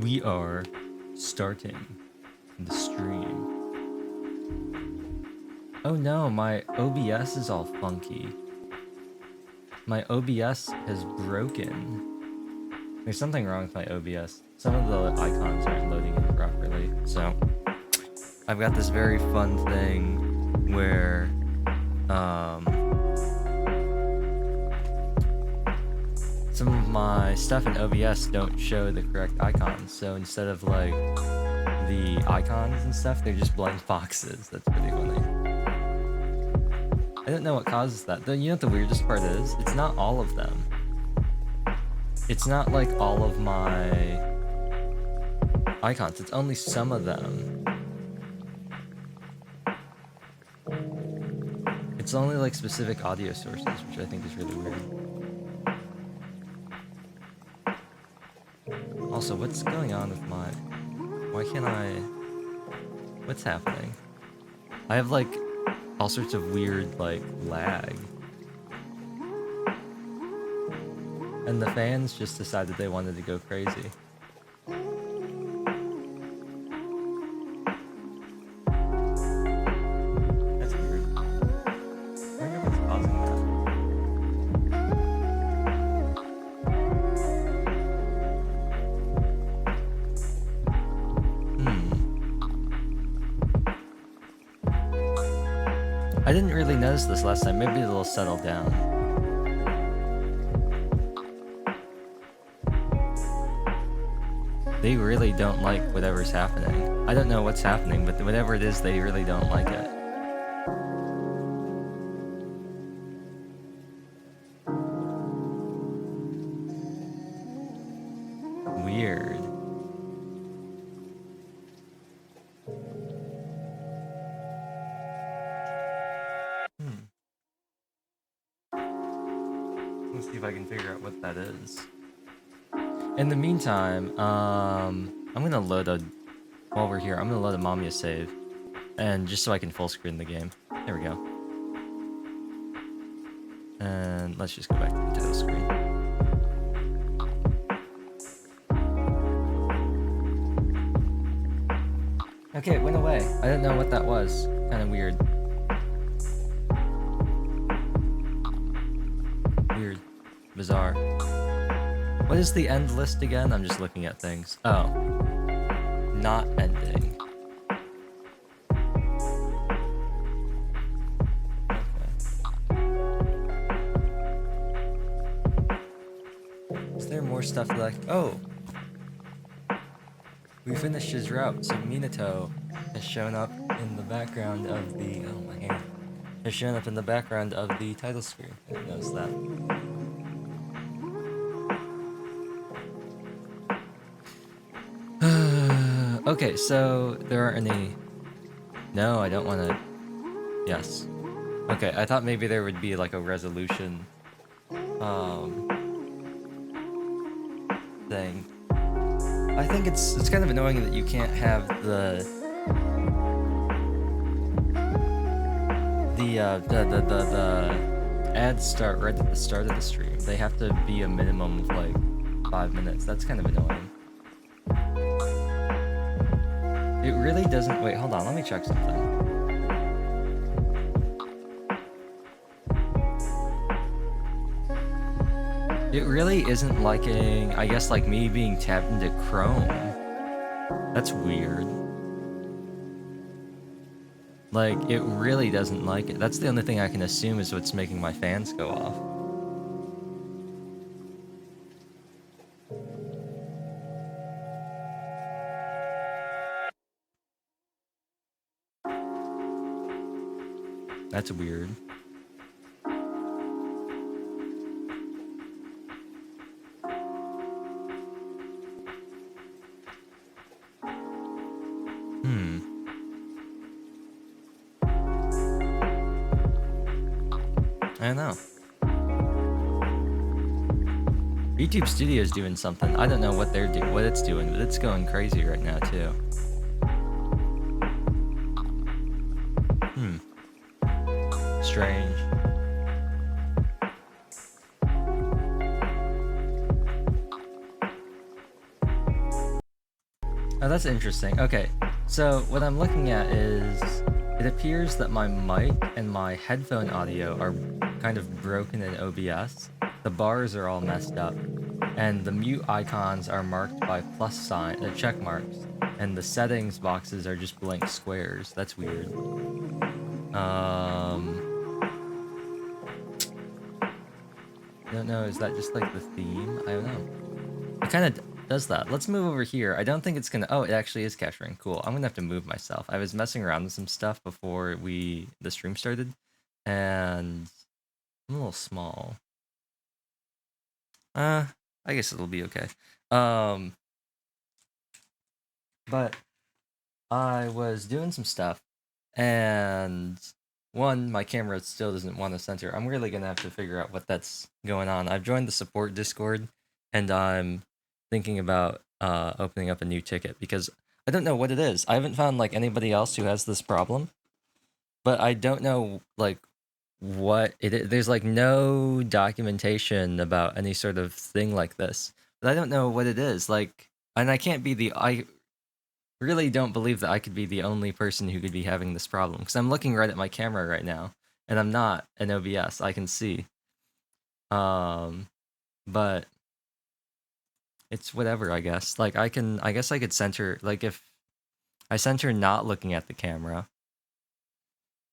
We are starting the stream. Oh no, my OBS is all funky. My OBS has broken. There's something wrong with my OBS. Some of the icons aren't loading in properly. So I've got this very fun thing where some of my stuff in OBS don't show the correct icons. So instead of like the icons and stuff, they're just blank boxes. That's pretty funny. I don't know what causes that. Though, you know what the weirdest part is? It's not all of them. It's not like all of my icons. It's only some of them. It's only like specific audio sources, which I think is really weird. Also, what's going on with my... Why can't I... What's happening? I have like all sorts of weird like lag. And the fans just decided they wanted to go crazy. That's weird. I wonder what's causing that. I didn't really notice this last time. Maybe it'll settle down. They really don't like whatever's happening. I don't know what's happening, but whatever it is, they really don't like it. Weird. Let's see if I can figure out what that is. In the meantime, I'm gonna load a... While we're here, I'm gonna load a Mamiya save. And just so I can full screen the game. There we go. And let's just go back to the title screen. Okay, it went away. I didn't know what that was. Kinda weird. Weird. Bizarre. What is the end list again? I'm just looking at things. Oh. Not ending. Okay. Is there more stuff that I... Oh! We finished his route, so Minato has shown up in the background of the... Oh my hand. Has shown up in the background of the title screen. I didn't notice that. Okay, so there aren't any... No, I don't want to... Yes. Okay, I thought maybe there would be like a resolution... thing. I think it's kind of annoying that you can't have the ads start right at the start of the stream. They have to be a minimum of like 5 minutes. That's kind of annoying. It really doesn't... Wait, hold on, let me check something. It really isn't liking, I guess, like me being tapped into Chrome. That's weird. Like, it really doesn't like it. That's the only thing I can assume is what's making my fans go off. That's weird. I don't know. YouTube Studio's doing something. I don't know what they're doing, what it's doing, but it's going crazy right now too. Strange. Oh, that's interesting. Okay, so what I'm looking at is it appears that my mic and my headphone audio are kind of broken in OBS. The bars are all messed up, and the mute icons are marked by plus sign, check marks, and the settings boxes are just blank squares. That's weird. I don't know, is that just like the theme? I don't know. It kind of does that. Let's move over here. I don't think it's gonna... Oh, it actually is capturing. Cool. I'm gonna have to move myself. I was messing around with some stuff before the stream started, and I'm a little small. I guess it'll be okay. But I was doing some stuff, and one, my camera still doesn't want to center. I'm really gonna have to figure out what that's going on. I've joined the support Discord, and I'm thinking about opening up a new ticket because I don't know what it is. I haven't found like anybody else who has this problem, but I don't know like what it is. There's like no documentation about any sort of thing like this, but I don't know what it is. Like, and I can't be the... I really don't believe that I could be the only person who could be having this problem, because I'm looking right at my camera right now, and I'm not in OBS. I can see. But it's whatever, I guess. Like, I guess I could center, like, if I center not looking at the camera,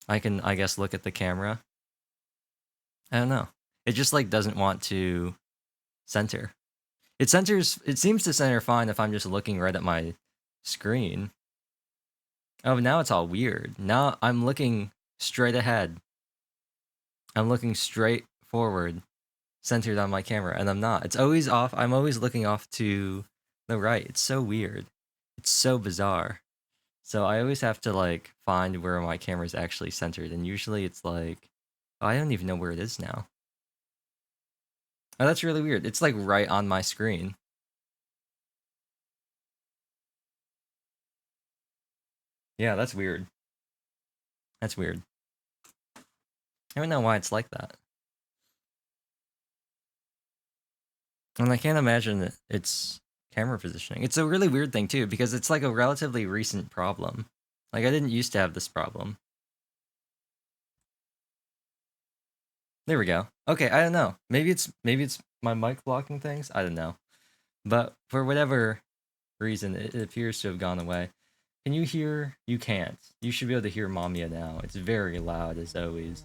I can, I guess, look at the camera. I don't know. It just, like, doesn't want to center. It seems to center fine if I'm just looking right at my screen. Oh, now it's all weird. Now I'm looking straight ahead. I'm looking straight forward, centered on my camera, and I'm not. It's always off. I'm always looking off to the right. It's so weird. It's so bizarre. So I always have to like find where my camera is actually centered, and usually it's like, oh, I don't even know where it is now. Oh, that's really weird. It's like right on my screen. Yeah, that's weird. That's weird. I don't know why it's like that. And I can't imagine it's camera positioning. It's a really weird thing too, because it's like a relatively recent problem. Like, I didn't used to have this problem. There we go. Okay, I don't know. Maybe it's my mic blocking things. I don't know. But for whatever reason, it appears to have gone away. Can you hear? You can't. You should be able to hear Mamiya now. It's very loud as always.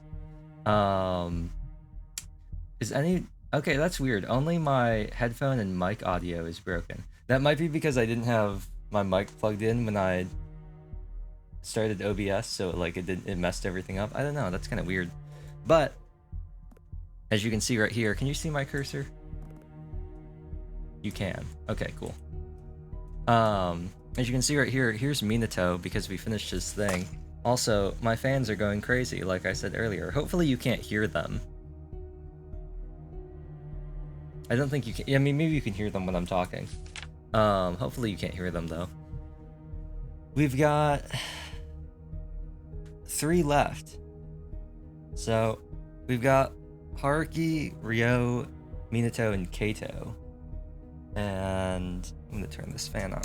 Is any... Okay, that's weird. Only my headphone and mic audio is broken. That might be because I didn't have my mic plugged in when I started OBS, so like it messed everything up. I don't know. That's kind of weird. But as you can see right here, can you see my cursor? You can. Okay, cool. As you can see right here, here's Minato because we finished his thing. Also, my fans are going crazy, like I said earlier. Hopefully you can't hear them. I don't think you can. I mean, maybe you can hear them when I'm talking. Hopefully you can't hear them though. We've got 3 left. So we've got Haruki, Ryo, Minato, and Kato. And I'm gonna turn this fan on.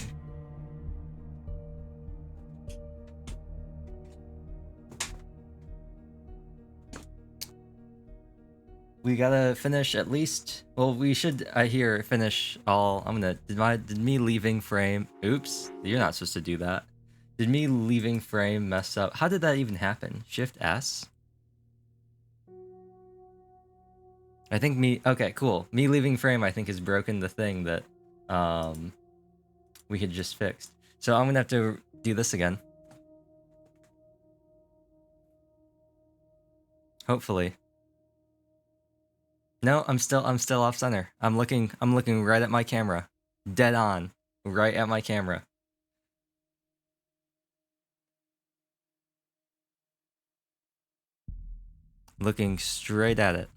We gotta finish at least... Well, we should, I hear, finish all... I'm gonna... Did me leaving frame... Oops, you're not supposed to do that. Did me leaving frame mess up? How did that even happen? Shift S? I think me... Okay, cool. Me leaving frame, I think, has broken the thing that we had just fixed. So I'm gonna have to do this again. Hopefully. No, I'm still off center. I'm looking right at my camera. Dead on. Right at my camera. Looking straight at it.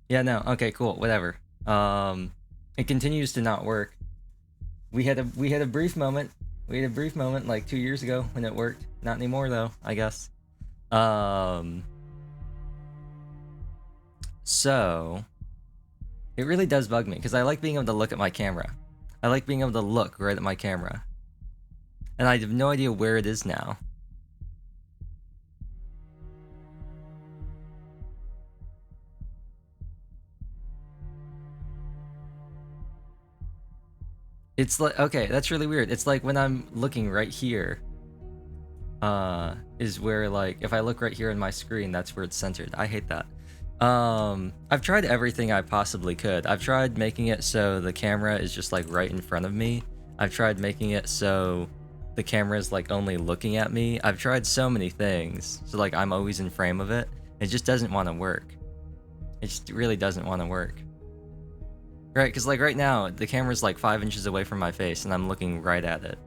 Yeah, no, okay, cool, whatever. It continues to not work. We had a brief moment. We had a brief moment like 2 years ago when it worked. Not anymore though, I guess. So it really does bug me because I like being able to look at my camera. I like being able to look right at my camera. And I have no idea where it is now. It's like, okay, that's really weird. It's like when I'm looking right here, is where, like, if I look right here in my screen, that's where it's centered. I hate that. I've tried everything I possibly could. I've tried making it so the camera is just like right in front of me. I've tried making it so the camera is like only looking at me. I've tried so many things. So like I'm always in frame of it. It just doesn't want to work. It just really doesn't want to work. Right, because like right now, the camera's like 5 inches away from my face and I'm looking right at it.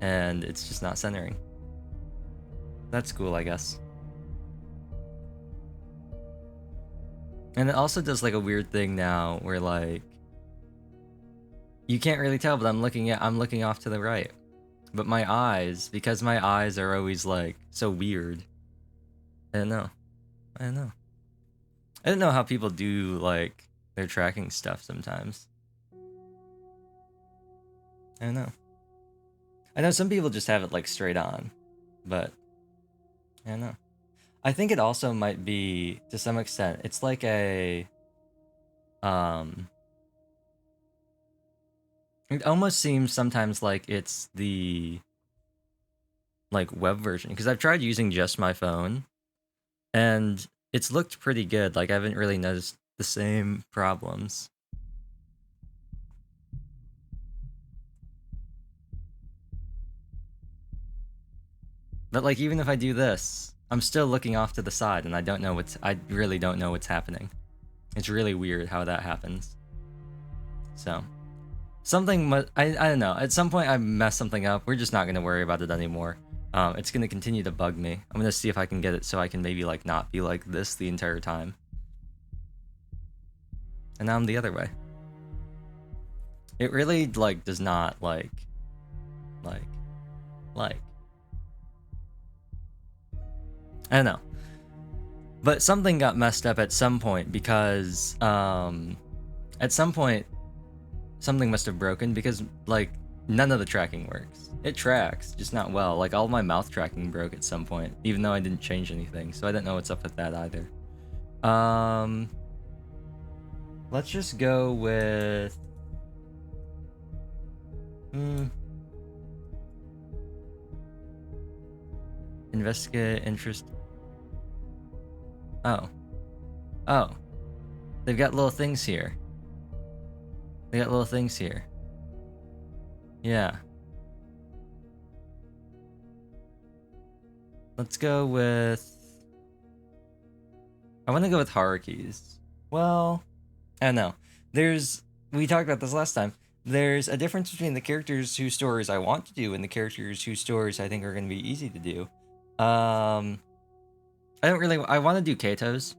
And it's just not centering. That's cool, I guess. And it also does like a weird thing now where like you can't really tell, but I'm looking off to the right. But my eyes, because my eyes are always like so weird. I don't know. I don't know how people do like their tracking stuff sometimes. I don't know. I know some people just have it like straight on, but I don't know. I think it also might be, to some extent, it's like a it almost seems sometimes like it's the like web version, because I've tried using just my phone and it's looked pretty good. Like I haven't really noticed the same problems. But like even if I do this, I'm still looking off to the side and I really don't know what's happening. It's really weird how that happens. So I don't know. At some point I mess something up. We're just not gonna worry about it anymore. It's gonna continue to bug me. I'm gonna see if I can get it so I can maybe like not be like this the entire time. And now I'm the other way. It really like does not like I don't know. But something got messed up at some point because at some point something must have broken because like none of the tracking works. It tracks, just not well. Like all my mouth tracking broke at some point, even though I didn't change anything. So I don't know what's up with that either. Let's just go with investigate interest. Oh. They've got little things here. Yeah. Let's go with... I want to go with hierarchies. Well, I don't know. We talked about this last time. There's a difference between the characters whose stories I want to do and the characters whose stories I think are going to be easy to do. I want to do Kato's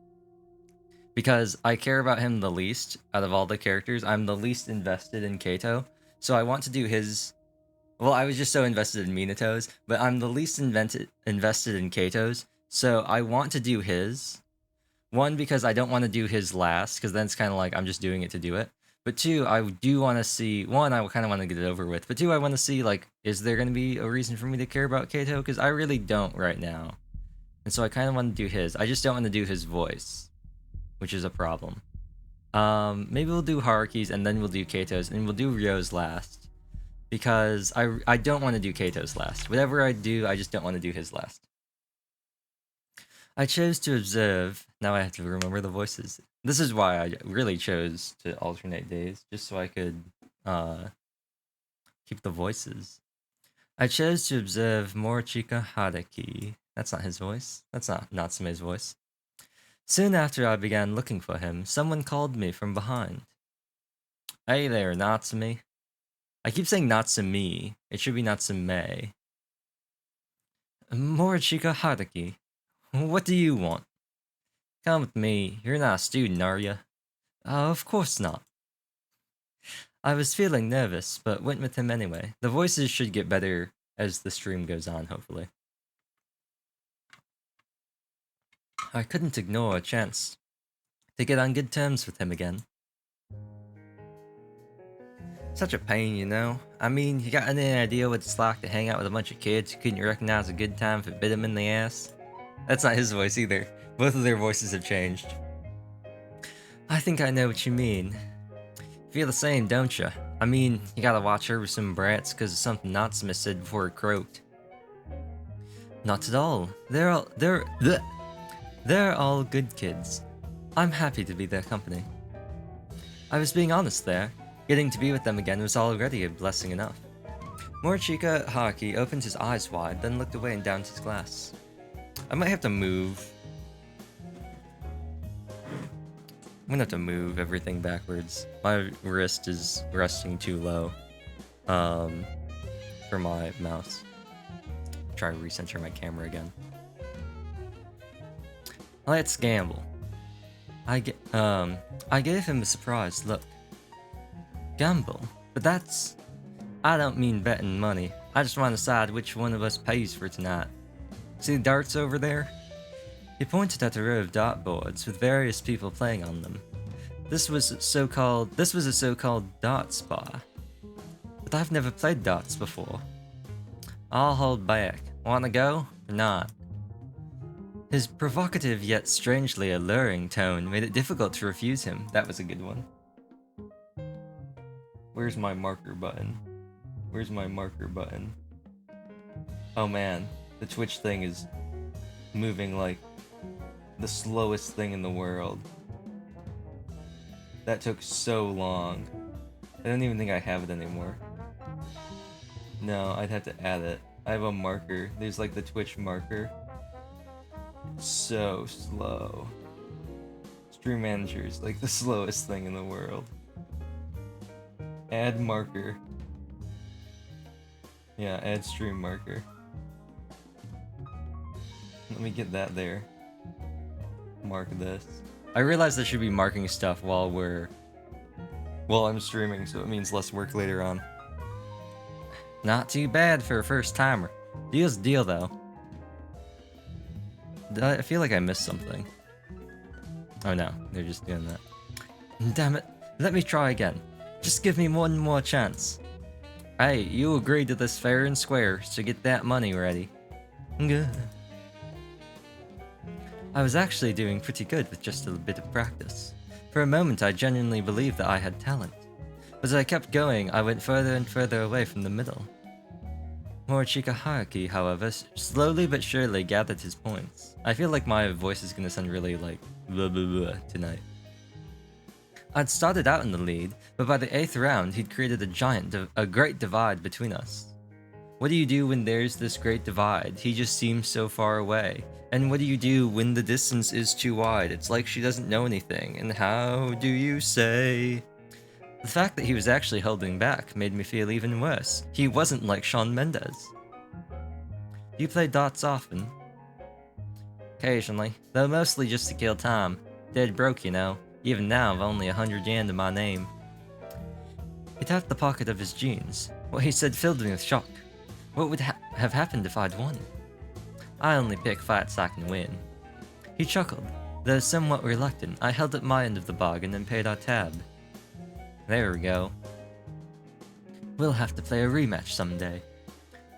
because I care about him the least out of all the characters. I'm the least invested in Kato, so I want to do his... Well, I was just so invested in Minato's, but I'm the least invested in Kato's, so I want to do his. One, because I don't want to do his last, because then it's kind of like I'm just doing it to do it. But two, I do want to see... One, I kind of want to get it over with, but two, I want to see, like, is there going to be a reason for me to care about Kato? Because I really don't right now. And so I kind of want to do his. I just don't want to do his voice, which is a problem. Maybe we'll do hierarchies, and then we'll do Kato's, and we'll do Ryo's last. Because I don't want to do Kato's last. Whatever I do, I just don't want to do his last. I chose to observe. Now I have to remember the voices. This is why I really chose to alternate days, just so I could keep the voices. I chose to observe Morichika Hadaki. That's not his voice. That's not Natsume's voice. Soon after I began looking for him, someone called me from behind. Hey there, Natsume. I keep saying Natsume. It should be Natsume. Morichika Hadaki. What do you want? Come with me. You're not a student, are you? Of course not. I was feeling nervous, but went with him anyway. The voices should get better as the stream goes on, hopefully. I couldn't ignore a chance to get on good terms with him again. Such a pain, you know? I mean, you got any idea what it's like to hang out with a bunch of kids who couldn't recognize a good time if it bit them in the ass? That's not his voice either. Both of their voices have changed. I think I know what you mean. Feel the same, don't you? I mean, you gotta watch over some brats because of something Natsuma said before it croaked. Not at all. They're all good kids. I'm happy to be their company. I was being honest there. Getting to be with them again was already a blessing enough. Morichika Haki opened his eyes wide, then looked away and downed his glass. I might have to move. I'm gonna have to move everything backwards. My wrist is resting too low for my mouse. Try to recenter my camera again. Let's gamble. I gave him a surprised look. Gamble? But that's... I don't mean betting money. I just want to decide which one of us pays for tonight. See the darts over there? He pointed at a row of dartboards with various people playing on them. This was a so-called darts bar. But I've never played darts before. I'll hold back. Wanna go? Or not? His provocative yet strangely alluring tone made it difficult to refuse him. That was a good one. Where's my marker button? Where's my marker button? Oh man, the Twitch thing is moving like the slowest thing in the world. That took so long. I don't even think I have it anymore. No, I'd have to add it. I have a marker. There's like the Twitch marker. So slow. Stream Manager is like the slowest thing in the world. Add marker. Yeah, add stream marker. Let me get that there. Mark this. I realize I should be marking stuff while I'm streaming, so it means less work later on. Not too bad for a first timer. Deal's a deal though. I feel like I missed something. Oh no, they're just doing that. Damn it, let me try again. Just give me one more chance. Hey, you agreed to this fair and square, so get that money ready. Good. I was actually doing pretty good with just a bit of practice. For a moment I genuinely believed that I had talent. But as I kept going, I went further and further away from the middle. Morichika Haruki, however, slowly but surely gathered his points. I feel like my voice is gonna sound really like blah blah blah tonight. I'd started out in the lead, but by the 8th round he'd created a great divide between us. What do you do when there's this great divide? He just seems so far away. And what do you do when the distance is too wide? It's like she doesn't know anything. And how do you say? The fact that he was actually holding back made me feel even worse. He wasn't like Shawn Mendes. Do you play darts often? Occasionally, though mostly just to kill time. Dead broke, you know. Even now, I've only 100 yen to my name. He tapped the pocket of his jeans. What he said filled me with shock. What would have happened if I'd won? I only pick fights I can win. He chuckled. Though somewhat reluctant, I held up my end of the bargain and paid our tab. There we go. We'll have to play a rematch someday.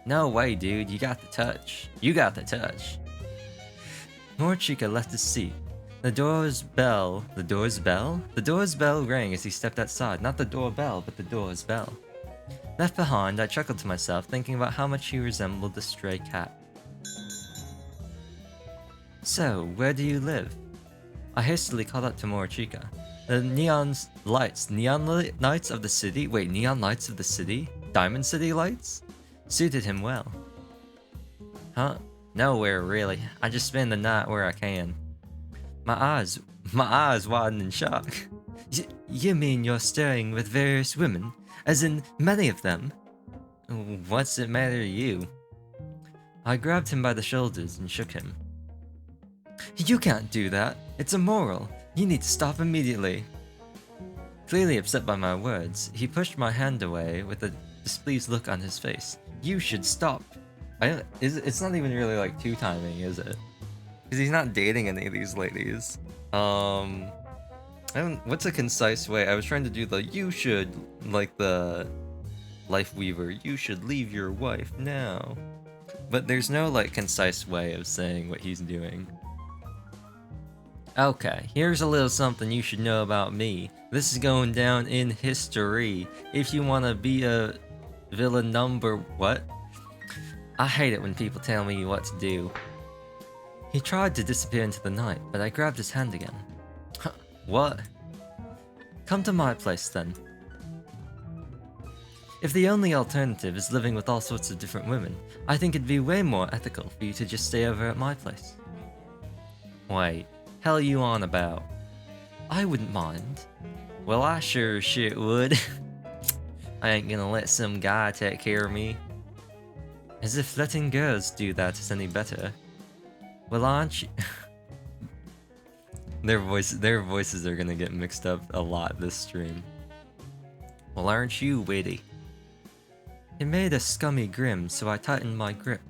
No way, dude. You got the touch. You got the touch. Morichika left his seat. The door's bell rang as he stepped outside. Not the doorbell, but the door's bell. Left behind, I chuckled to myself, thinking about how much he resembled a stray cat. So, where do you live? I hastily called up to Morichika. The neon lights of the city? Wait, neon lights of the city? Diamond City lights? Suited him well. Huh? Nowhere, really. I just spend the night where I can. My eyes widened in shock. You mean you're staying with various women? As in, many of them? What's it matter to you? I grabbed him by the shoulders and shook him. You can't do that. It's immoral. You need to stop immediately. Clearly upset by my words, he pushed my hand away with a displeased look on his face. You should stop. It's not even really like two-timing, is it? Because he's not dating any of these ladies. What's a concise way? I was trying to do the you should, like the Life Weaver, you should leave your wife now. But there's no, like, concise way of saying what he's doing. Okay, here's a little something you should know about me. This is going down in history. If you want to be a villain number... What? I hate it when people tell me what to do. He tried to disappear into the night, but I grabbed his hand again. What? Come to my place, then. If the only alternative is living with all sorts of different women, I think it'd be way more ethical for you to just stay over at my place. Wait, hell you on about? I wouldn't mind. Well, I sure as shit would. I ain't gonna let some guy take care of me. As if letting girls do that is any better. Well, aren't you? Their voices are gonna get mixed up a lot this stream. Well, aren't you witty? It made a scummy grin, so I tightened my grip.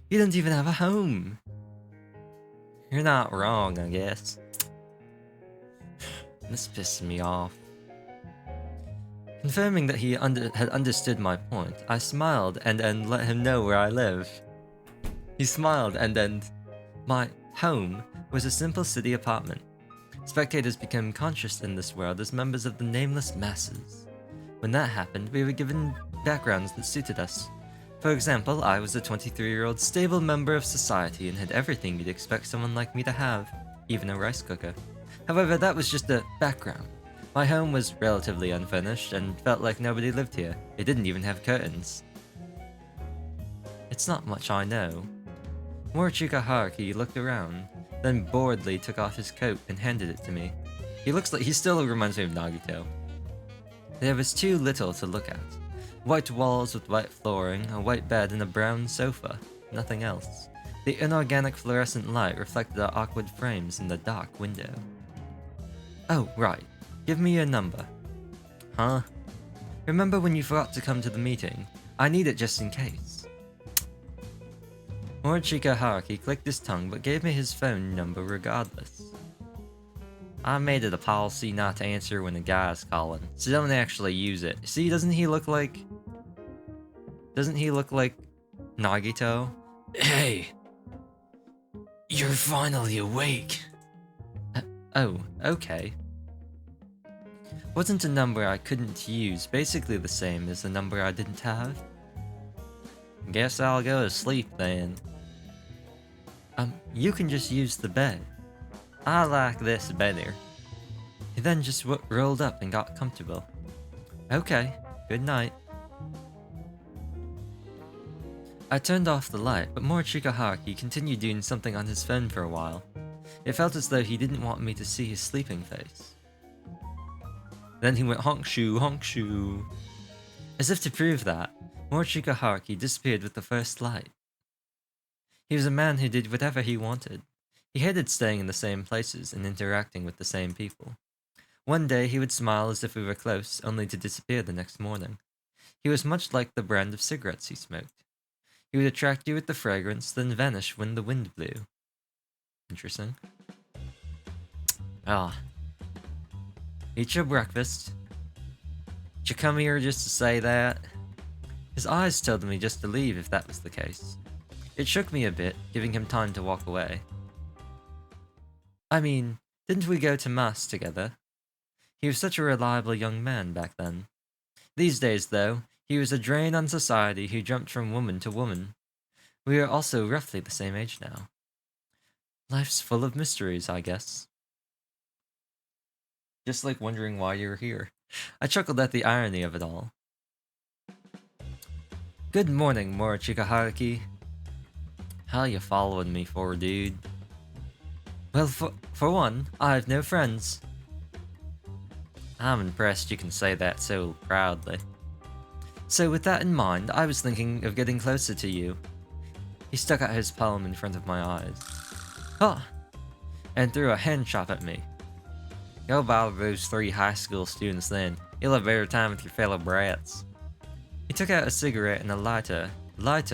You don't even have a home. You're not wrong, I guess. This pisses me off. Confirming that he had understood my point, I smiled and let him know where I live. He smiled and my home was a simple city apartment. Spectators became conscious in this world as members of the nameless masses. When that happened, we were given backgrounds that suited us. For example, I was a 23-year-old stable member of society and had everything you'd expect someone like me to have, even a rice cooker. However, that was just a background. My home was relatively unfurnished and felt like nobody lived here. It didn't even have curtains. It's not much I know. Morchika Haruki looked around, then boredly took off his coat and handed it to me. He still reminds me of Nagito. There was too little to look at. White walls with white flooring, a white bed and a brown sofa. Nothing else. The inorganic fluorescent light reflected our awkward frames in the dark window. Oh, right. Give me your number. Huh? Remember when you forgot to come to the meeting? I need it just in case. Morchika Haruki clicked his tongue but gave me his phone number regardless. I made it a policy not to answer when a guy's calling, so don't actually use it. See, doesn't he look like Nagito? Hey! You're finally awake! Oh, okay. Wasn't a number I couldn't use basically the same as the number I didn't have? Guess I'll go to sleep then. You can just use the bed. I like this better. He then just rolled up and got comfortable. Okay, good night. I turned off the light, but Morchika Haruki continued doing something on his phone for a while. It felt as though he didn't want me to see his sleeping face. Then he went honk shoo. As if to prove that, Morchika Haruki disappeared with the first light. He was a man who did whatever he wanted. He hated staying in the same places and interacting with the same people. One day he would smile as if we were close, only to disappear the next morning. He was much like the brand of cigarettes he smoked. He would attract you with the fragrance, then vanish when the wind blew. Interesting. Eat your breakfast. Did you come here just to say that? His eyes told me just to leave if that was the case. It shook me a bit, giving him time to walk away. I mean, didn't we go to mass together? He was such a reliable young man back then. These days, though, he was a drain on society who jumped from woman to woman. We are also roughly the same age now. Life's full of mysteries, I guess. Just like wondering why you're here. I chuckled at the irony of it all. Good morning, Morchika Haruki. How you following me for, dude? Well, for one, I have no friends. I'm impressed you can say that so proudly. So with that in mind, I was thinking of getting closer to you. He stuck out his palm in front of my eyes. Huh! And threw a hand chop at me. Go bother those 3 high school students then. You'll have a better time with your fellow brats. He took out a cigarette and a lighter,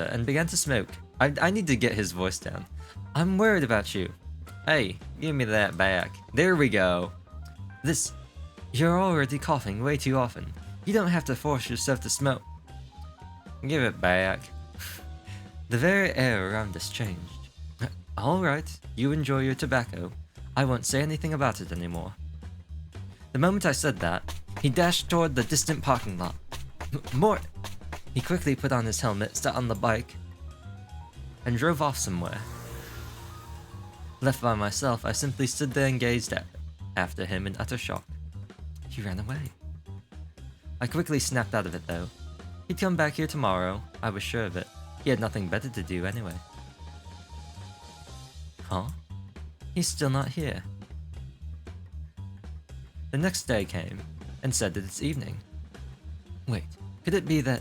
and began to smoke. I need to get his voice down. I'm worried about you. Hey, give me that back. There we go. This... You're already coughing way too often. You don't have to force yourself to smoke. Give it back. The very air around us changed. Alright, you enjoy your tobacco. I won't say anything about it anymore. The moment I said that, he dashed toward the distant parking lot. More... He quickly put on his helmet, sat on the bike, and drove off somewhere. Left by myself, I simply stood there and gazed after him in utter shock. He ran away. I quickly snapped out of it though. He'd come back here tomorrow, I was sure of it. He had nothing better to do anyway. Huh? He's still not here. The next day came, and said that it's evening. Wait, could it be that...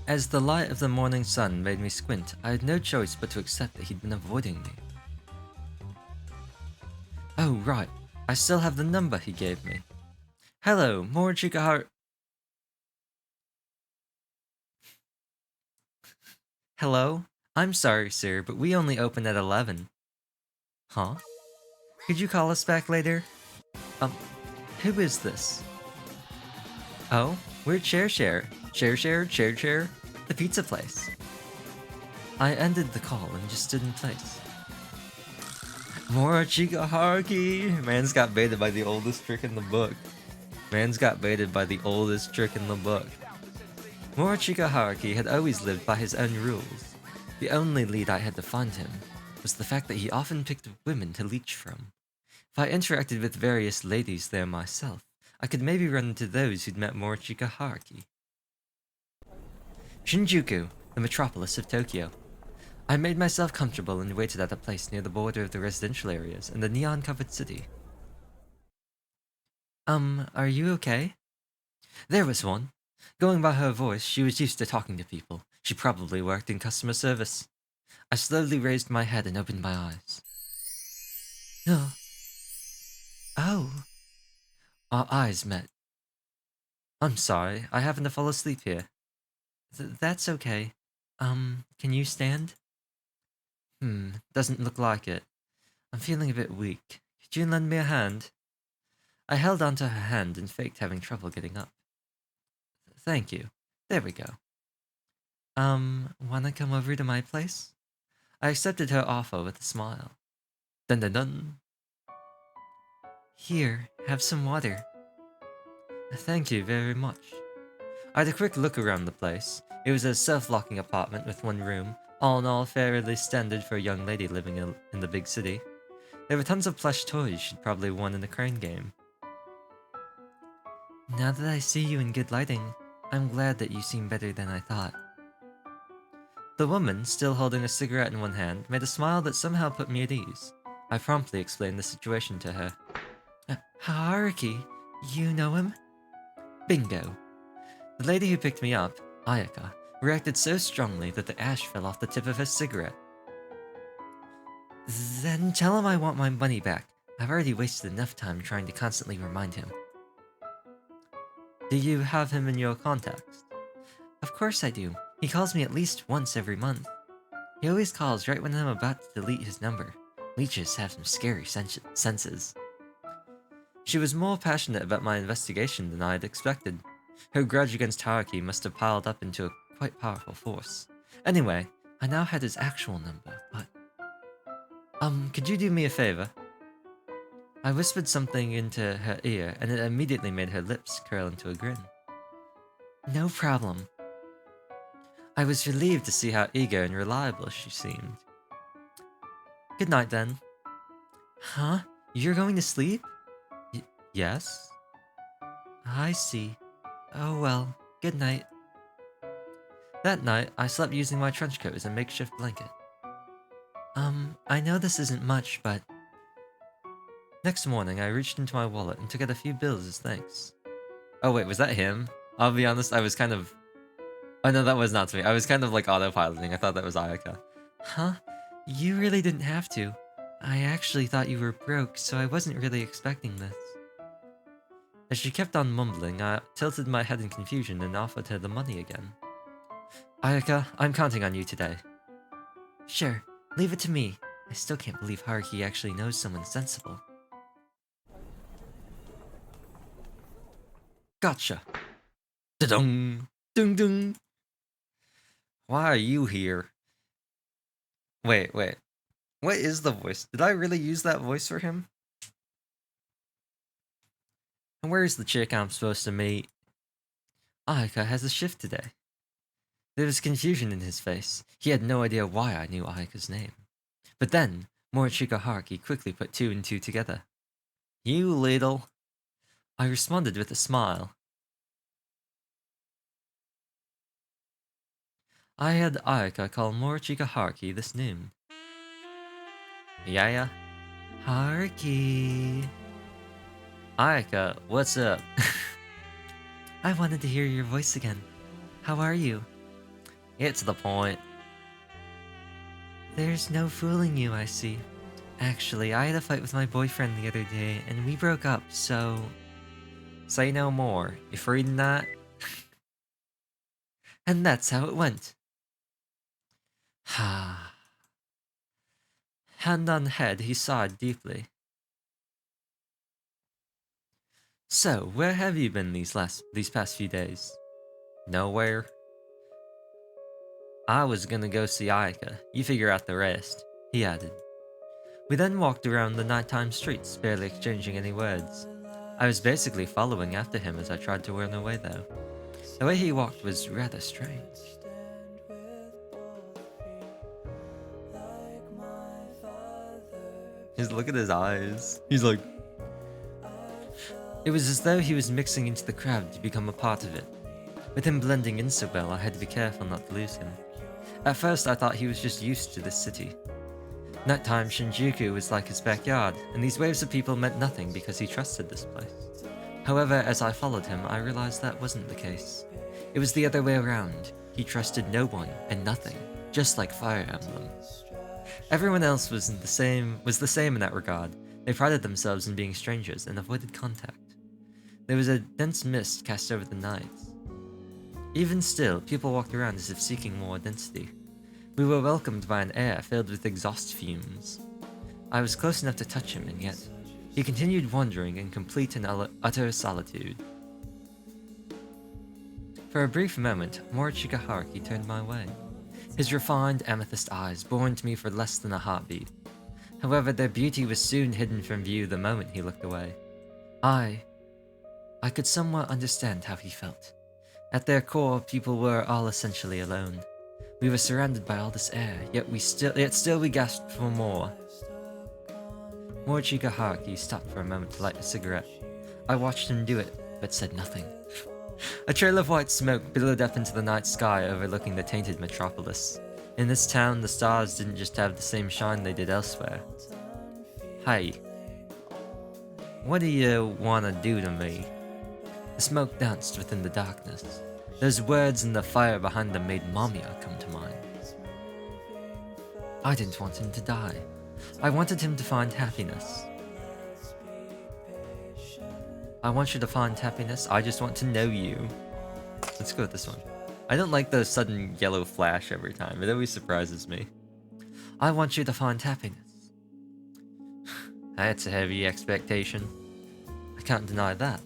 As the light of the morning sun made me squint, I had no choice but to accept that he'd been avoiding me. Oh right, I still have the number he gave me. Hello, Morichikahara... Hello? I'm sorry, sir, but we only open at 11. Huh? Could you call us back later? Who is this? Oh, we're Share, the pizza place. I ended the call and just stood in place. Morichikahara! Man's got baited by the oldest trick in the book. Morichikahara had always lived by his own rules. The only lead I had to find him was the fact that he often picked women to leech from. If I interacted with various ladies there myself, I could maybe run into those who'd met Morichikahara. Shinjuku, the metropolis of Tokyo. I made myself comfortable and waited at a place near the border of the residential areas and the neon-covered city. Are you okay? There was one. Going by her voice, she was used to talking to people. She probably worked in customer service. I slowly raised my head and opened my eyes. Oh. Our eyes met. I'm sorry, I happened to fall asleep here. That's okay. Can you stand? Doesn't look like it. I'm feeling a bit weak. Could you lend me a hand? I held onto her hand and faked having trouble getting up. Thank you. There we go. Wanna come over to my place? I accepted her offer with a smile. Dun dun dun. Here, have some water. Thank you very much. I had a quick look around the place. It was a self-locking apartment with one room, all in all fairly standard for a young lady living in the big city. There were tons of plush toys she'd probably won in a crane game. Now that I see you in good lighting, I'm glad that you seem better than I thought. The woman, still holding a cigarette in one hand, made a smile that somehow put me at ease. I promptly explained the situation to her. Haruki, you know him? Bingo. The lady who picked me up, Ayaka, reacted so strongly that the ash fell off the tip of her cigarette. Then tell him I want my money back. I've already wasted enough time trying to constantly remind him. Do you have him in your contacts? Of course I do. He calls me at least once every month. He always calls right when I'm about to delete his number. Leeches have some scary senses. She was more passionate about my investigation than I had expected. Her grudge against Haruki must have piled up into a quite powerful force. Anyway, I now had his actual number, but... could you do me a favor? I whispered something into her ear, and it immediately made her lips curl into a grin. No problem. I was relieved to see how eager and reliable she seemed. Good night, then. Huh? You're going to sleep? Yes? I see. Oh well, good night. That night, I slept using my trench coat as a makeshift blanket. I know this isn't much, but... Next morning, I reached into my wallet and took out a few bills as thanks. Oh wait, was that him? I'll be honest, I was kind of... Oh no, that was not me. I was kind of like autopiloting. I thought that was Ayaka. Huh? You really didn't have to. I actually thought you were broke, so I wasn't really expecting this. As she kept on mumbling, I tilted my head in confusion and offered her the money again. Ayaka, I'm counting on you today. Sure, leave it to me. I still can't believe Haruki actually knows someone sensible. Gotcha! Da-dung! Dung-dung! Why are you here? Wait. What is the voice? Did I really use that voice for him? And where's the chick I'm supposed to meet? Ayaka has a shift today. There was confusion in his face. He had no idea why I knew Ayaka's name. But then, Morichika Haruki quickly put two and two together. You little... I responded with a smile. I had Ayaka call Morichika Haruki this noon. Yeah? Haruki... Ayaka, what's up? I wanted to hear your voice again. How are you? It's the point. There's no fooling you, I see. Actually, I had a fight with my boyfriend the other day, and we broke up, so... Say no more. You reading that? And that's how it went. Ha. Hand on head, he sighed deeply. So, where have you been these past few days? Nowhere. I was gonna go see Ayaka. You figure out the rest, he added. We then walked around the nighttime streets, barely exchanging any words. I was basically following after him as I tried to run away though. The way he walked was rather strange. Just look at his eyes. He's like... It was as though he was mixing into the crowd to become a part of it. With him blending in so well, I had to be careful not to lose him. At first I thought he was just used to this city. Nighttime Shinjuku was like his backyard, and these waves of people meant nothing because he trusted this place. However, as I followed him, I realized that wasn't the case. It was the other way around. He trusted no one and nothing, just like Fire Emblem. Everyone else was the same in that regard. They prided themselves in being strangers and avoided contact. There was a dense mist cast over the night. Even still, people walked around as if seeking more density. We were welcomed by an air filled with exhaust fumes. I was close enough to touch him, and yet he continued wandering in complete and utter solitude. For a brief moment, Morichika Haruki turned my way. His refined amethyst eyes bore into me for less than a heartbeat. However, their beauty was soon hidden from view the moment he looked away. I could somewhat understand how he felt. At their core, people were all essentially alone. We were surrounded by all this air, yet still we gasped for more. Morichika Haruki stopped for a moment to light a cigarette. I watched him do it, but said nothing. A trail of white smoke billowed up into the night sky overlooking the tainted metropolis. In this town, the stars didn't just have the same shine they did elsewhere. Hey. What do you wanna do to me? The smoke danced within the darkness. Those words and the fire behind them made Mamiya come to mind. I didn't want him to die. I wanted him to find happiness. I want you to find happiness, I just want to know you. Let's go with this one. I don't like the sudden yellow flash every time, it always surprises me. I want you to find happiness. That's a heavy expectation. I can't deny that.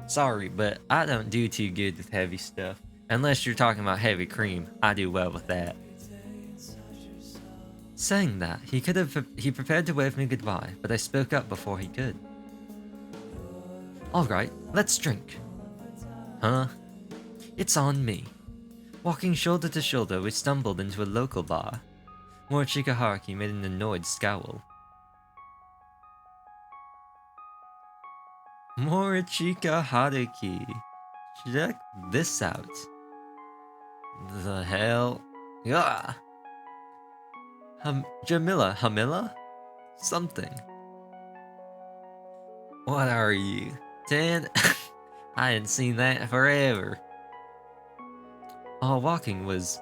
Sorry, but I don't do too good with heavy stuff. Unless you're talking about heavy cream, I do well with that. Saying that, he prepared to wave me goodbye, but I spoke up before he could. Alright, let's drink. Huh? It's on me. Walking shoulder to shoulder, we stumbled into a local bar. Morichika Haruki made an annoyed scowl. Morichika Haruki. Check this out. The hell? Yeah. Hamila? Something. What are you? 10? I hadn't seen that forever. Our walking was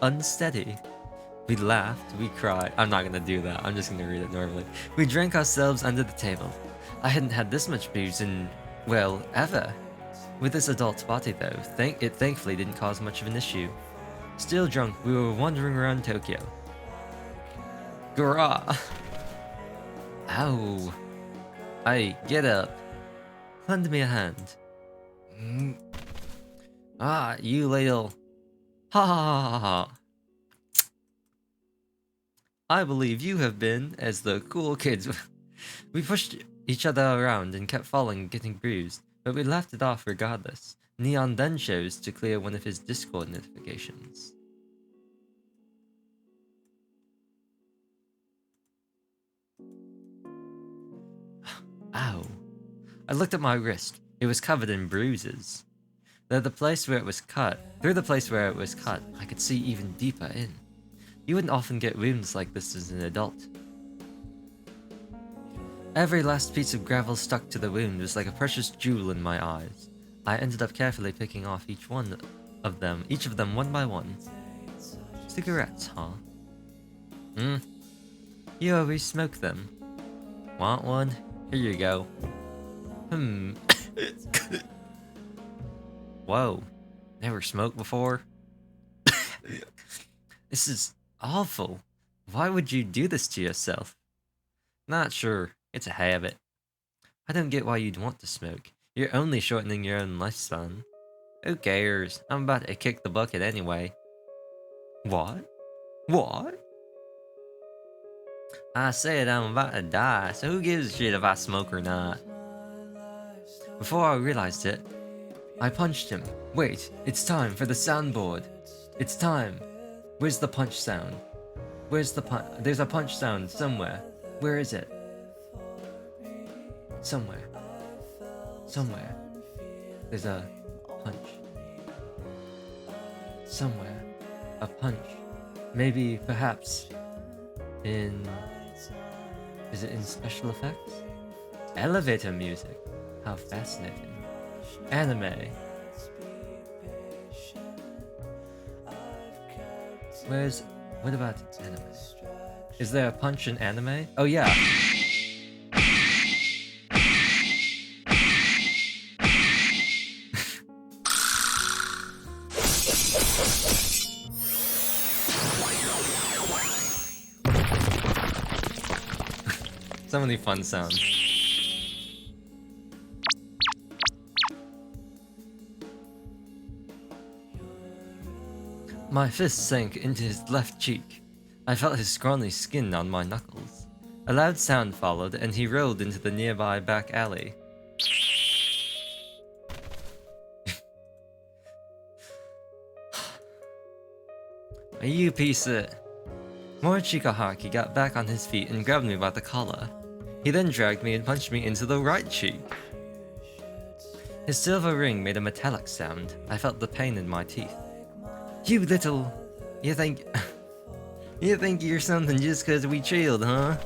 unsteady. We laughed, we cried. I'm not gonna do that, I'm just gonna read it normally. We drank ourselves under the table. I hadn't had this much booze in, well, ever. With this adult body though, it thankfully didn't cause much of an issue. Still drunk, we were wandering around Tokyo. Grah! Ow! Hey, get up. Lend me a hand. Mm. Ah, you little... Ha ha ha ha ha. I believe you have been, as the cool kids. We pushed each other around and kept falling and getting bruised, but we laughed it off regardless. Neon then chose to clear one of his Discord notifications. Ow. I looked at my wrist. It was covered in bruises. Through the place where it was cut, I could see even deeper in. You wouldn't often get wounds like this as an adult. Every last piece of gravel stuck to the wound was like a precious jewel in my eyes. I ended up carefully picking off each of them one by one. Cigarettes, huh? You always smoke them. Want one? Here you go. Whoa. Never smoked before? This is awful. Why would you do this to yourself? Not sure. It's a habit. I don't get why you'd want to smoke. You're only shortening your own lifespan. Who cares? I'm about to kick the bucket anyway. What? What? I said I'm about to die, so who gives a shit if I smoke or not? Before I realized it, I punched him. Wait, it's time for the soundboard. It's time. Where's the punch sound? Where's the punch? There's a punch sound somewhere. Where is it? Somewhere. Somewhere. There's a punch. Somewhere. A punch. Maybe, perhaps, in... Is it in special effects? Elevator music. How fascinating. Anime. What about anime? Is there a punch in anime? Oh yeah. So many fun sounds. My fist sank into his left cheek. I felt his scrawny skin on my knuckles. A loud sound followed, and he rolled into the nearby back alley. You piece of... Morichika Haki got back on his feet and grabbed me by the collar. He then dragged me and punched me into the right cheek. His silver ring made a metallic sound. I felt the pain in my teeth. You little... You think you're something just cause we chilled, huh?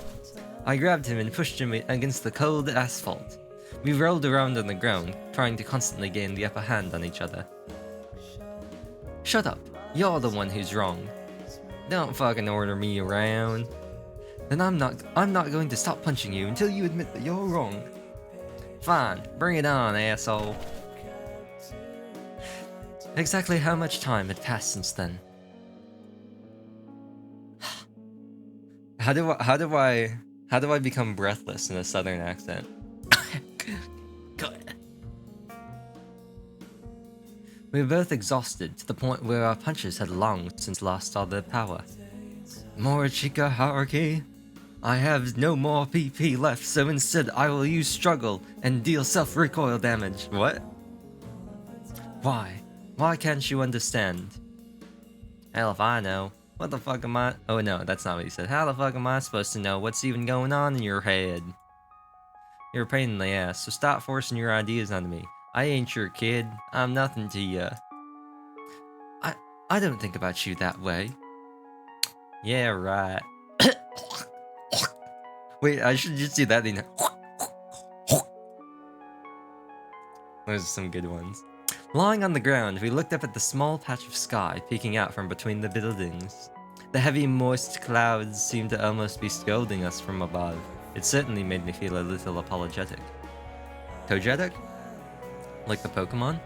I grabbed him and pushed him against the cold asphalt. We rolled around on the ground, trying to constantly gain the upper hand on each other. Shut up. You're the one who's wrong. Don't fucking order me around. Then I'm not going to stop punching you until you admit that you're wrong. Fine, bring it on, asshole. Exactly how much time had passed since then? How do I become breathless in a southern accent? We were both exhausted to the point where our punches had long since lost all their power. Morichika Haruki, I have no more PP left, so instead I will use struggle and deal self-recoil damage. What? Why? Why can't you understand? Hell if I know. What the fuck am I? Oh no, that's not what he said. How the fuck am I supposed to know what's even going on in your head? You're a pain in the ass, so stop forcing your ideas onto me. I ain't your kid. I'm nothing to ya. I don't think about you that way. Yeah, right. Wait, I should just do that thing. Those are some good ones. Lying on the ground, we looked up at the small patch of sky peeking out from between the buildings. The heavy, moist clouds seemed to almost be scolding us from above. It certainly made me feel a little apologetic. Togetic? Like the Pokemon?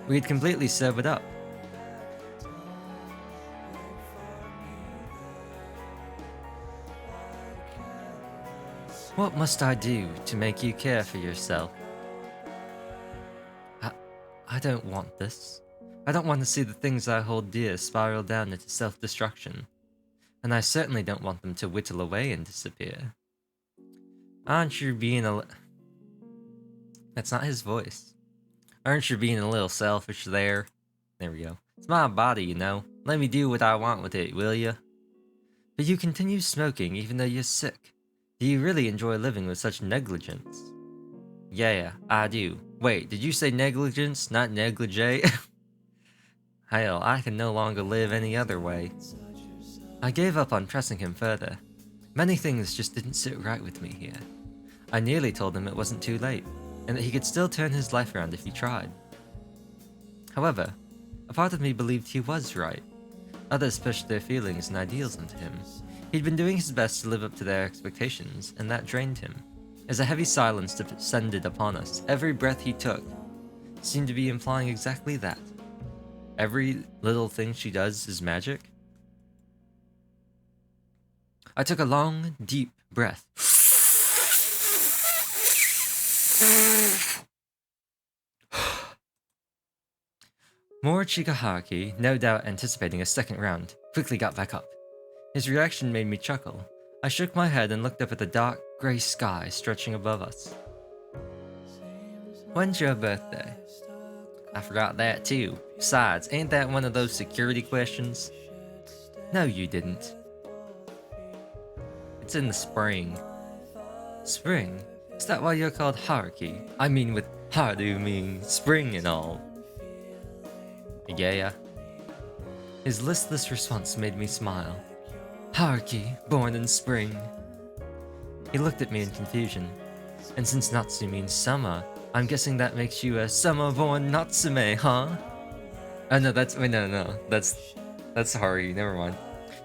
We had completely sobered up. What must I do to make you care for yourself? I don't want this. I don't want to see the things I hold dear spiral down into self-destruction. And I certainly don't want them to whittle away and disappear. Aren't you being a... That's not his voice. Aren't you being a little selfish there? There we go. It's my body, you know. Let me do what I want with it, will ya? But you continue smoking even though you're sick. Do you really enjoy living with such negligence? Yeah, I do. Wait, did you say negligence, not negligee? Hell, I can no longer live any other way. I gave up on pressing him further. Many things just didn't sit right with me here. I nearly told him it wasn't too late, and that he could still turn his life around if he tried. However, a part of me believed he was right. Others pushed their feelings and ideals onto him. He'd been doing his best to live up to their expectations, and that drained him. As a heavy silence descended upon us, every breath he took seemed to be implying exactly that. Every little thing she does is magic. I took a long, deep breath. Chigahaki, no doubt anticipating a second round, quickly got back up. His reaction made me chuckle. I shook my head and looked up at the dark, grey sky stretching above us. When's your birthday? I forgot that too. Besides, ain't that one of those security questions? No, you didn't. It's in the spring. Spring? Is that why you're called Haruki? I mean with Haru meaning spring and all. Yeah. His listless response made me smile. Haruki, born in spring. He looked at me in confusion. And since Natsu means summer, I'm guessing that makes you a summer-born Natsume, huh? Oh no, no. That's Haruki, never mind.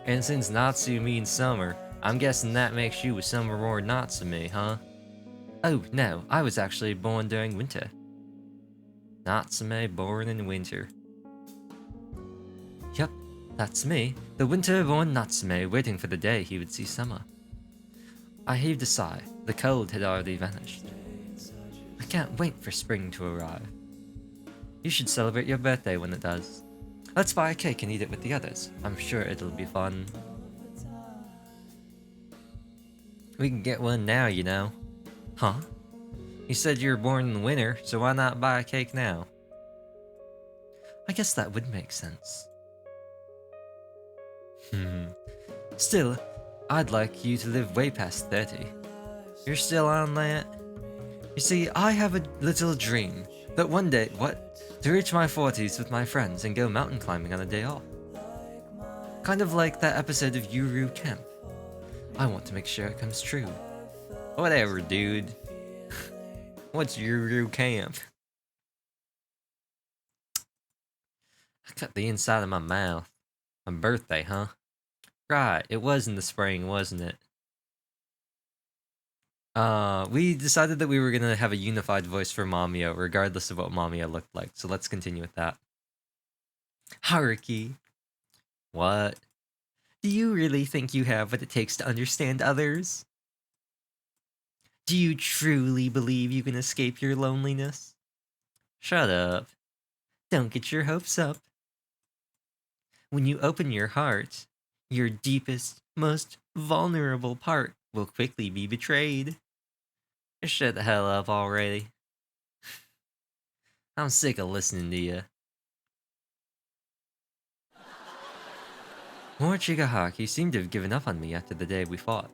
And since Natsu means summer, I'm guessing that makes you a summer-born Natsume, huh? Oh no, I was actually born during winter. Natsume born in winter. Yep, that's me, the winter-born Natsume waiting for the day he would see summer. I heaved a sigh. The cold had already vanished. I can't wait for spring to arrive. You should celebrate your birthday when it does. Let's buy a cake and eat it with the others. I'm sure it'll be fun. We can get one now, you know. Huh? You said you were born in the winter, so why not buy a cake now? I guess that would make sense. Still, I'd like you to live way past 30. You're still on that? You see, I have a little dream that one day, to reach my 40s with my friends and go mountain climbing on a day off. Kind of like that episode of Yuru Camp. I want to make sure it comes true. Whatever, dude. What's Yuru Camp? I cut the inside of my mouth. My birthday, huh? Right, it was in the spring, wasn't it? We decided that we were gonna have a unified voice for Mamiya, regardless of what Mamiya looked like, so let's continue with that. Haruki. What? Do you really think you have what it takes to understand others? Do you truly believe you can escape your loneliness? Shut up. Don't get your hopes up. When you open your heart, your deepest, most vulnerable part will quickly be betrayed. Shut the hell up already. I'm sick of listening to you. Chigahaki seemed to have given up on me after the day we fought.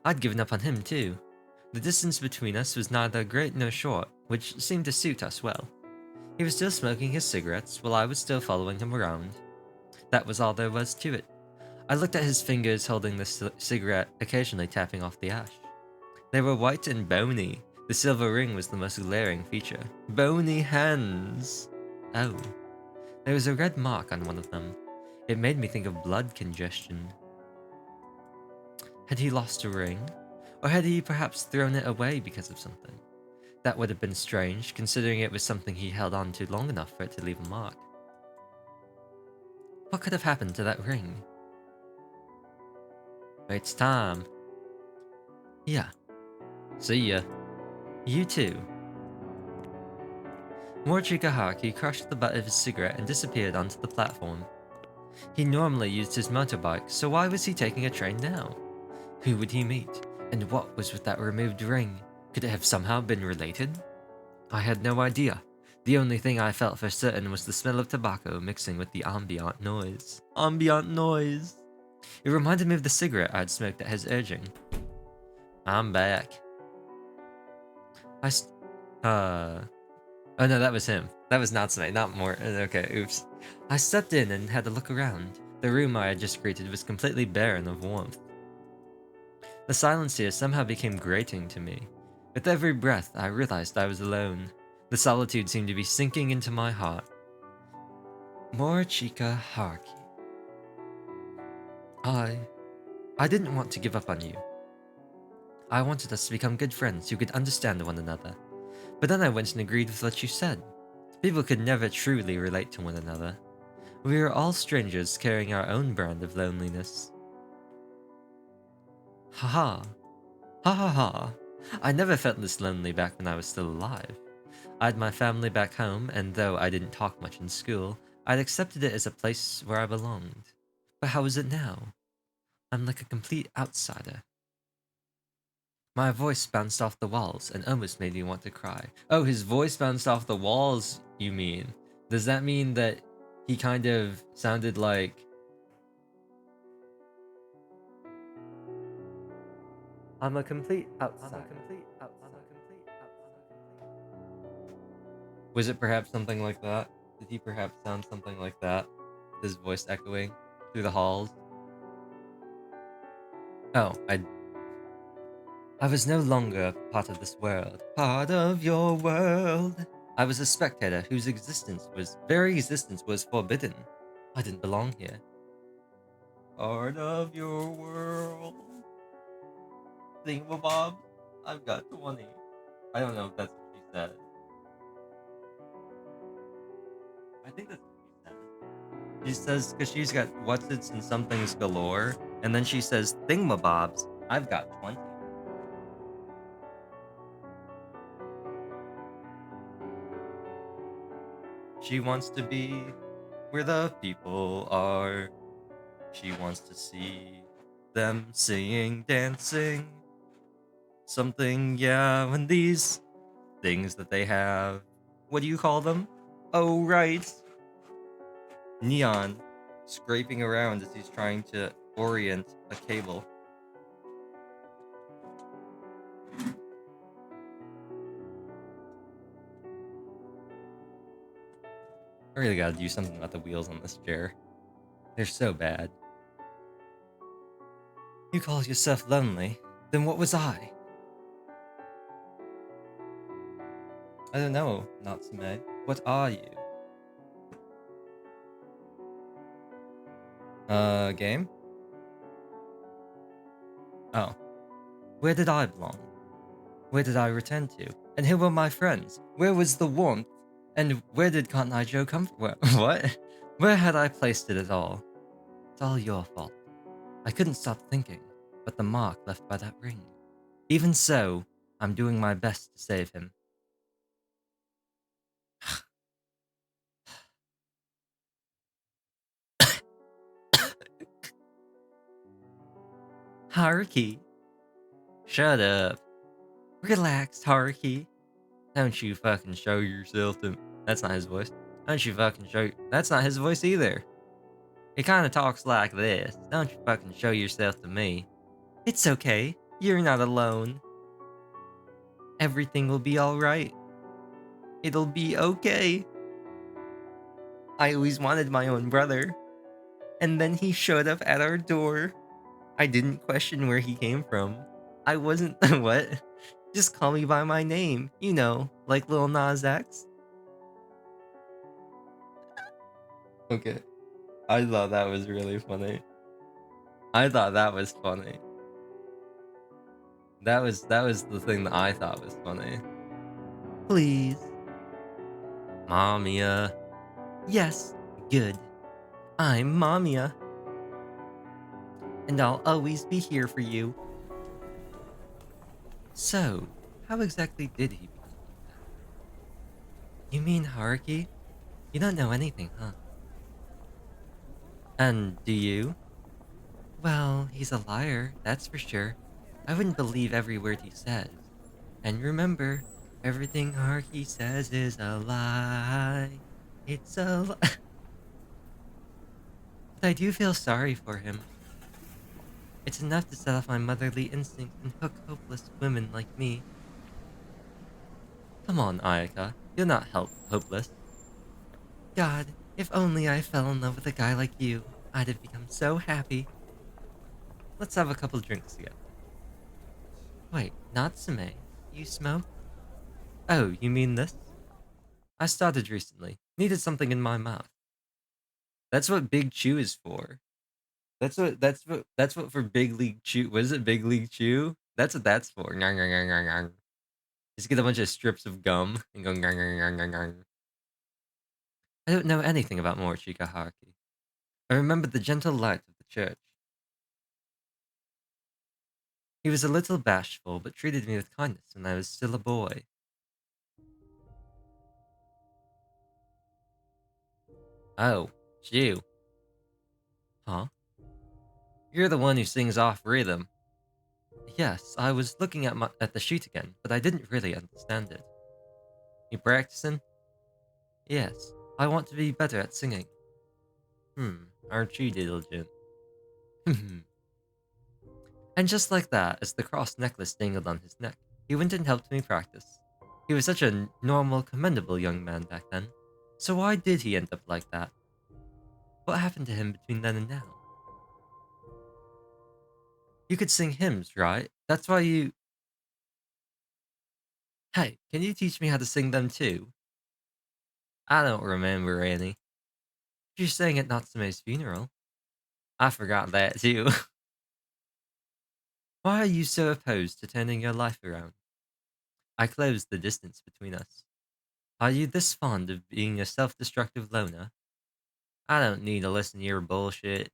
I'd given up on him too. The distance between us was neither great nor short, which seemed to suit us well. He was still smoking his cigarettes, while I was still following him around. That was all there was to it. I looked at his fingers holding the cigarette, occasionally tapping off the ash. They were white and bony. The silver ring was the most glaring feature. Bony hands! Oh. There was a red mark on one of them. It made me think of blood congestion. Had he lost a ring? Or had he perhaps thrown it away because of something? That would have been strange, considering it was something he held on to long enough for it to leave a mark. What could have happened to that ring? It's time. Yeah. See ya. You too. Morchika Haki crushed the butt of his cigarette and disappeared onto the platform. He normally used his motorbike, so why was he taking a train now? Who would he meet? And what was with that removed ring? Could it have somehow been related? I had no idea. The only thing I felt for certain was the smell of tobacco mixing with the ambient noise. Ambient noise! It reminded me of the cigarette I'd smoked at his urging. I'm back. Oh no, that was him. That was Natsume, not more. Okay, oops. I stepped in and had a look around. The room I had just greeted was completely barren of warmth. The silence here somehow became grating to me. With every breath, I realized I was alone. The solitude seemed to be sinking into my heart. Morchika Haki. I didn't want to give up on you. I wanted us to become good friends who could understand one another. But then I went and agreed with what you said. People could never truly relate to one another. We are all strangers carrying our own brand of loneliness. Haha. Ha ha ha. I never felt this lonely back when I was still alive. I had my family back home, and though I didn't talk much in school, I'd accepted it as a place where I belonged. But how is it now? I'm like a complete outsider. My voice bounced off the walls and almost made me want to cry. Oh, his voice bounced off the walls, you mean? Does that mean that he kind of sounded like... I'm a complete outsider. Was it perhaps something like that? Did he perhaps sound something like that? His voice echoing through the halls? Oh, I was no longer part of this world. Part of your world. I was a spectator whose very existence was forbidden. I didn't belong here. Part of your world. Thingamabob, I've got 20. I don't know if that's what she said. I think that's what she said. She says, because she's got what's-its and somethings galore, and then she says, Thingamabobs, I've got 20. She wants to be where the people are. She wants to see them singing, dancing. Something, yeah, and these things that they have. What do you call them? Oh, right. Neon scraping around as he's trying to orient a cable. I really gotta do something about the wheels on this chair. They're so bad. You call yourself lonely? Then what was I? I don't know, Natsume. What are you? Game? Oh. Where did I belong? Where did I return to? And who were my friends? Where was the warmth? And where did Cotton Eye Joe come from? What? Where had I placed it at all? It's all your fault. I couldn't stop thinking, but the mark left by that ring. Even so, I'm doing my best to save him. Haruki. Shut up. Relax, Haruki. Don't you fucking show yourself to... That's not his voice. Don't you fucking show... That's not his voice either. He kind of talks like this. Don't you fucking show yourself to me. It's okay. You're not alone. Everything will be alright. It'll be okay. I always wanted my own brother. And then he showed up at our door. I didn't question where he came from. I wasn't... What? Just call me by my name. You know, like Lil Nas X. Okay. I thought that was really funny. I thought that was funny. That was the thing that I thought was funny. Please. Mamiya. Yes, good. I'm Mamiya. And I'll always be here for you. So, how exactly did he become like that? You mean Haruki? You don't know anything, huh? And do you? Well, he's a liar, that's for sure. I wouldn't believe every word he says. And remember, everything Haruki says is a lie. It's a lie. But I do feel sorry for him. It's enough to set off my motherly instincts and hook hopeless women like me. Come on, Ayaka. You're not hopeless. God, if only I fell in love with a guy like you, I'd have become so happy. Let's have a couple drinks together. Wait, Natsume? You smoke? Oh, you mean this? I started recently. Needed something in my mouth. That's what Big Chew is for. That's what for Big League Chew. What is it, Big League Chew? That's what that's for. Ngang, ngang, ngang, ngang, ngang. Just get a bunch of strips of gum and go ngang, ngang, ngang, ngang, ngang. I don't know anything about Morishika Haruki. I remember the gentle light of the church. He was a little bashful, but treated me with kindness when I was still a boy. Oh, it's you. Huh? You're the one who sings off rhythm. Yes, I was looking at the shoot again, but I didn't really understand it. You practicing? Yes, I want to be better at singing. Aren't you diligent? And just like that, as the cross necklace dangled on his neck, he went and helped me practice. He was such a normal, commendable young man back then. So why did he end up like that? What happened to him between then and now? You could sing hymns, right? That's why you... Hey, can you teach me how to sing them too? I don't remember any. You sang at Natsume's funeral. I forgot that too. Why are you so opposed to turning your life around? I closed the distance between us. Are you this fond of being a self-destructive loner? I don't need to listen to your bullshit.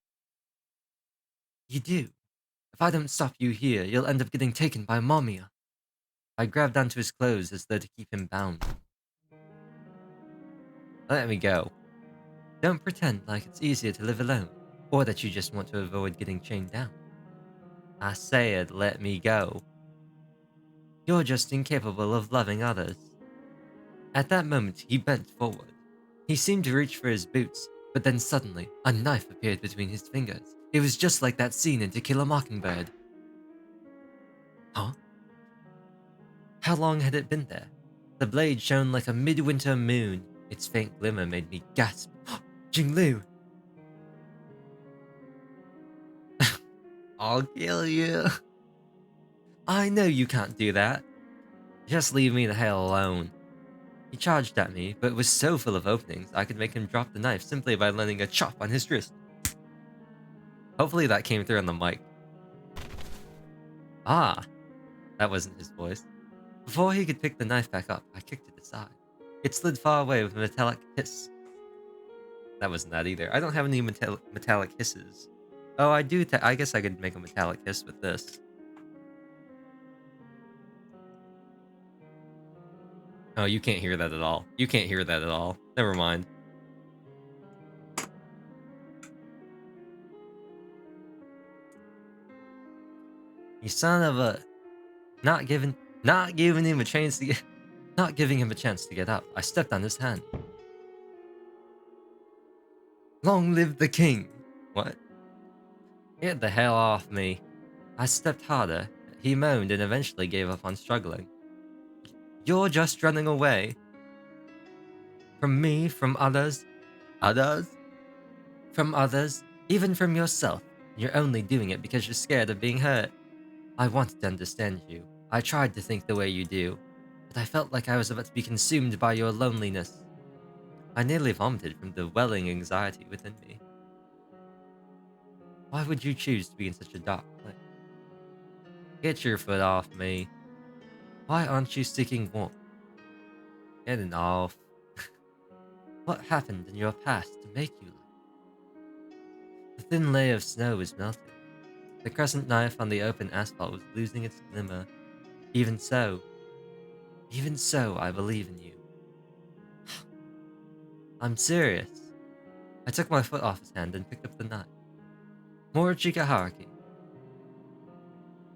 You do. If I don't stop you here, you'll end up getting taken by Mamiya. I grabbed onto his clothes as though to keep him bound. Let me go. Don't pretend like it's easier to live alone, or that you just want to avoid getting chained down. I said let me go. You're just incapable of loving others. At that moment, he bent forward. He seemed to reach for his boots, but then suddenly, a knife appeared between his fingers. It was just like that scene in To Kill a Mockingbird. Huh? How long had it been there? The blade shone like a midwinter moon. Its faint glimmer made me gasp. Jinglu! I'll kill you. I know you can't do that. Just leave me the hell alone. He charged at me, but was so full of openings, I could make him drop the knife simply by landing a chop on his wrist. Hopefully that came through on the mic. Ah, that wasn't his voice. Before he could pick the knife back up, I kicked it aside. It slid far away with a metallic hiss. That wasn't that either. I don't have any metallic hisses. Oh, I do. I guess I could make a metallic hiss with this. Oh, you can't hear that at all. You can't hear that at all. Never mind. You son of a... Not giving him a chance to get... Not giving him a chance to get up. I stepped on his hand. Long live the king! What? Get the hell off me. I stepped harder. He moaned and eventually gave up on struggling. You're just running away. From me, from others. Others? From others, even from yourself. You're only doing it because you're scared of being hurt. I wanted to understand you. I tried to think the way you do. But I felt like I was about to be consumed by your loneliness. I nearly vomited from the welling anxiety within me. Why would you choose to be in such a dark place? Get your foot off me. Why aren't you seeking warmth? Get it off. What happened in your past to make you like? The thin layer of snow was melting. The crescent knife on the open asphalt was losing its glimmer. Even so, I believe in you. I'm serious. I took my foot off his hand and picked up the knife. Morichika Haruki,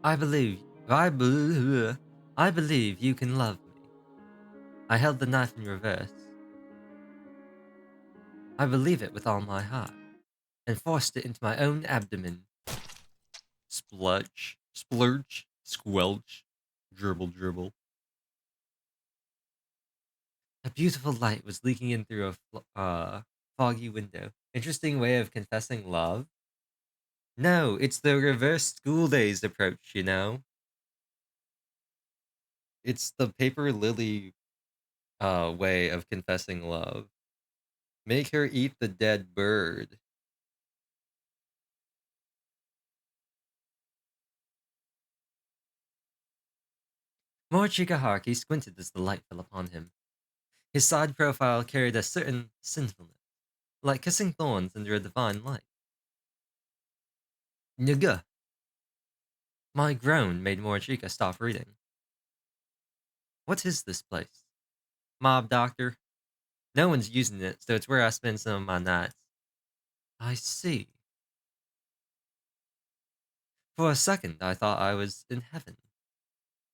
I believe, I believe you can love me. I held the knife in reverse. I believe it with all my heart, and forced it into my own abdomen. Splurge, splurge, squelch, dribble, dribble. A beautiful light was leaking in through a foggy window. Interesting way of confessing love? No, it's the reverse school days approach, you know? It's the paper lily way of confessing love. Make her eat the dead bird. Morichika Haruki squinted as the light fell upon him. His side profile carried a certain sinfulness, like kissing thorns under a divine light. Nuga! My groan made Morichika stop reading. What is this place? Mob doctor? No one's using it, so it's where I spend some of my nights. I see. For a second, I thought I was in heaven.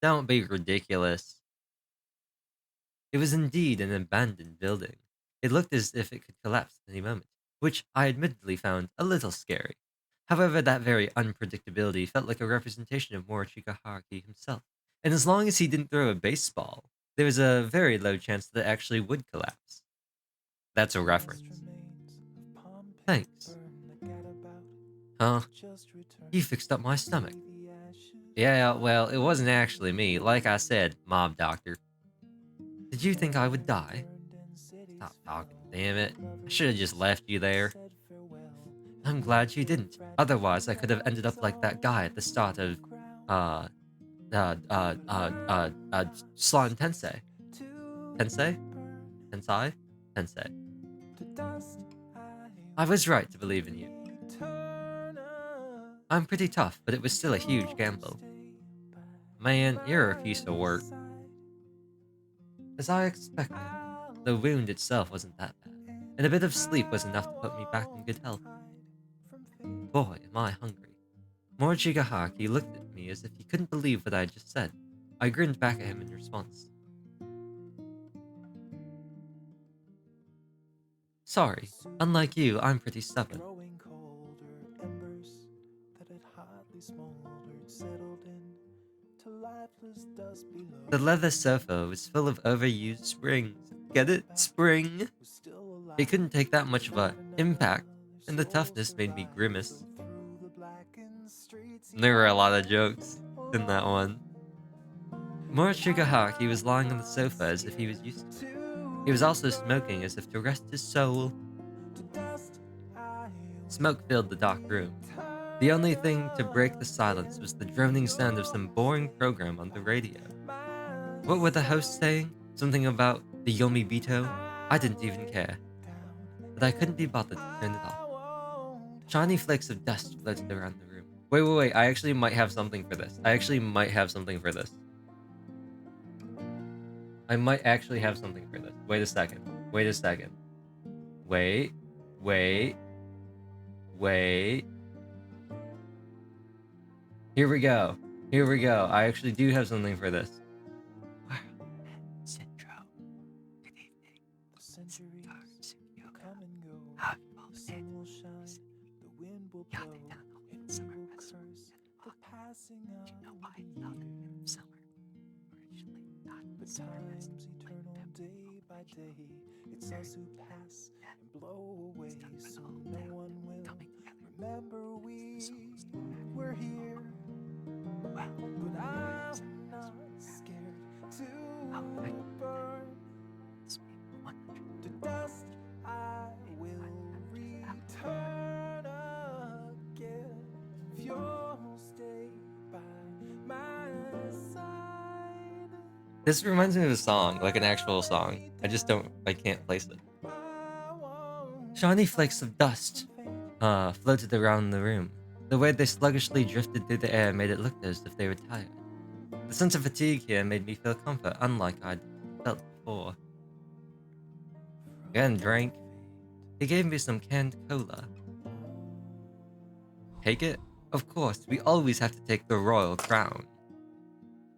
Don't be ridiculous. It was indeed an abandoned building. It looked as if it could collapse at any moment, which I admittedly found a little scary. However, that very unpredictability felt like a representation of Morichika Haruki himself, and as long as he didn't throw a baseball, there was a very low chance that it actually would collapse. That's a reference. Thanks. Huh? You fixed up my stomach. Yeah, well, it wasn't actually me. Like I said, mob doctor. Did you think I would die? Stop talking, damn it. I should have just left you there. I'm glad you didn't. Otherwise, I could have ended up like that guy at the start of, uh, Slime Tensei. Tensei? Tensai? Tensei. I was right to believe in you. I'm pretty tough, but it was still a huge gamble. Man, you're a piece of work. As I expected, the wound itself wasn't that bad, and a bit of sleep was enough to put me back in good health. Boy, am I hungry. Morichika Haruki looked at me as if he couldn't believe what I had just said. I grinned back at him in response. Sorry, unlike you, I'm pretty stubborn. The leather sofa was full of overused springs. Get it? Spring! It couldn't take that much of a impact, and the toughness made me grimace. There were a lot of jokes in that one. Morichika Haruki was lying on the sofa as if he was used to it. He was also smoking as if to rest his soul. Smoke filled the dark room. The only thing to break the silence was the droning sound of some boring program on the radio. What were the hosts saying? Something about the Yomi Bito? I didn't even care. But I couldn't be bothered to turn it off. Shiny flakes of dust floated around the room. Wait. I actually might have something for this. I might actually have something for this. Wait a second. Wait. Here we go. I actually do have something for this. Syndrome. Good evening. How have you all been? Yawning down the summer festival in August. Do you know why it's not in summer? Originally not the summer festival, like February. It's also pass and blow away, so no one will remember we're here. Well, but I'm not scared to burn to dust. I will return again if you'll stay by my side. This reminds me of a song, like an actual song. I can't place it. Shiny flakes of dust floated around the room. The way they sluggishly drifted through the air made it look as if they were tired. The sense of fatigue here made me feel comfort, unlike I'd felt before. Again, drank. He gave me some canned cola. Take it? Of course, we always have to take the Royal Crown.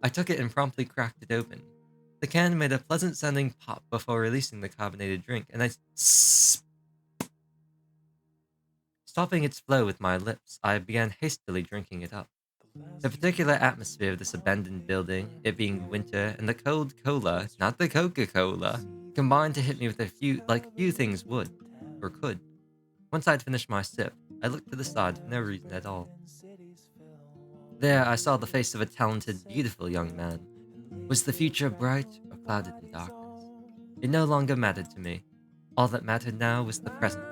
I took it and promptly cracked it open. The can made a pleasant-sounding pop before releasing the carbonated drink, and stopping its flow with my lips, I began hastily drinking it up. The particular atmosphere of this abandoned building, it being winter, and the cold cola, not the Coca-Cola, combined to hit me with few things would, or could. Once I'd finished my sip, I looked to the side for no reason at all. There, I saw the face of a talented, beautiful young man. Was the future bright or clouded in darkness? It no longer mattered to me. All that mattered now was the present.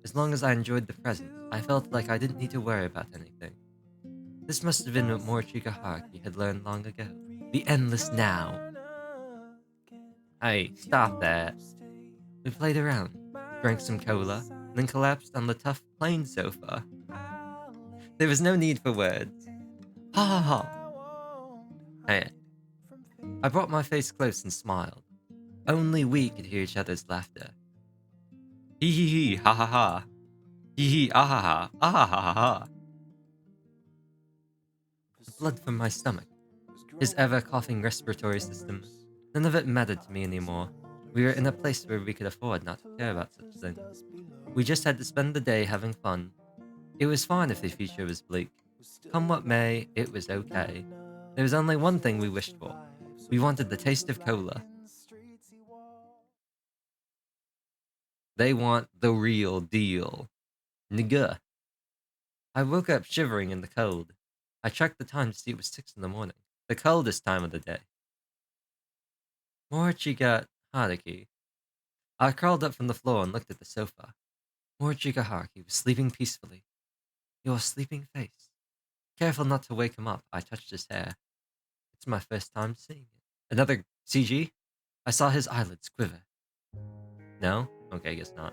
As long as I enjoyed the present, I felt like I didn't need to worry about anything. This must have been what Morchika Haruki had learned long ago. The endless now. Hey, stop that. We played around, drank some cola, and then collapsed on the tough, plain sofa. There was no need for words. Ha ha ha. Hey, I brought my face close and smiled. Only we could hear each other's laughter. Hee hee hee, ha ha ha. Hee hee, ah ha ha, ah ha ha ha. The blood from my stomach, his ever-coughing respiratory system, none of it mattered to me anymore. We were in a place where we could afford not to care about such things. We just had to spend the day having fun. It was fine if the future was bleak. Come what may, it was okay. There was only one thing we wished for. We wanted the taste of cola. They want the real deal. Nigga. I woke up shivering in the cold. I checked the time to see it was 6 in the morning, the coldest time of the day. Morichika Haruki. I crawled up from the floor and looked at the sofa. Morichika Haruki was sleeping peacefully. Your sleeping face. Careful not to wake him up, I touched his hair. It's my first time seeing it. Another CG? I saw his eyelids quiver. No? Okay, guess not.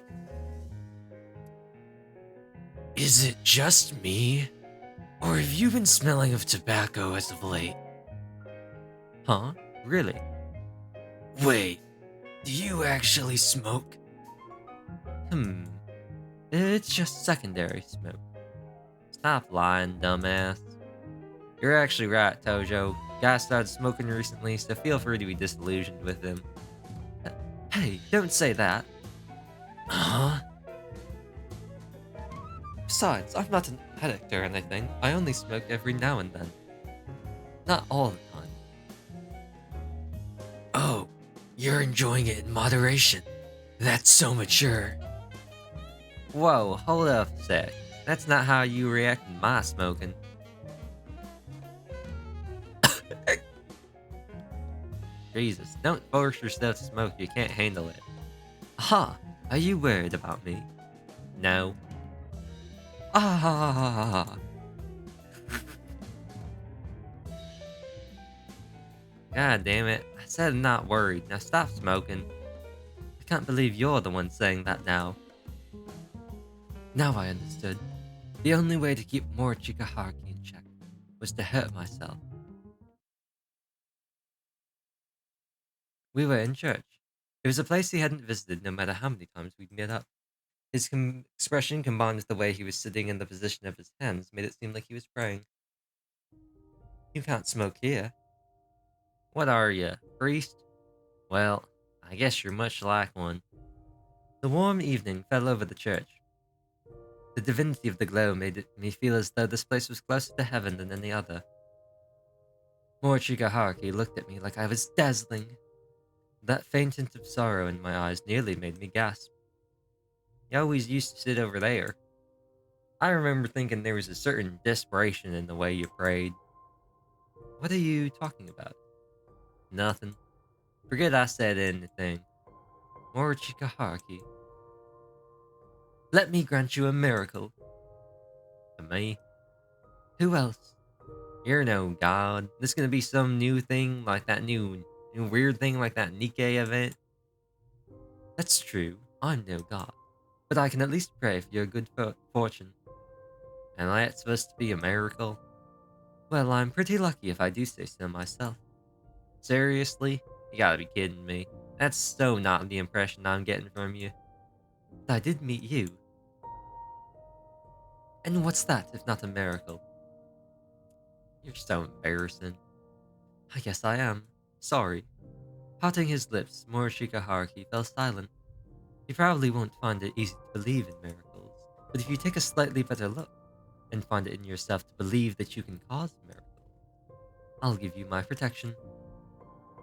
Is it just me? Or have you been smelling of tobacco as of late? Huh? Really? Wait, do you actually smoke? It's just secondary smoke. Stop lying, dumbass. You're actually right, Tojo. Guy started smoking recently, so feel free to be disillusioned with him. Hey, don't say that. Huh? Besides, I'm not an addict or anything. I only smoke every now and then. Not all the time. Oh, you're enjoying it in moderation. That's so mature. Whoa, hold up a sec. That's not how you react to my smoking. Jesus, don't force yourself to smoke, you can't handle it. Aha, are you worried about me? No. Ah. God damn it, I said I'm not worried, now stop smoking. I can't believe you're the one saying that now. Now I understood. The only way to keep Morichika Haruki in check was to hurt myself. We were in church. It was a place he hadn't visited no matter how many times we'd met up. His expression combined with the way he was sitting in the position of his hands made it seem like he was praying. You can't smoke here. What are you, priest? Well, I guess you're much like one. The warm evening fell over the church. The divinity of the glow made me feel as though this place was closer to heaven than any other. Morichika Haruki looked at me like I was dazzling. That faint hint of sorrow in my eyes nearly made me gasp. He always used to sit over there. I remember thinking there was a certain desperation in the way you prayed. What are you talking about? Nothing. Forget I said anything. Morichika Haruki. Let me grant you a miracle. To me? Who else? You're no god. This gonna be some new thing like that new weird thing like that Nikkei event? That's true. I'm no god. But I can at least pray for your good fortune. Am I supposed to be a miracle? Well, I'm pretty lucky if I do say so myself. Seriously? You gotta be kidding me. That's so not the impression I'm getting from you. I did meet you. And what's that if not a miracle? You're so embarrassing. I guess I am. Sorry. Parting his lips, Morishika Haruki fell silent. You probably won't find it easy to believe in miracles, but if you take a slightly better look and find it in yourself to believe that you can cause a miracle, I'll give you my protection.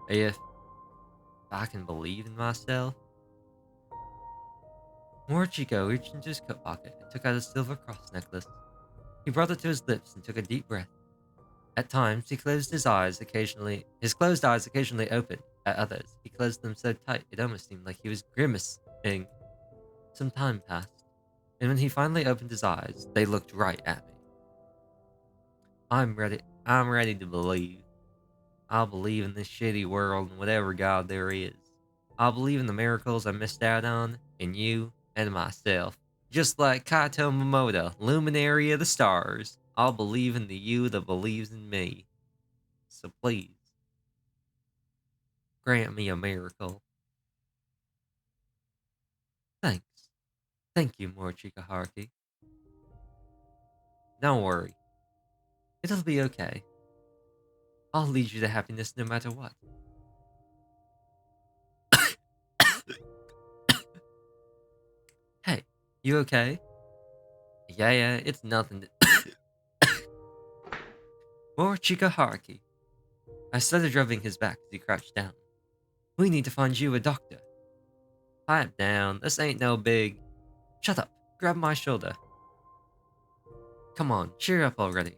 If I can believe in myself. Morishika reached into his coat pocket and took out a silver cross necklace. He brought it to his lips and took a deep breath. At times, he closed his eyes occasionally. His closed eyes occasionally opened. At others, he closed them so tight it almost seemed like he was grimacing. Some time passed, and when he finally opened his eyes, they looked right at me. I'm ready. I'm ready to believe. I'll believe in this shitty world and whatever God there is. I'll believe in the miracles I missed out on, in you, and myself. Just like Kaito Momoda, luminary of the stars, I'll believe in the you that believes in me. So please, grant me a miracle. Thanks. Thank you, Morchika Haruki. Don't worry. It'll be okay. I'll lead you to happiness no matter what. Hey, you okay? Yeah, it's nothing to... Morchika Haruki. I started rubbing his back as he crouched down. We need to find you a doctor. Pipe down, this ain't no big... Shut up, grab my shoulder. Come on, cheer up already.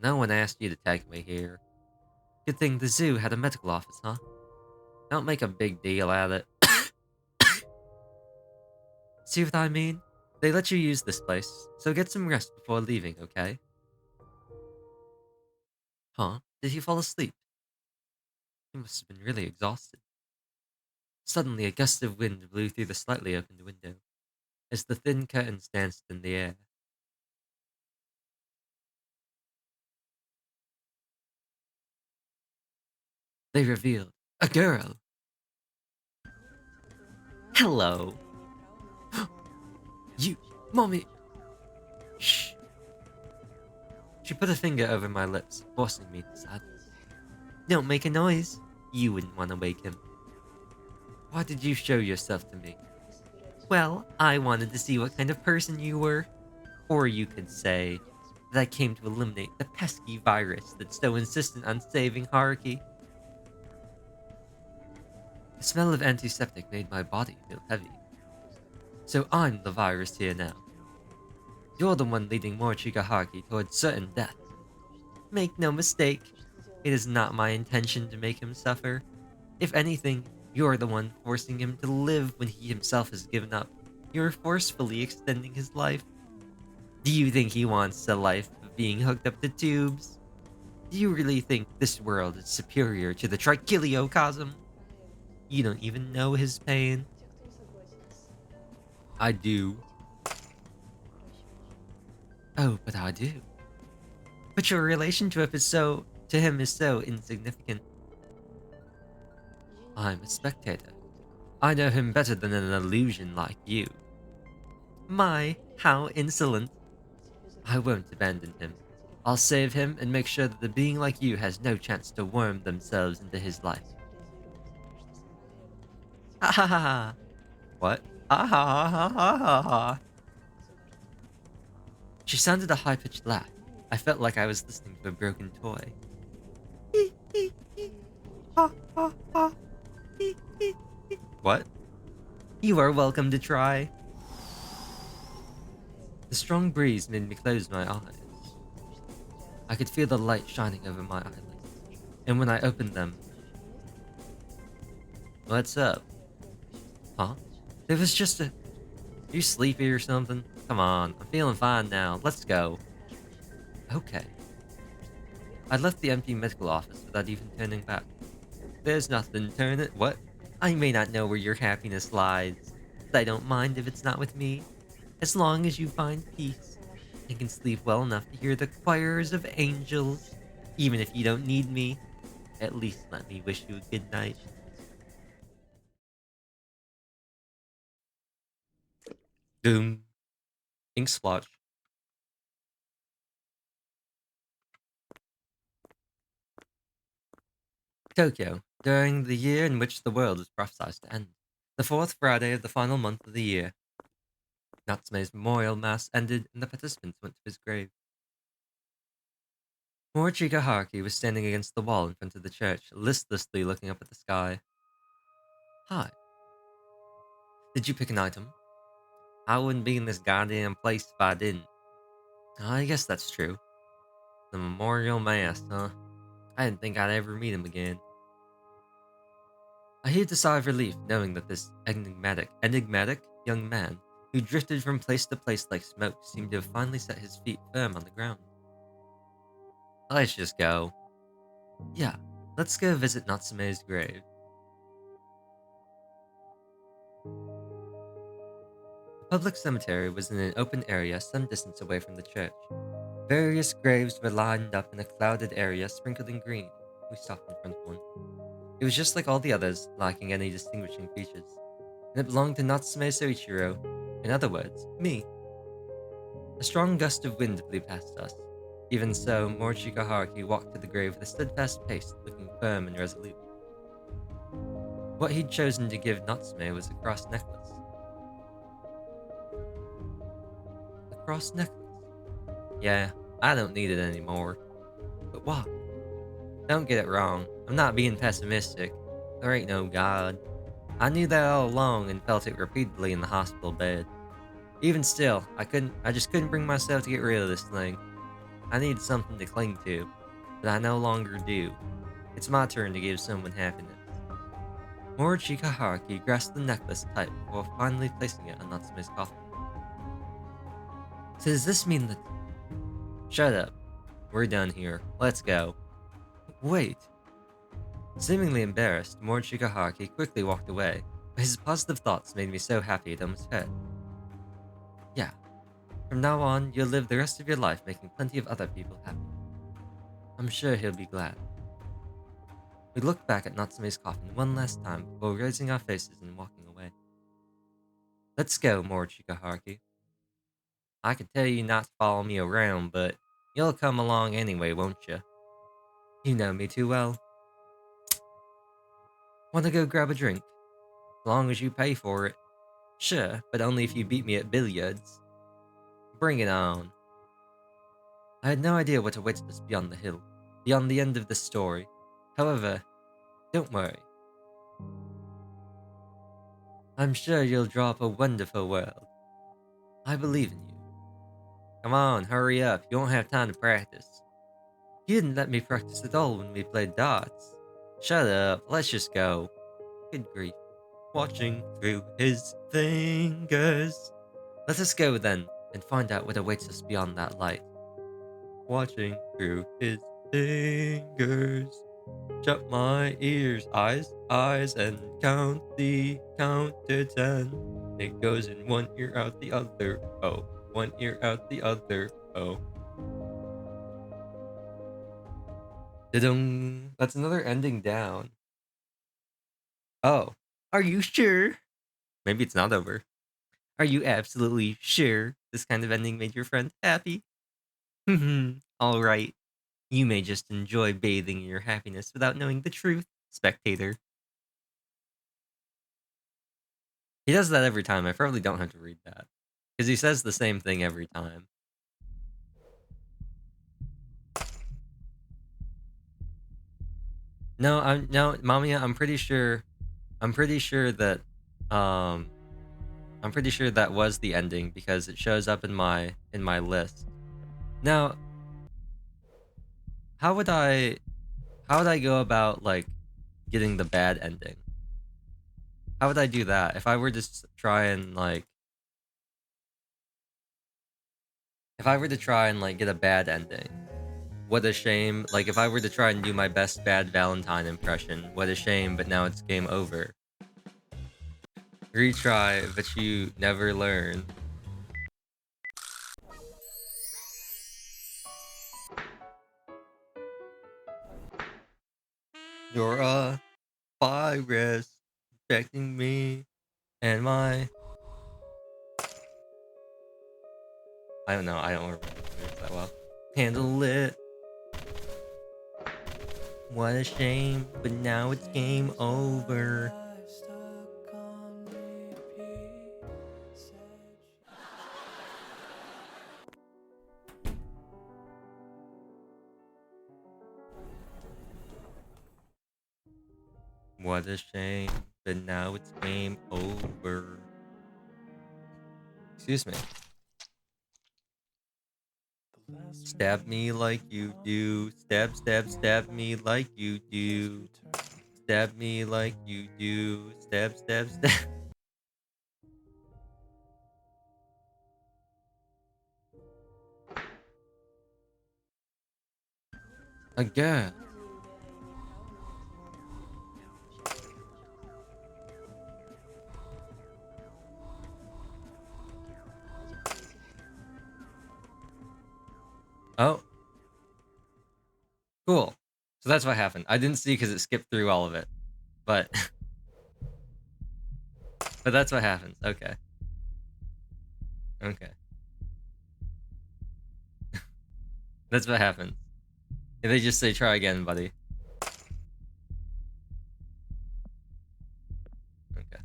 No one asked you to take me here. Good thing the zoo had a medical office, huh? Don't make a big deal out of it. See what I mean? They let you use this place, so get some rest before leaving, okay? Huh? Did he fall asleep? He must have been really exhausted. Suddenly, a gust of wind blew through the slightly opened window, as the thin curtains danced in the air. They revealed a girl. Hello. You, Mommy. Shh. She put a finger over my lips, forcing me to silence. Don't make a noise. You wouldn't want to wake him. Why did you show yourself to me? Well, I wanted to see what kind of person you were. Or you could say that I came to eliminate the pesky virus that's so insistent on saving Haruki. The smell of antiseptic made my body feel heavy. So I'm the virus here now. You're the one leading Morchika Haruki towards certain death. Make no mistake, it is not my intention to make him suffer. If anything, you're the one forcing him to live when he himself has given up. You're forcefully extending his life. Do you think he wants a life of being hooked up to tubes? Do you really think this world is superior to the Trichiliocosm? You don't even know his pain. I do. Oh, but I do. But your relation to him is so insignificant. I'm a spectator. I know him better than an illusion like you. My, how insolent. I won't abandon him. I'll save him and make sure that a being like you has no chance to worm themselves into his life. Ha ha ha ha. What? Ha ha ha ha ha ha ha. She sounded a high-pitched laugh. I felt like I was listening to a broken toy. Ha ha ha. What? You are welcome to try. The strong breeze made me close my eyes. I could feel the light shining over my eyelids, and when I opened them... What's up? Huh? There was just a... You sleepy or something? Come on, I'm feeling fine now. Let's go. Okay. I left the empty medical office without even turning back. There's nothing, turn it. What? I may not know where your happiness lies, but I don't mind if it's not with me, as long as you find peace I can sleep well enough to hear the choirs of angels. Even if you don't need me, at least let me wish you a good night. Doom. Ink splotch. Tokyo, during the year in which the world was prophesied to end. The fourth Friday of the final month of the year. Natsume's memorial mass ended and the participants went to his grave. Morichika Haruki was standing against the wall in front of the church, listlessly looking up at the sky. Hi. Did you pick an item? I wouldn't be in this goddamn place if I didn't. I guess that's true. The memorial mass, huh? I didn't think I'd ever meet him again. I heaved a sigh of relief knowing that this enigmatic young man who drifted from place to place like smoke seemed to have finally set his feet firm on the ground. Let's just go. Yeah, let's go visit Natsume's grave. The public cemetery was in an open area some distance away from the church. Various graves were lined up in a clouded area sprinkled in green. We stopped in front of one. It was just like all the others, lacking any distinguishing features. And it belonged to Natsume Soichiro. In other words, me. A strong gust of wind blew past us. Even so, Morichika Haruki walked to the grave with a steadfast pace, looking firm and resolute. What he'd chosen to give Natsume was a cross necklace. A cross necklace? Yeah, I don't need it anymore. But why? Don't get it wrong, I'm not being pessimistic. There ain't no God. I knew that all along and felt it repeatedly in the hospital bed. Even still, I just couldn't bring myself to get rid of this thing. I needed something to cling to, but I no longer do. It's my turn to give someone happiness. Morichika Haruki grasped the necklace tight before finally placing it on Natsume's coffin. So does this mean that... Shut up. We're done here. Let's go. Wait. Seemingly embarrassed, Morichika Haruki quickly walked away, but his positive thoughts made me so happy it almost hurt. Yeah. From now on, you'll live the rest of your life making plenty of other people happy. I'm sure he'll be glad. We looked back at Natsume's coffin one last time before raising our faces and walking away. Let's go, Morichika Haruki. I could tell you not to follow me around, but you'll come along anyway, won't you? You know me too well. Want to go grab a drink? As long as you pay for it. Sure, but only if you beat me at billiards. Bring it on. I had no idea what awaited us beyond the hill, beyond the end of the story. However, don't worry. I'm sure you'll draw up a wonderful world. I believe in you. Come on, hurry up. You won't have time to practice. You didn't let me practice at all when we played darts. Shut up. Let's just go. Good grief. Watching through his fingers. Let us go then, and find out what awaits us beyond that light. Watching through his fingers. Shut my ears, eyes, and count to 10. It goes in one ear out the other, oh. One ear out the other, oh. Da-dung. That's another ending down. Oh. Are you sure? Maybe it's not over. Are you absolutely sure this kind of ending made your friend happy? Alright. You may just enjoy bathing in your happiness without knowing the truth, spectator. He does that every time. I probably don't have to read that. Because he says the same thing every time. No, Mamiya, I'm pretty sure that I'm pretty sure that was the ending because it shows up in my list. Now, how would I go about like getting the bad ending? How would I do that if I were to try and like get a bad ending? What a shame. Like if I were to try and do my best bad Valentine impression, what a shame, but now it's game over. Retry, but you never learn. You're a virus infecting me and my... I don't know, I don't remember the lyrics that well. Handle it. What a shame, but now it's game over. What a shame, but now it's game over. Excuse me. Stab me like you do. Stab, stab, stab me like you do. Stab me like you do. Stab, stab, stab. Again. Oh. Cool. So that's what happened. I didn't see because it skipped through all of it. But... but that's what happens. Okay. Okay. That's what happens. They just say, try again, buddy. Okay.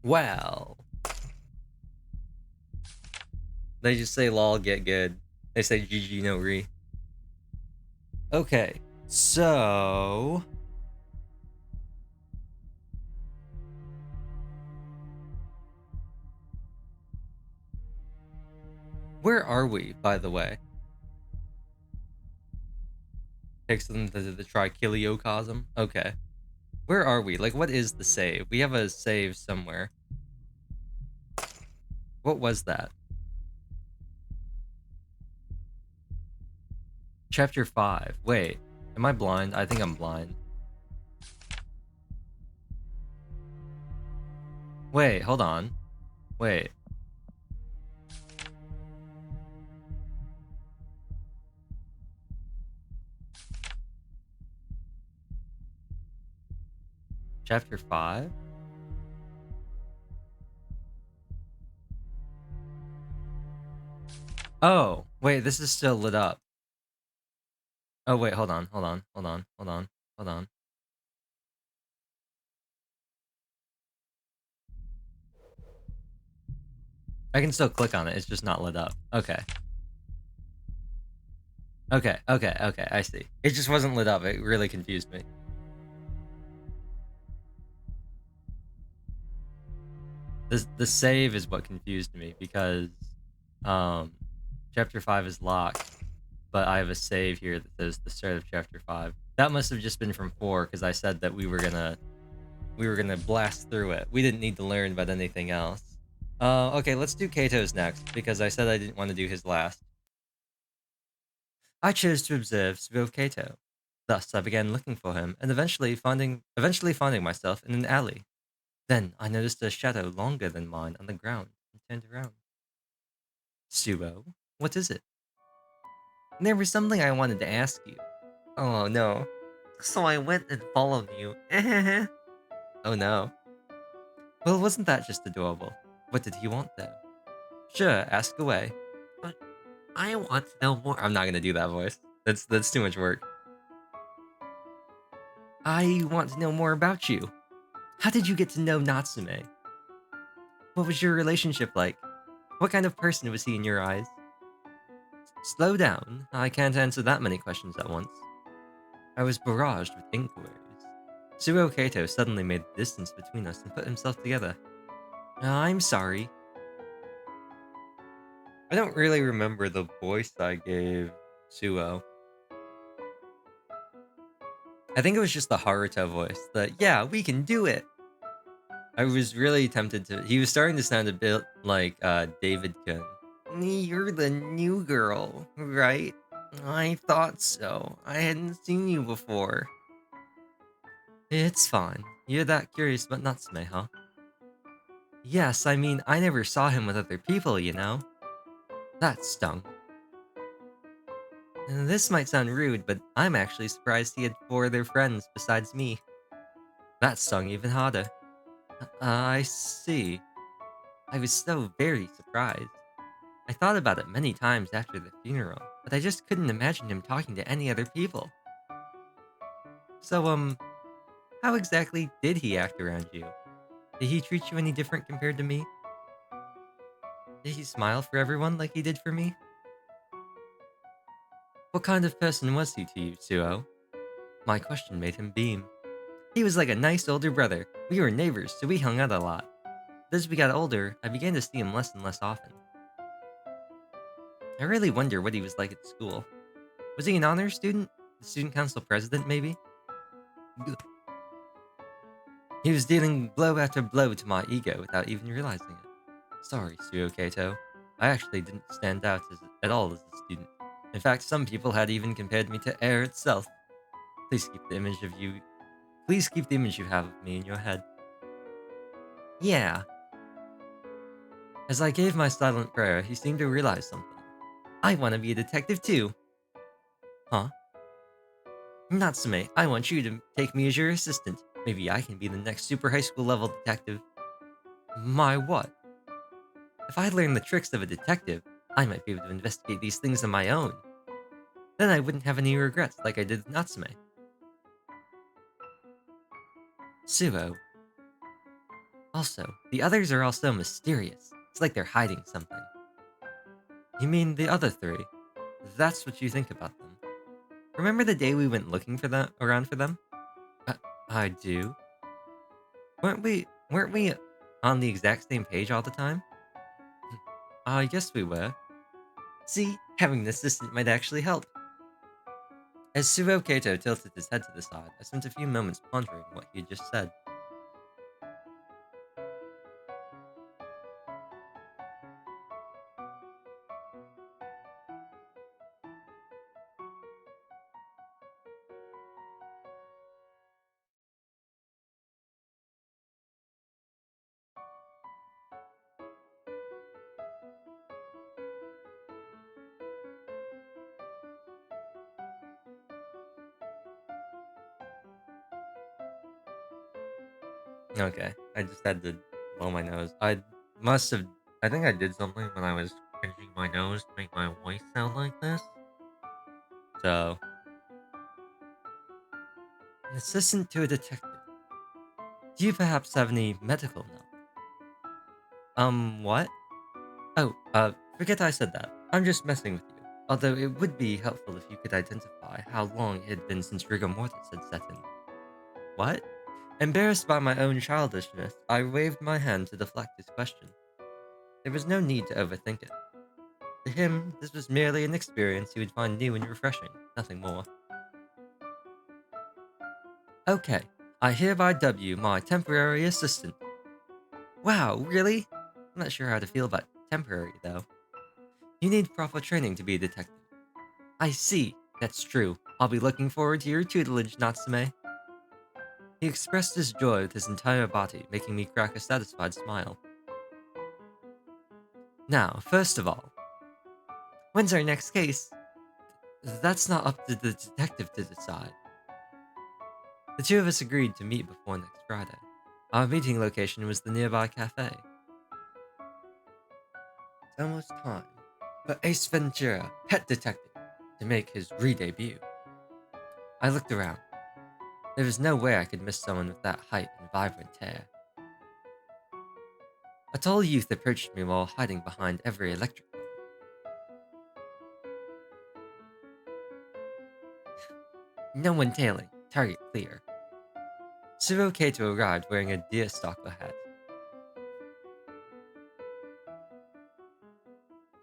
Well. They just say, lol, get good. They say, GG, no re. Okay. So... where are we, by the way? Takes them to the trichiliocosm. Okay. Where are we? Like, what is the save? We have a save somewhere. What was that? Chapter 5. Wait. Am I blind? I think I'm blind. Wait, hold on. Wait. Chapter 5? Oh, wait, this is still lit up. Oh, wait, hold on. I can still click on it, it's just not lit up. Okay. Okay, I see. It just wasn't lit up, it really confused me. The save is what confused me, because chapter 5 is locked, but I have a save here that says the start of chapter 5. That must have just been from 4, because I said that we were gonna blast through it. We didn't need to learn about anything else. Okay, let's do Kato's next, because I said I didn't want to do his last. I chose to observe Suo Kato. Thus, I began looking for him, and eventually finding myself in an alley. Then I noticed a shadow longer than mine on the ground and turned around. Suo, what is it? There was something I wanted to ask you. Oh no. So I went and followed you. Oh no. Well, wasn't that just adorable? What did he want though? Sure, ask away. But I want to know more. I'm not gonna do that voice. That's too much work. I want to know more about you. How did you get to know Natsume? What was your relationship like? What kind of person was he in your eyes? Slow down. I can't answer that many questions at once. I was barraged with inquiries. Suo Kato suddenly made distance between us and put himself together. I'm sorry. I don't really remember the voice I gave Suo. I think it was just the Haruto voice. Yeah, we can do it. I was really tempted to... He was starting to sound a bit like David Kun. You're the new girl, right? I thought so. I hadn't seen you before. It's fine. You're that curious about Natsume, huh? Yes, I mean, I never saw him with other people, you know? That stung. And this might sound rude, but I'm actually surprised he had four other friends besides me. That stung even harder. I see. I was so very surprised. I thought about it many times after the funeral, but I just couldn't imagine him talking to any other people. So, how exactly did he act around you? Did he treat you any different compared to me? Did he smile for everyone like he did for me? What kind of person was he to you, Suo? My question made him beam. He was like a nice older brother. We were neighbors, so we hung out a lot. But as we got older, I began to see him less and less often. I really wonder what he was like at school. Was he an honor student? The student council president, maybe? He was dealing blow after blow to my ego without even realizing it. Sorry, Suo Kato. I actually didn't stand out at all as a student. In fact, some people had even compared me to air itself. Please keep the image of you. Please keep the image you have of me in your head. Yeah. As I gave my silent prayer, he seemed to realize something. I want to be a detective too. Huh? Natsume, I want you to take me as your assistant. Maybe I can be the next super high school level detective. My what? If I learn the tricks of a detective, I might be able to investigate these things on my own. Then I wouldn't have any regrets like I did with Natsume. Suo. Also, the others are all so mysterious. It's like they're hiding something. You mean the other three? That's what you think about them. Remember the day we went looking for them around for them? Uh, I do. Weren't we on the exact same page all the time? I guess we were. See, having an assistant might actually help. As Suo Kato tilted his head to the side, I spent a few moments pondering what he had just said. Okay, I just had to blow my nose. Must have. I think I did something when I was pinching my nose to make my voice sound like this. So, an assistant to a detective. Do you perhaps have any medical knowledge? What? Oh, forget I said that. I'm just messing with you. Although it would be helpful if you could identify how long it had been since rigor mortis had set in. What? Embarrassed by my own childishness, I waved my hand to deflect his question. There was no need to overthink it. To him, this was merely an experience he would find new and refreshing, nothing more. Okay, I hereby dub you my temporary assistant. Wow, really? I'm not sure how to feel about temporary, though. You need proper training to be a detective. I see, that's true. I'll be looking forward to your tutelage, Natsume. He expressed his joy with his entire body, making me crack a satisfied smile. Now, first of all, when's our next case? That's not up to the detective to decide. The two of us agreed to meet before next Friday. Our meeting location was the nearby cafe. It's almost time for Ace Ventura, Pet Detective, to make his re-debut. I looked around. There was no way I could miss someone with that height and vibrant hair. A tall youth approached me while hiding behind every electric bulb. No one tailing. Target clear. Suro Kato arrived wearing a deerstalker hat.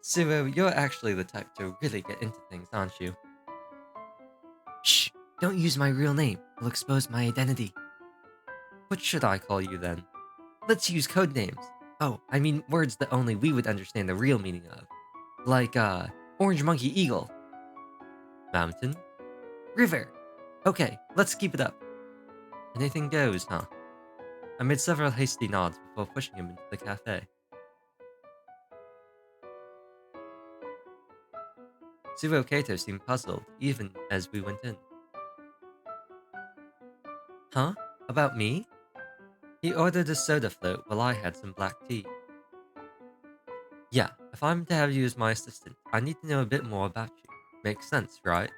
Suro, you're actually the type to really get into things, aren't you? Shh! Don't use my real name. It'll expose my identity. What should I call you then? Let's use code names. Oh, I mean words that only we would understand the real meaning of. Like, Orange Monkey Eagle. Mountain. River. Okay, let's keep it up. Anything goes, huh? I made several hasty nods before pushing him into the cafe. Suo Kato seemed puzzled, even as we went in. Huh? About me? He ordered a soda float while I had some black tea. Yeah, if I'm to have you as my assistant, I need to know a bit more about you. Makes sense, right?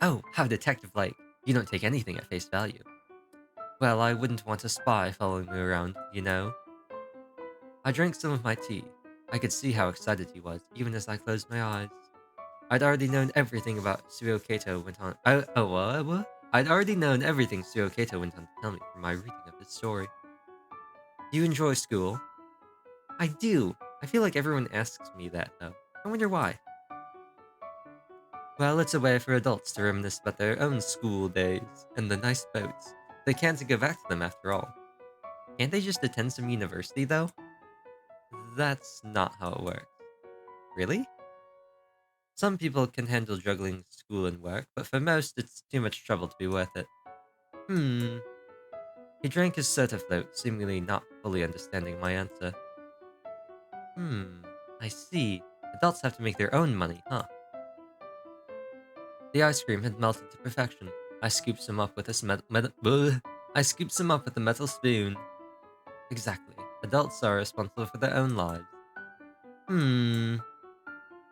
Oh, how detective-like. You don't take anything at face value. Well, I wouldn't want a spy following me around, you know? I drank some of my tea. I could see how excited he was, even as I closed my eyes. I'd already known everything about Suo Kato went on. What? I'd already known everything Suo Kato went on to tell me from my reading of his story. Do you enjoy school? I do. I feel like everyone asks me that, though. I wonder why. Well, it's a way for adults to reminisce about their own school days and the nice boats. They can't go back to them after all. Can't they just attend some university, though? That's not how it works. Really? Some people can handle juggling school and work, but for most, it's too much trouble to be worth it. He drank his soda float, seemingly not fully understanding my answer. I see. Adults have to make their own money, huh? The ice cream had melted to perfection. I scooped some up with I scooped some up with a metal spoon. Exactly. Adults are responsible for their own lives.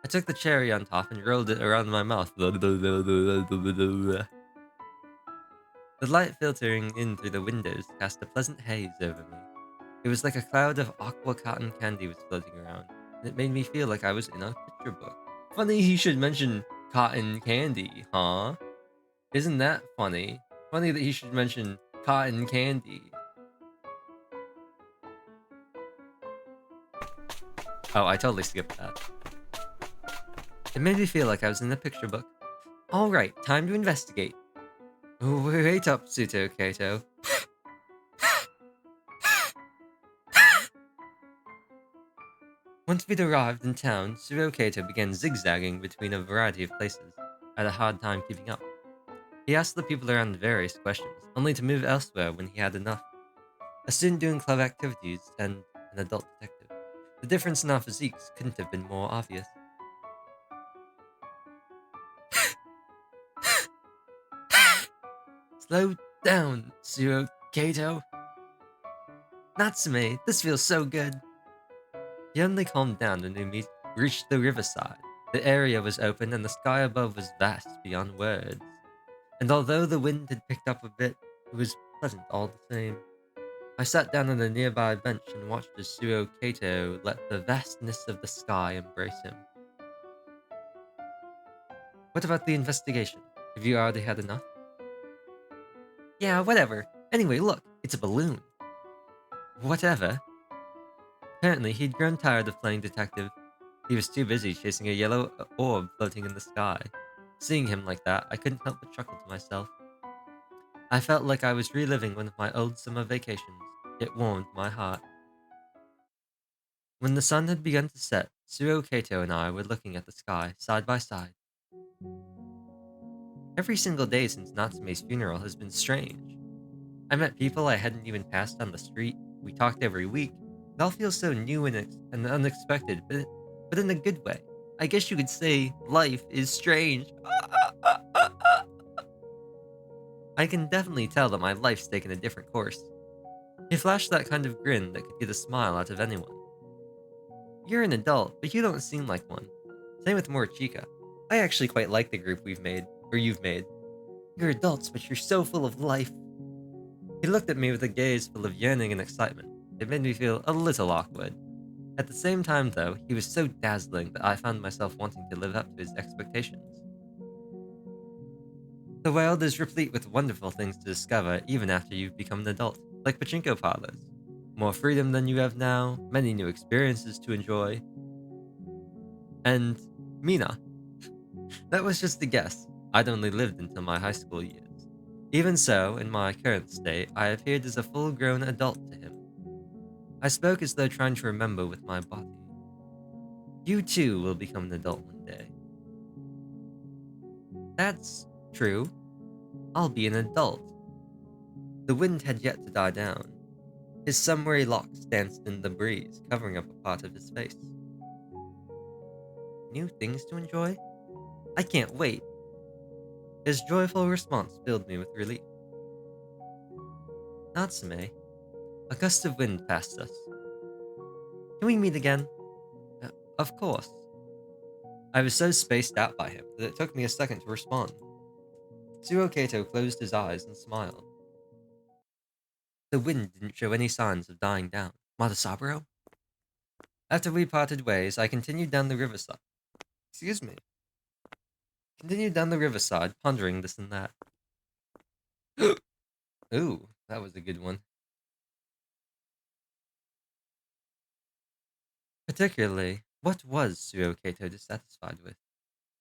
I took the cherry on top and rolled it around my mouth. The light filtering in through the windows cast a pleasant haze over me. It was like a cloud of aqua cotton candy was floating around, and it made me feel like I was in a picture book. Funny he should mention cotton candy, huh? Isn't that funny? Funny that he should mention cotton candy. Oh, I totally skipped that. It made me feel like I was in a picture book. Alright, time to investigate. Wait up, Suto Kato. Once we'd arrived in town, Suo Kato began zigzagging between a variety of places. I had a hard time keeping up. He asked the people around various questions, only to move elsewhere when he had enough. A student doing club activities and an adult detective. The difference in our physiques couldn't have been more obvious. Slow down, Suo Kato. Natsume, this feels so good. He only calmed down when we reached the riverside. The area was open and the sky above was vast beyond words. And although the wind had picked up a bit, it was pleasant all the same. I sat down on a nearby bench and watched as Suo Kato let the vastness of the sky embrace him. What about the investigation? Have you already had enough? Yeah, whatever. Anyway, look, it's a balloon. Whatever. Apparently, he'd grown tired of playing detective. He was too busy chasing a yellow orb floating in the sky. Seeing him like that, I couldn't help but chuckle to myself. I felt like I was reliving one of my old summer vacations. It warmed my heart. When the sun had begun to set, Suo Kato and I were looking at the sky, side by side. Every single day since Natsume's funeral has been strange. I met people I hadn't even passed on the street. We talked every week. It all feels so new and unexpected, but in a good way. I guess you could say life is strange. I can definitely tell that my life's taken a different course. He flashed that kind of grin that could get a smile out of anyone. You're an adult, but you don't seem like one. Same with Morchika. I actually quite like the group you've made. You're adults, but you're so full of life. He looked at me with a gaze full of yearning and excitement. It made me feel a little awkward. At the same time, though, he was so dazzling that I found myself wanting to live up to his expectations. The world is replete with wonderful things to discover even after you've become an adult, like pachinko parlors. More freedom than you have now, many new experiences to enjoy. And Mina. That was just a guess. I'd only lived until my high school years. Even so, in my current state, I appeared as a full-grown adult to him. I spoke as though trying to remember with my body. You too will become an adult one day. That's true. I'll be an adult. The wind had yet to die down. His summery locks danced in the breeze, covering up a part of his face. New things to enjoy? I can't wait. His joyful response filled me with relief. Natsume, a gust of wind passed us. Can we meet again? "Uh, of course." I was so spaced out by him that it took me a second to respond. Kato closed his eyes and smiled. The wind didn't show any signs of dying down. Matasaburo? After we parted ways, I continued down the riverside. Excuse me. Continued down the riverside, pondering this and that. Ooh, that was a good one. Particularly, what was Kato dissatisfied with?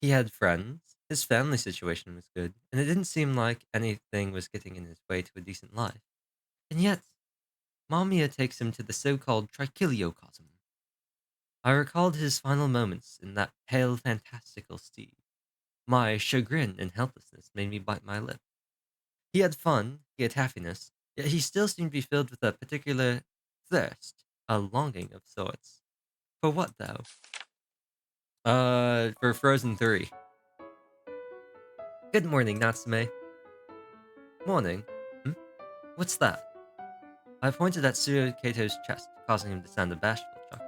He had friends, his family situation was good, and it didn't seem like anything was getting in his way to a decent life. And yet, Mamiya takes him to the so-called Trichiliocosm. I recalled his final moments in that pale, fantastical steed. My chagrin and helplessness made me bite my lip. He had fun, he had happiness, yet he still seemed to be filled with a particular thirst, a longing of sorts. For what, though? For Frozen 3. Good morning, Natsume. Morning. Hmm? What's that? I pointed at Kato's chest, causing him to sound a bashful chuckle.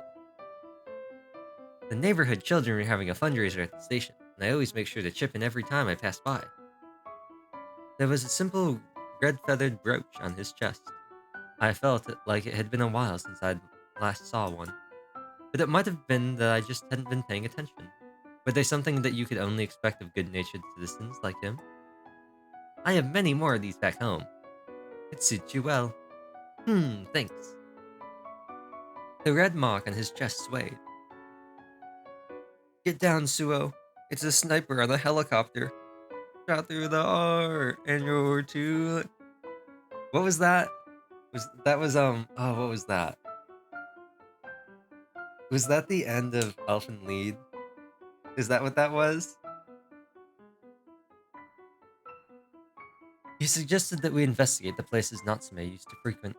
The neighborhood children were having a fundraiser at the station, and I always make sure to chip in every time I pass by. There was a simple red-feathered brooch on his chest. I felt like it had been a while since I'd last saw one. But it might have been that I just hadn't been paying attention. Were they something that you could only expect of good-natured citizens like him? I have many more of these back home. It suits you well. Thanks. The red mark on his chest swayed. Get down, Suo. It's a sniper on a helicopter. Shot through the heart, and you're too... What was that? What was that? Was that the end of Elfen Lied? Is that what that was? He suggested that we investigate the places Natsume used to frequent.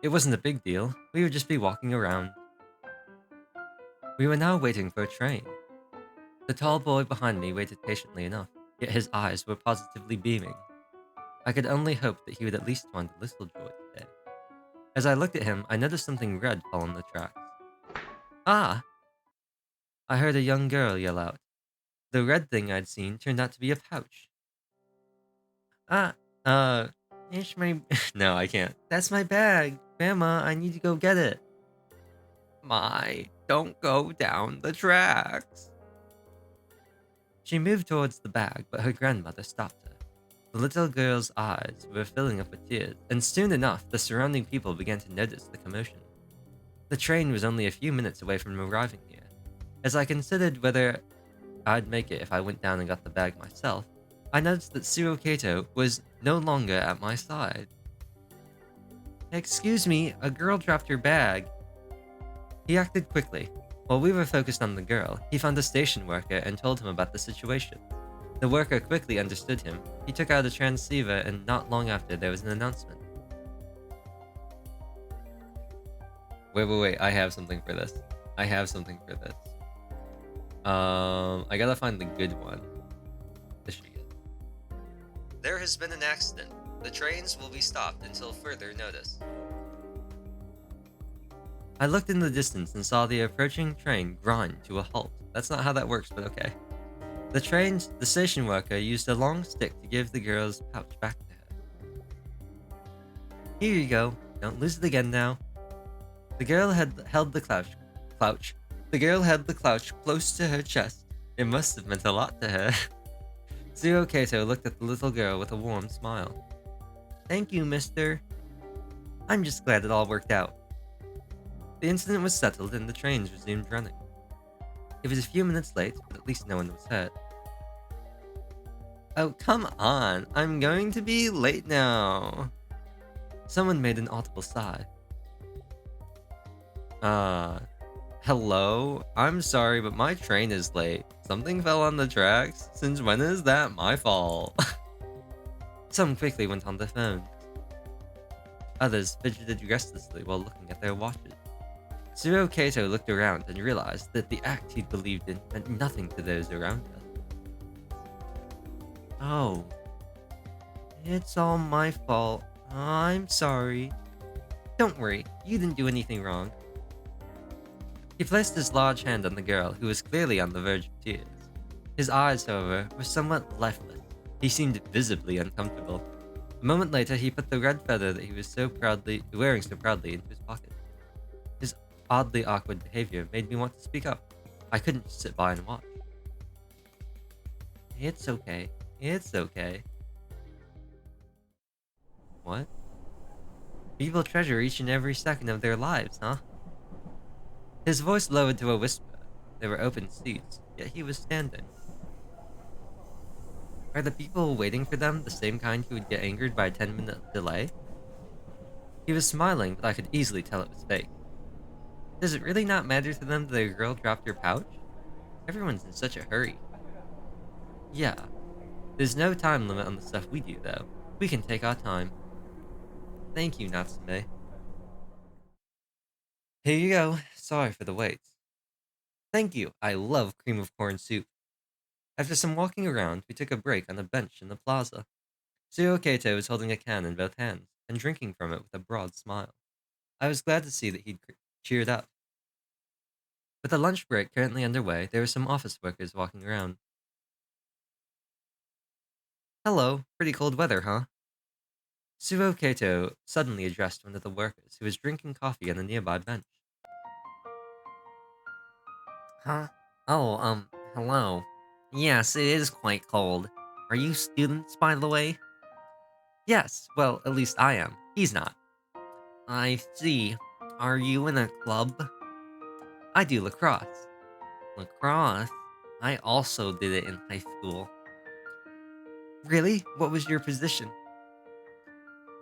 It wasn't a big deal. We would just be walking around. We were now waiting for a train. The tall boy behind me waited patiently enough, yet his eyes were positively beaming. I could only hope that he would at least find a little joy today. As I looked at him, I noticed something red fall on the tracks. Ah! I heard a young girl yell out. The red thing I'd seen turned out to be a pouch. It's my... No, I can't. That's my bag. Grandma, I need to go get it. Don't go down the tracks. She moved towards the bag, but her grandmother stopped her. The little girl's eyes were filling up with tears, and soon enough, the surrounding people began to notice the commotion. The train was only a few minutes away from arriving here. As I considered whether I'd make it if I went down and got the bag myself, I noticed that Kato was no longer at my side. Excuse me, a girl dropped her bag. He acted quickly. While we were focused on the girl, he found a station worker and told him about the situation. The worker quickly understood him. He took out a transceiver, and not long after, there was an announcement. Wait, I have something for this. I gotta find the good one. This should be good. There has been an accident. The trains will be stopped until further notice. I looked in the distance and saw the approaching train grind to a halt. That's not how that works, but okay. The station worker used a long stick to give the girl's pouch back to her. Here you go. Don't lose it again now. The girl had held the clouch. The girl held the clouch close to her chest. It must have meant a lot to her. Kato looked at the little girl with a warm smile. Thank you, mister. I'm just glad it all worked out. The incident was settled and the trains resumed running. It was a few minutes late, but at least no one was hurt. Oh, come on. I'm going to be late now. Someone made an audible sigh. Hello? I'm sorry, but my train is late. Something fell on the tracks. Since when is that my fault? Some quickly went on their phones. Others fidgeted restlessly while looking at their watches. Kato looked around and realized that the act he'd believed in meant nothing to those around us. Oh, it's all my fault. I'm sorry. Don't worry, you didn't do anything wrong. He placed his large hand on the girl, who was clearly on the verge of tears. His eyes, however, were somewhat lifeless. He seemed visibly uncomfortable. A moment later, he put the red feather that he was wearing so proudly into his pocket. His oddly awkward behavior made me want to speak up. I couldn't just sit by and watch. It's okay. It's okay. What? People treasure each and every second of their lives, huh? His voice lowered to a whisper. There were open seats, yet he was standing. Are the people waiting for them the same kind who would get angered by a 10-minute delay? He was smiling, but I could easily tell it was fake. Does it really not matter to them that a girl dropped her pouch? Everyone's in such a hurry. Yeah, there's no time limit on the stuff we do, though. We can take our time. Thank you, Natsume. Here you go. Sorry for the wait. Thank you. I love cream of corn soup. After some walking around, we took a break on a bench in the plaza. Suyo Kato was holding a can in both hands and drinking from it with a broad smile. I was glad to see that he'd cheered up. With the lunch break currently underway, there were some office workers walking around. Hello, pretty cold weather, huh? Suo Kato suddenly addressed one of the workers who was drinking coffee on a nearby bench. Huh? Oh, hello. Yes, it is quite cold. Are you students, by the way? Yes, well, at least I am. He's not. I see. Are you in a club? I do lacrosse. Lacrosse? I also did it in high school. Really? What was your position?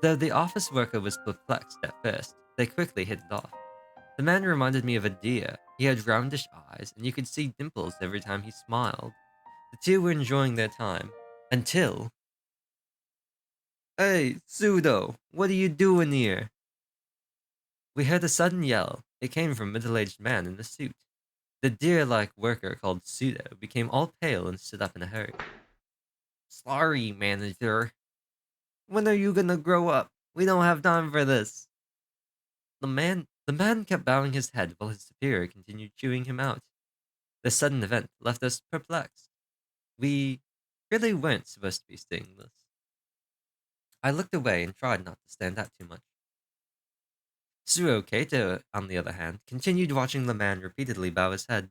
Though the office worker was perplexed at first, they quickly hit it off. The man reminded me of a deer. He had roundish eyes, and you could see dimples every time he smiled. The two were enjoying their time. Until... Hey, Pseudo! What are you doing here? We heard a sudden yell. It came from a middle-aged man in a suit. The deer-like worker called Pseudo became all pale and stood up in a hurry. Sorry, manager. When are you gonna grow up? We don't have time for this. The man kept bowing his head while his superior continued chewing him out. This sudden event left us perplexed. We really weren't supposed to be seeing this. I looked away and tried not to stand out too much. Suo Kato, on the other hand, continued watching the man repeatedly bow his head.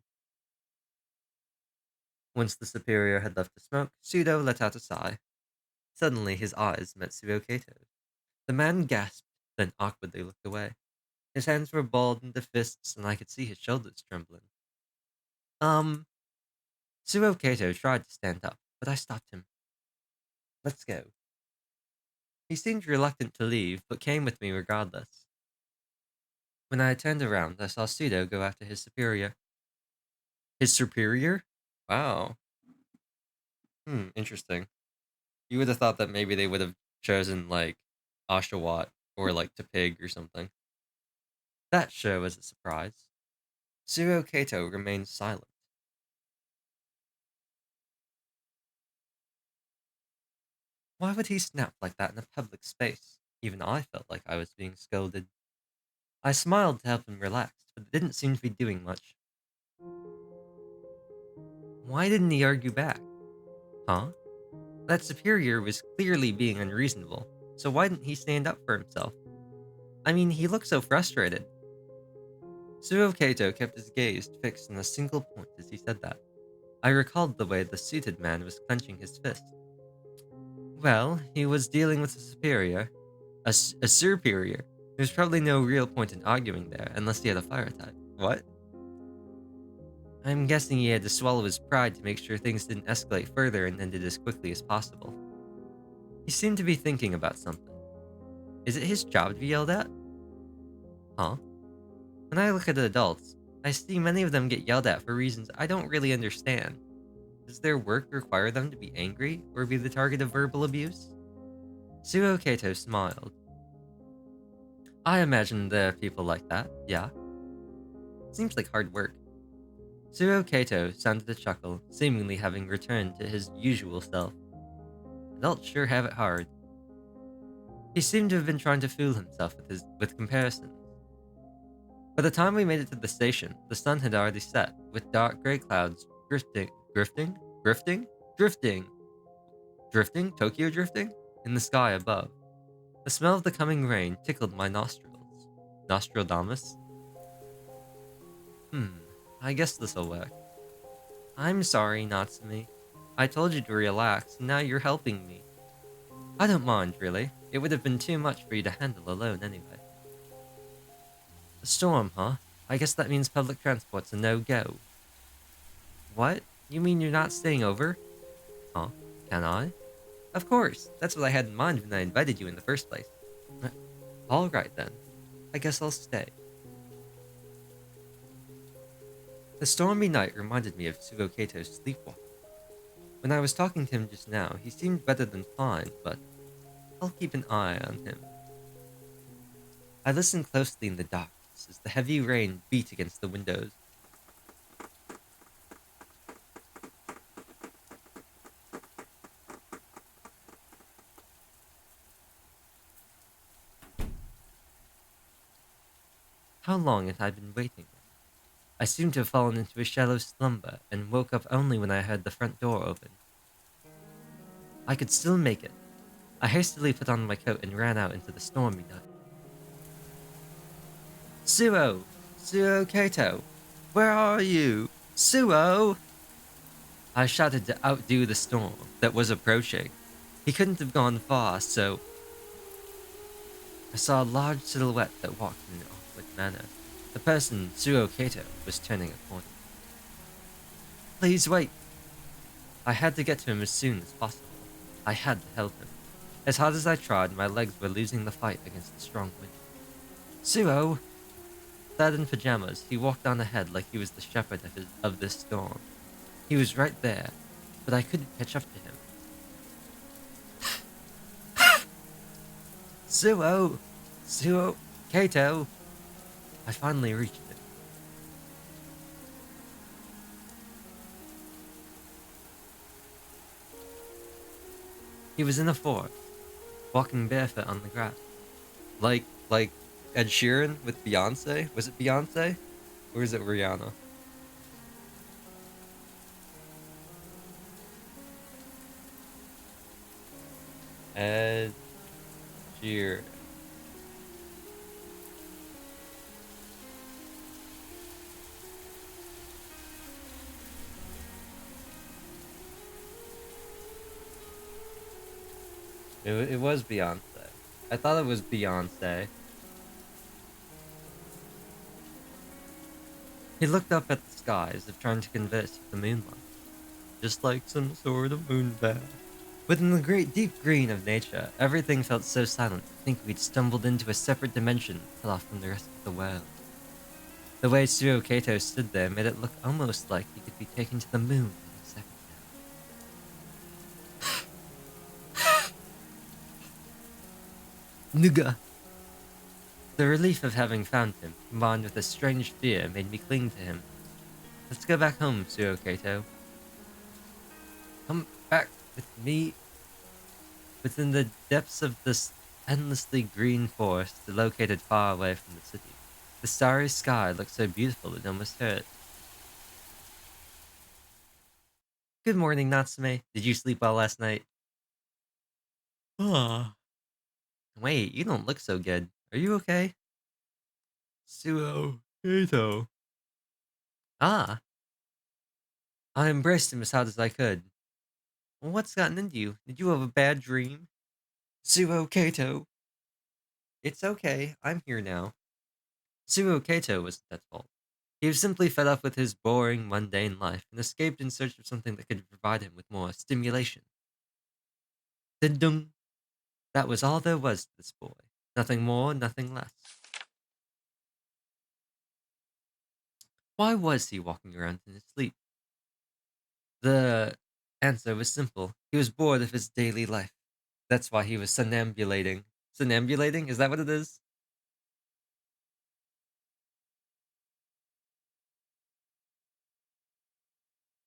Once the superior had left to smoke, Pseudo let out a sigh. Suddenly his eyes met Suo Kato's. The man gasped, then awkwardly looked away. His hands were balled into fists, and I could see his shoulders trembling. Suo Kato tried to stand up, but I stopped him. Let's go. He seemed reluctant to leave, but came with me regardless. When I turned around, I saw Pseudo go after his superior. His superior? Wow. Interesting. You would have thought that maybe they would have chosen, like, Oshawott or, like, Tepig or something. That sure was a surprise. Suo Kato remained silent. Why would he snap like that in a public space? Even I felt like I was being scolded. I smiled to help him relax, but it didn't seem to be doing much. Why didn't he argue back? Huh? That superior was clearly being unreasonable, so why didn't he stand up for himself? I mean, he looked so frustrated. Suo Kato kept his gaze fixed on a single point as he said that. I recalled the way the suited man was clenching his fist. Well, he was dealing with a superior. A superior. There's probably no real point in arguing there, unless he had a fire type. What? I'm guessing he had to swallow his pride to make sure things didn't escalate further and ended as quickly as possible. He seemed to be thinking about something. Is it his job to be yelled at? Huh? When I look at adults, I see many of them get yelled at for reasons I don't really understand. Does their work require them to be angry or be the target of verbal abuse? Suo Kato smiled. I imagine there are people like that, yeah. Seems like hard work. Suo Kato sounded a chuckle, seemingly having returned to his usual self. Adults sure have it hard. He seemed to have been trying to fool himself with comparisons. By the time we made it to the station, the sun had already set, with dark gray clouds drifting, Tokyo drifting, in the sky above. The smell of the coming rain tickled my nostrils. Nostradamus? I guess this'll work. I'm sorry, Natsumi. I told you to relax, and now you're helping me. I don't mind, really. It would have been too much for you to handle alone anyway. A storm, huh? I guess that means public transport's a no-go. What? You mean you're not staying over? Huh? Can I? Of course. That's what I had in mind when I invited you in the first place. Alright then. I guess I'll stay. The stormy night reminded me of Sugo Kato's sleepwalking. When I was talking to him just now, he seemed better than fine, but I'll keep an eye on him. I listened closely in the darkness as the heavy rain beat against the windows. How long had I been waiting? I seemed to have fallen into a shallow slumber and woke up only when I heard the front door open. I could still make it. I hastily put on my coat and ran out into the stormy night. Suo! Suo Kato! Where are you? Suo! I shouted to outdo the storm that was approaching. He couldn't have gone far, so I saw a large silhouette that walked in an awkward manner. The person, Suo Kato, was turning a corner. Please wait! I had to get to him as soon as possible. I had to help him. As hard as I tried, my legs were losing the fight against the strong wind. Suo! Clad in pajamas, he walked on ahead like he was the shepherd of this storm. He was right there, but I couldn't catch up to him. Suo! Suo! Kato! I finally reached him. He was in a forest, walking barefoot on the grass. Like Ed Sheeran with Beyonce? Was it Beyonce? Or is it Rihanna? Ed Sheeran. It was Beyonce. I thought it was Beyonce. He looked up at the sky as if trying to converse with the moonlight, just like some sort of moon bat. Within the great deep green of nature, everything felt so silent to think we'd stumbled into a separate dimension cut off from the rest of the world. The way Tsuyo Kato stood there made it look almost like he could be taken to the moon in a second now. Nuga! The relief of having found him, combined with a strange fear, made me cling to him. Let's go back home, Tsuyo Kato. Come back with me. Within the depths of this endlessly green forest, located far away from the city, the starry sky looked so beautiful it almost hurt. Good morning, Natsume. Did you sleep well last night? Ah. Wait, you don't look so good. Are you okay? Suo Kato. Ah. I embraced him as hard as I could. What's gotten into you? Did you have a bad dream? Suo Kato. It's okay. I'm here now. Suo Kato wasn't at fault. He was simply fed up with his boring, mundane life and escaped in search of something that could provide him with more stimulation. Ding-dong. That was all there was to this boy. Nothing more, nothing less. Why was he walking around in his sleep? The answer was simple. He was bored of his daily life. That's why he was somnambulating. Somnambulating? Is that what it is?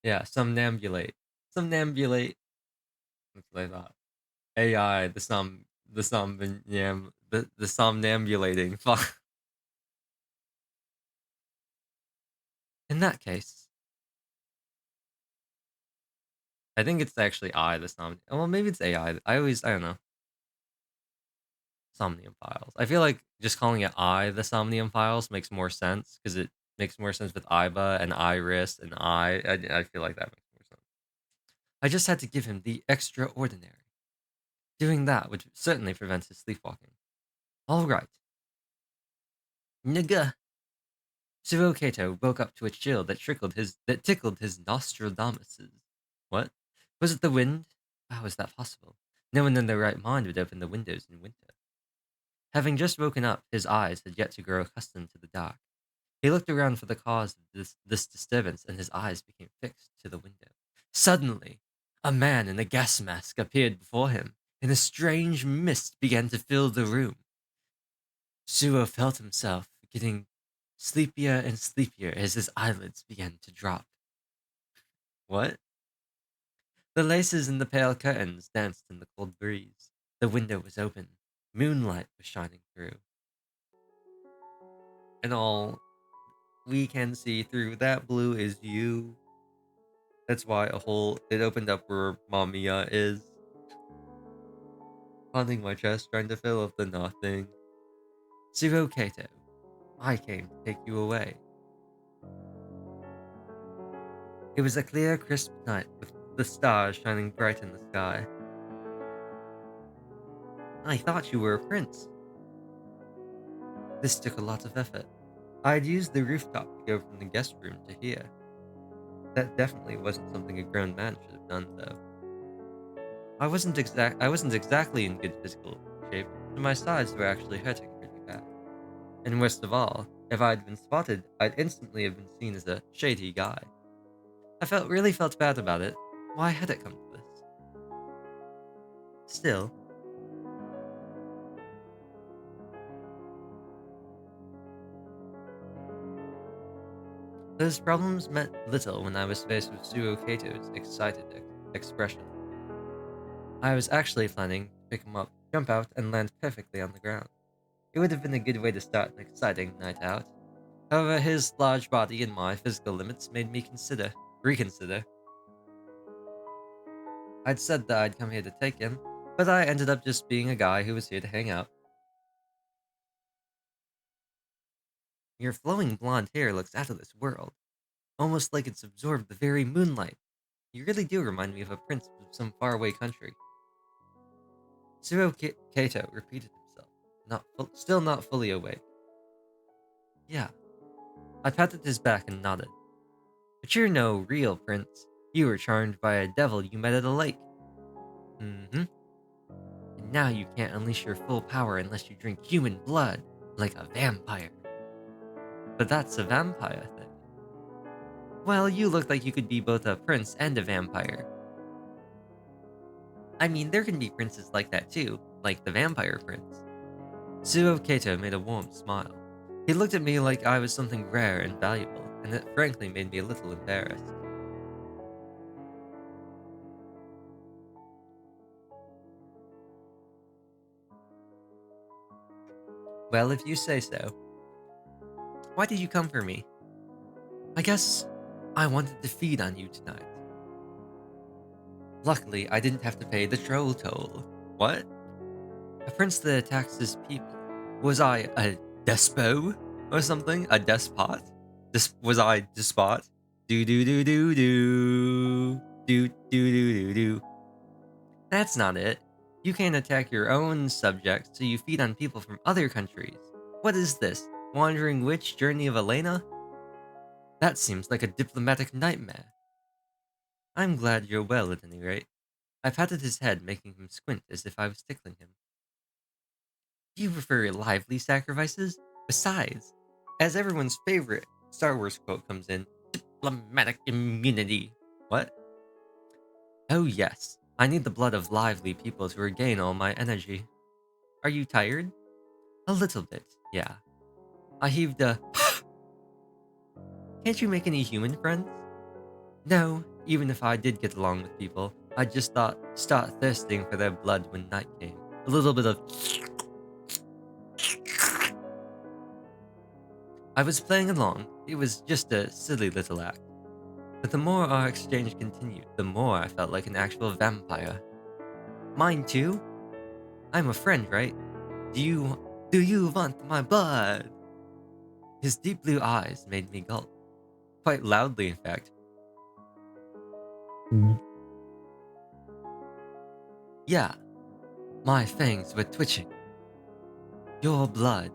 Yeah, somnambulate. Somnambulate. That's what I thought. AI, the somnambulating. Fuck. In that case, I think it's actually the som. Well, maybe it's AI. I don't know. Somnium Files. I feel like just calling it the Somnium Files makes more sense because it makes more sense with Iba and Iris and I feel like that makes more sense. I just had to give him the extraordinary. Doing that would certainly prevent his sleepwalking. All right. Nigga. Suo Kato woke up to a chill that tickled his Nostradamuses. What? Was it the wind? How is that possible? No one in their right mind would open the windows in winter. Having just woken up, his eyes had yet to grow accustomed to the dark. He looked around for the cause of this disturbance, and his eyes became fixed to the window. Suddenly, a man in a gas mask appeared before him, and a strange mist began to fill the room. Suo felt himself getting sleepier and sleepier as his eyelids began to drop. What? The laces in the pale curtains danced in the cold breeze. The window was open. Moonlight was shining through. And all we can see through that blue is you. That's why it opened up where Mamiya is. Pounding my chest, trying to fill up the nothing. Suo Kato, I came to take you away. It was a clear, crisp night with the stars shining bright in the sky. I thought you were a prince. This took a lot of effort. I had used the rooftop to go from the guest room to here. That definitely wasn't something a grown man should have done, though. I wasn't exactly in good physical shape, and my sides were actually hurting pretty bad. And worst of all, if I'd been spotted, I'd instantly have been seen as a shady guy. Really felt bad about it. Why had it come to this? Still, those problems meant little when I was faced with Suo Kato's excited expression. I was actually planning to pick him up, jump out, and land perfectly on the ground. It would have been a good way to start an exciting night out. However, his large body and my physical limits made me reconsider. I'd said that I'd come here to take him, but I ended up just being a guy who was here to hang out. Your flowing blonde hair looks out of this world, almost like it's absorbed the very moonlight. You really do remind me of a prince of some faraway country. Kato repeated himself, still not fully awake. Yeah. I patted his back and nodded. But you're no real prince. You were charmed by a devil you met at a lake. Mm-hmm. And now you can't unleash your full power unless you drink human blood, like a vampire. But that's a vampire thing. Well, you look like you could be both a prince and a vampire. I mean, there can be princes like that too, like the vampire prince. Suo Kato made a warm smile. He looked at me like I was something rare and valuable, and it frankly made me a little embarrassed. Well, if you say so. Why did you come for me? I guess I wanted to feed on you tonight. Luckily, I didn't have to pay the troll toll. What? A prince that attacks his people. Was I a despo or something? A despot? Was I despot? Do do do do do. Do do do do do. That's not it. You can't attack your own subjects, so you feed on people from other countries. What is this? Wandering Witch Journey of Elena? That seems like a diplomatic nightmare. I'm glad you're well at any rate. I patted his head, making him squint as if I was tickling him. Do you prefer lively sacrifices? Besides, as everyone's favorite Star Wars quote comes in, diplomatic immunity. What? Oh yes, I need the blood of lively people to regain all my energy. Are you tired? A little bit, yeah. I heaved a Can't you make any human friends? No, even if I did get along with people, I'd just start thirsting for their blood when night came. A little bit of... I was playing along. It was just a silly little act. But the more our exchange continued, the more I felt like an actual vampire. Mine too? I'm a friend, right? Do you want my blood? His deep blue eyes made me gulp. Quite loudly, in fact. Yeah, my fangs were twitching. Your blood.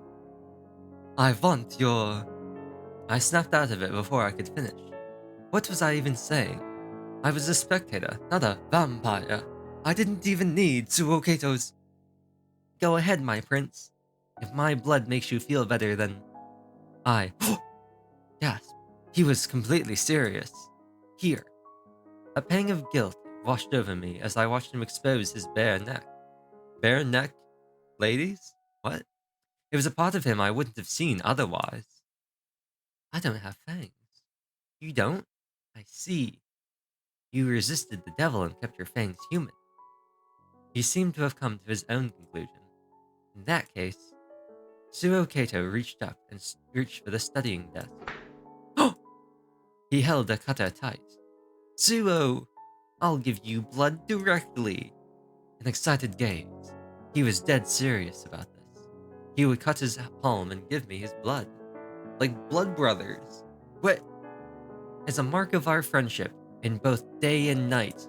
I want your... I snapped out of it before I could finish. What was I even saying? I was a spectator, not a vampire. I didn't even need Tsuoketo's... Go ahead, my prince. If my blood makes you feel better, then... I... Gasp. He was completely serious. Here. A pang of guilt washed over me as I watched him expose his bare neck. Bare neck? Ladies? What? It was a part of him I wouldn't have seen otherwise. I don't have fangs. You don't? I see. You resisted the devil and kept your fangs human. He seemed to have come to his own conclusion. In that case, Suo Kato reached up and reached for the studying desk. Oh! He held a cutter tight. Suo! I'll give you blood directly. An excited gaze. He was dead serious about this. He would cut his palm and give me his blood. Like blood brothers. What? As a mark of our friendship, in both day and night.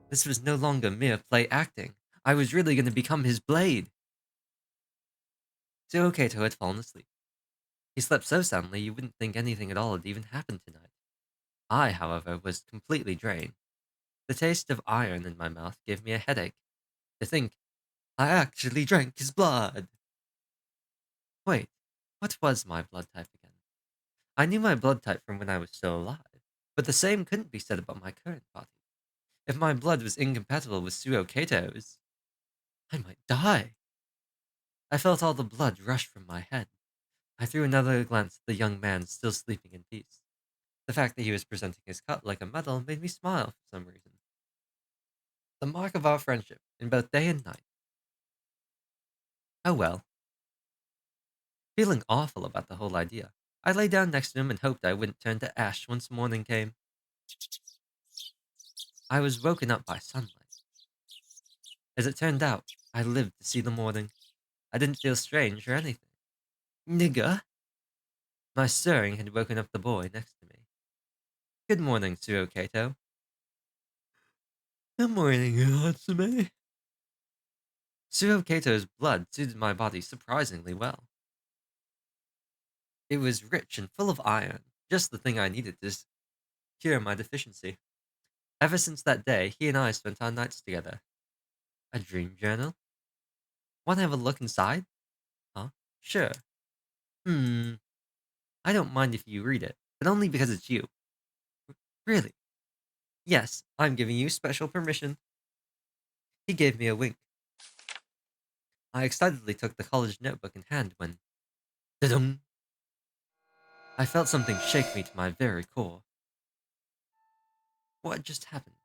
This was no longer mere play acting. I was really going to become his blade. Suo Kato had fallen asleep. He slept so soundly you wouldn't think anything at all had even happened tonight. I, however, was completely drained. The taste of iron in my mouth gave me a headache. To think, I actually drank his blood. Wait, what was my blood type again? I knew my blood type from when I was still alive, but the same couldn't be said about my current body. If my blood was incompatible with Suo Kato's, I might die. I felt all the blood rush from my head. I threw another glance at the young man still sleeping in peace. The fact that he was presenting his cut like a medal made me smile for some reason. The mark of our friendship, in both day and night. Oh well. Feeling awful about the whole idea, I lay down next to him and hoped I wouldn't turn to ash once morning came. I was woken up by sunlight. As it turned out, I lived to see the morning. I didn't feel strange or anything. Nigga? My stirring had woken up the boy next to me. Good morning, Suo Kato. Good morning, Hatsume. Suo Kato's blood suited my body surprisingly well. It was rich and full of iron, just the thing I needed to cure my deficiency. Ever since that day, he and I spent our nights together. A dream journal? Want to have a look inside? Huh? Sure. I don't mind if you read it, but only because it's you. Really? Yes, I'm giving you special permission. He gave me a wink. I excitedly took the college notebook in hand when... Da-dum! I felt something shake me to my very core. What just happened?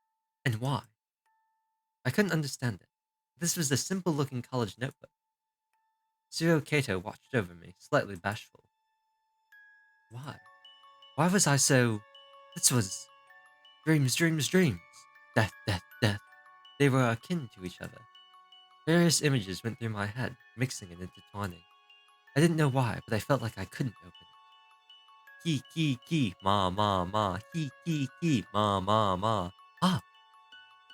And why? I couldn't understand it. This was a simple-looking college notebook. Suo Kato watched over me, slightly bashful. Why? Why was I so... This was... Dreams, dreams, dreams. Death, death, death. They were akin to each other. Various images went through my head, mixing and intertwining. I didn't know why, but I felt like I couldn't open it. Ki, ki, ki, ma, ma, ma. Ki, ki, ki, ma, ma, ma. Ah!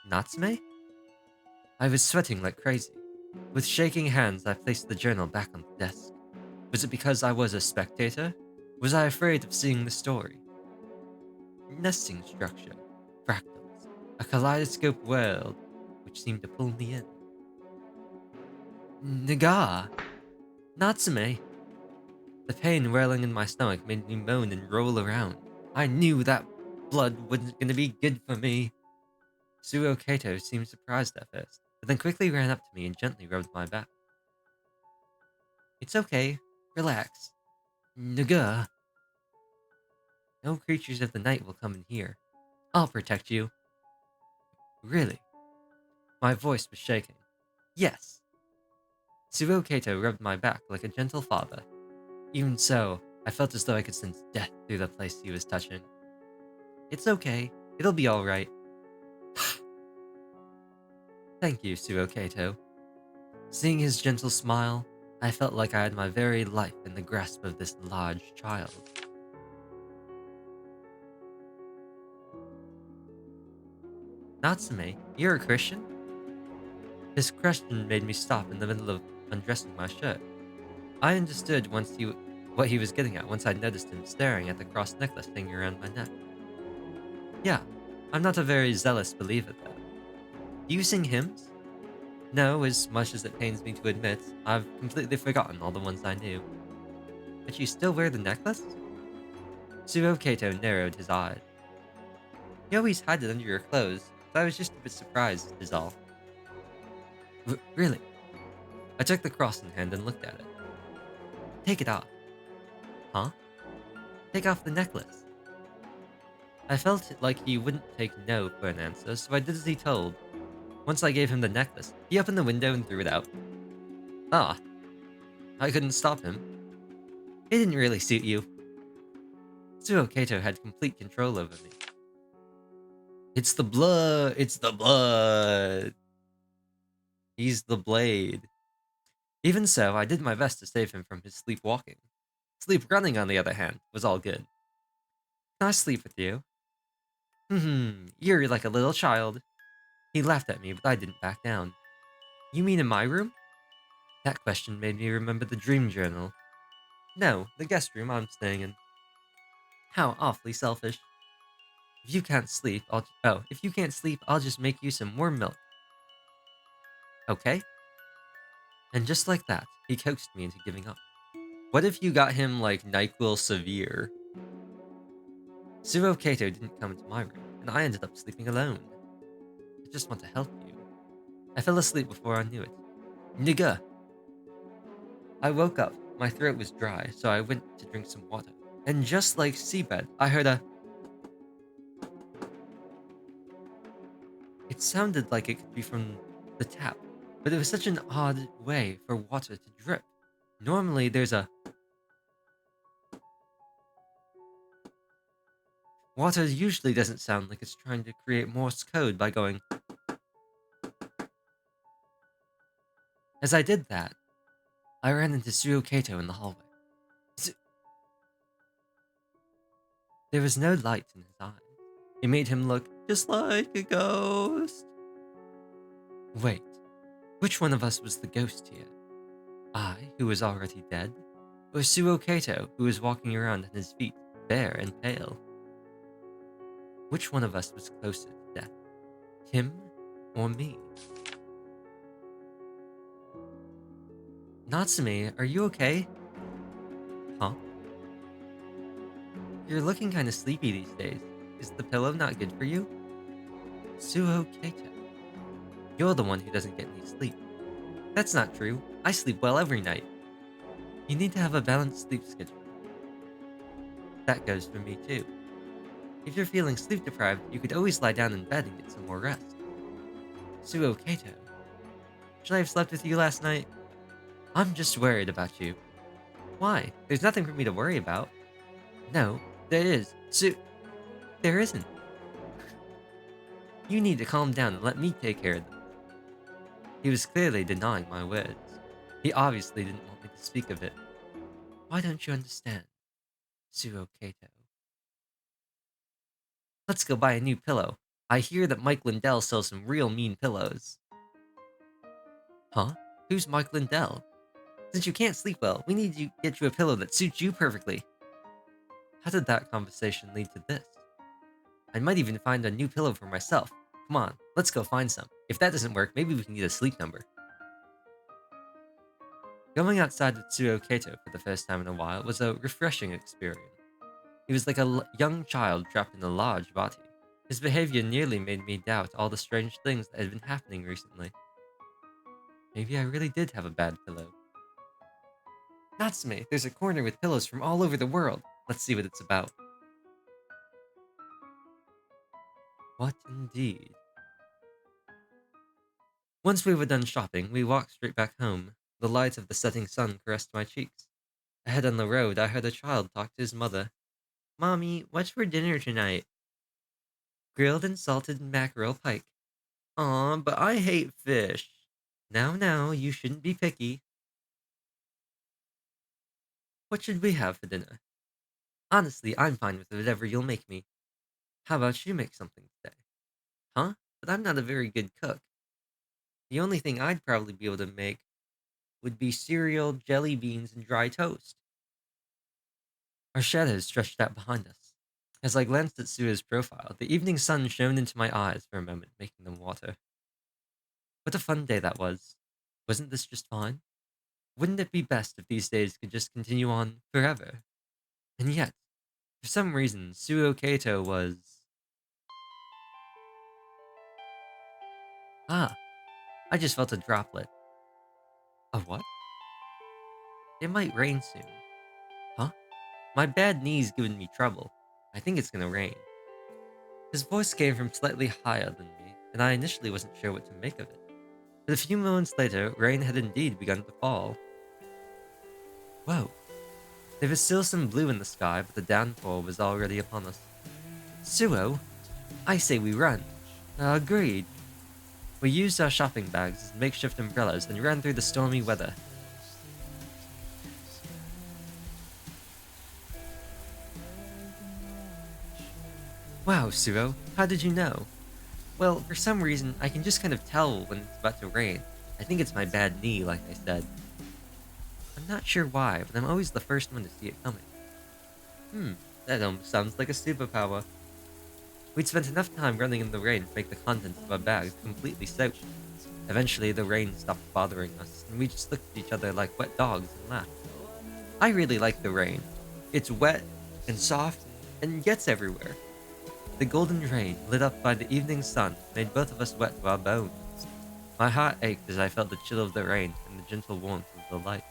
Natsume? I was sweating like crazy. With shaking hands, I placed the journal back on the desk. Was it because I was a spectator? Was I afraid of seeing the story? Nesting structure, fractals, a kaleidoscope world which seemed to pull me in. Naga! Natsume! The pain whirling in my stomach made me moan and roll around. I knew that blood wasn't going to be good for me. Suo Kato seemed surprised at first, but then quickly ran up to me and gently rubbed my back. It's okay. Relax. Naga. No creatures of the night will come in here. I'll protect you. Really? My voice was shaking. Yes. Suo Kato rubbed my back like a gentle father. Even so, I felt as though I could sense death through the place he was touching. It's okay. It'll be alright. Thank you, Suo Kato. Seeing his gentle smile, I felt like I had my very life in the grasp of this large child. Natsume, you're a Christian? His question made me stop in the middle of undressing my shirt. I understood what he was getting at once I noticed him staring at the cross necklace hanging around my neck. Yeah, I'm not a very zealous believer though. Do you sing hymns? No, as much as it pains me to admit, I've completely forgotten all the ones I knew. But you still wear the necklace? Suo Kato narrowed his eyes. You always hide it under your clothes, so I was just a bit surprised, is all. Really? I took the cross in hand and looked at it. Take it off. Huh? Take off the necklace. I felt like he wouldn't take no for an answer, so I did as he told. Once I gave him the necklace, he opened the window and threw it out. Ah, I couldn't stop him. It didn't really suit you. Suo Kato had complete control over me. It's the blood! It's the blood! He's the blade. Even so, I did my best to save him from his sleepwalking. Sleep running, on the other hand, was all good. Can I sleep with you? You're like a little child. He laughed at me, but I didn't back down. You mean in my room? That question made me remember the dream journal. No, the guest room I'm staying in. How awfully selfish. If you can't sleep, I'll just make you some more milk. Okay? And just like that, he coaxed me into giving up. What if you got him like NyQuil Severe? Suo Kato didn't come into my room, and I ended up sleeping alone. I just want to help you. I fell asleep before I knew it. Nigga! I woke up, my throat was dry, so I went to drink some water. And just like seabed, I heard a... It sounded like it could be from the tap, but it was such an odd way for water to drip. Normally there's a... Water usually doesn't sound like it's trying to create Morse code by going... As I did that, I ran into Suo Kato in the hallway. There was no light in his eyes. It made him look just like a ghost. Wait, which one of us was the ghost here? I, who was already dead? Or Suo Kato, who was walking around on his feet, bare and pale? Which one of us was closer to death? Him or me? Natsume, are you okay? Huh? You're looking kinda sleepy these days. Is the pillow not good for you? Suo Kato. You're the one who doesn't get any sleep. That's not true. I sleep well every night. You need to have a balanced sleep schedule. That goes for me too. If you're feeling sleep deprived, you could always lie down in bed and get some more rest. Suo Kato. Should I have slept with you last night? I'm just worried about you. Why? There's nothing for me to worry about. No, there is. There isn't. You need to calm down and let me take care of this. He was clearly denying my words. He obviously didn't want me to speak of it. Why don't you understand, Suo Kato? Let's go buy a new pillow. I hear that Mike Lindell sells some real mean pillows. Huh? Who's Mike Lindell? Since you can't sleep well, we need to get you a pillow that suits you perfectly. How did that conversation lead to this? I might even find a new pillow for myself. Come on, let's go find some. If that doesn't work, maybe we can get a sleep number. Going outside with Suo Kato for the first time in a while was a refreshing experience. He was like a young child trapped in a large body. His behavior nearly made me doubt all the strange things that had been happening recently. Maybe I really did have a bad pillow. Natsume, there's a corner with pillows from all over the world. Let's see what it's about. What indeed? Once we were done shopping, we walked straight back home. The light of the setting sun caressed my cheeks. Ahead on the road, I heard a child talk to his mother. Mommy, what's for dinner tonight? Grilled and salted mackerel pike. Aw, but I hate fish. Now, you shouldn't be picky. What should we have for dinner? Honestly, I'm fine with whatever you'll make me. How about you make something today? Huh? But I'm not a very good cook. The only thing I'd probably be able to make would be cereal, jelly beans, and dry toast. Our shadows stretched out behind us. As I glanced at Sua's profile, the evening sun shone into my eyes for a moment, making them water. What a fun day that was. Wasn't this just fine? Wouldn't it be best if these days could just continue on forever? And yet, for some reason, Suo Kato was... Ah, I just felt a droplet. A what? It might rain soon. Huh? My bad knee's giving me trouble. I think it's gonna rain. His voice came from slightly higher than me, and I initially wasn't sure what to make of it. But a few moments later, rain had indeed begun to fall. Whoa. There was still some blue in the sky, but the downpour was already upon us. Suo, I say we run. Agreed. We used our shopping bags as makeshift umbrellas and ran through the stormy weather. Wow, Suo, how did you know? Well, for some reason, I can just kind of tell when it's about to rain. I think it's my bad knee, like I said. I'm not sure why, but I'm always the first one to see it coming. That almost sounds like a superpower. We'd spent enough time running in the rain to make the contents of our bags completely soaked. Eventually, the rain stopped bothering us, and we just looked at each other like wet dogs and laughed. I really like the rain. It's wet and soft and gets everywhere. The golden rain, lit up by the evening sun, made both of us wet to our bones. My heart ached as I felt the chill of the rain and the gentle warmth of the light.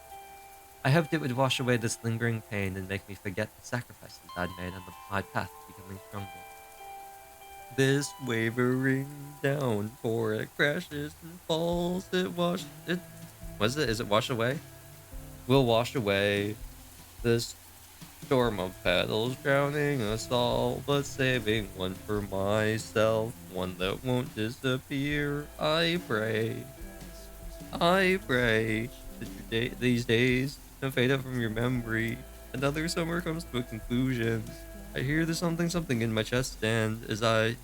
I hoped it would wash away this lingering pain and make me forget the sacrifices I'd made on my path to becoming stronger. This wavering downpour, it crashes and falls, is it wash away? We'll wash away this storm of petals drowning us all, but saving one for myself, one that won't disappear. I pray that these days don't fade out from your memory. Another summer comes to a conclusion. I hear the something something in my chest, and as I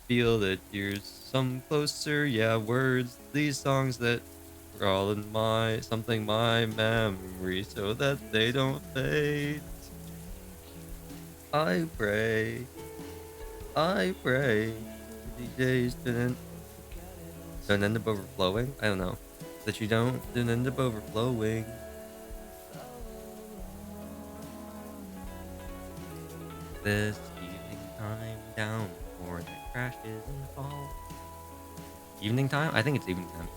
feel that tears some closer, yeah, words, these songs that are all in my memory, so that they don't fade. I pray that these days don't end up overflowing. I don't know. That you don't end up overflowing. This evening time down for that crashes and falls. Evening time? I think it's evening time.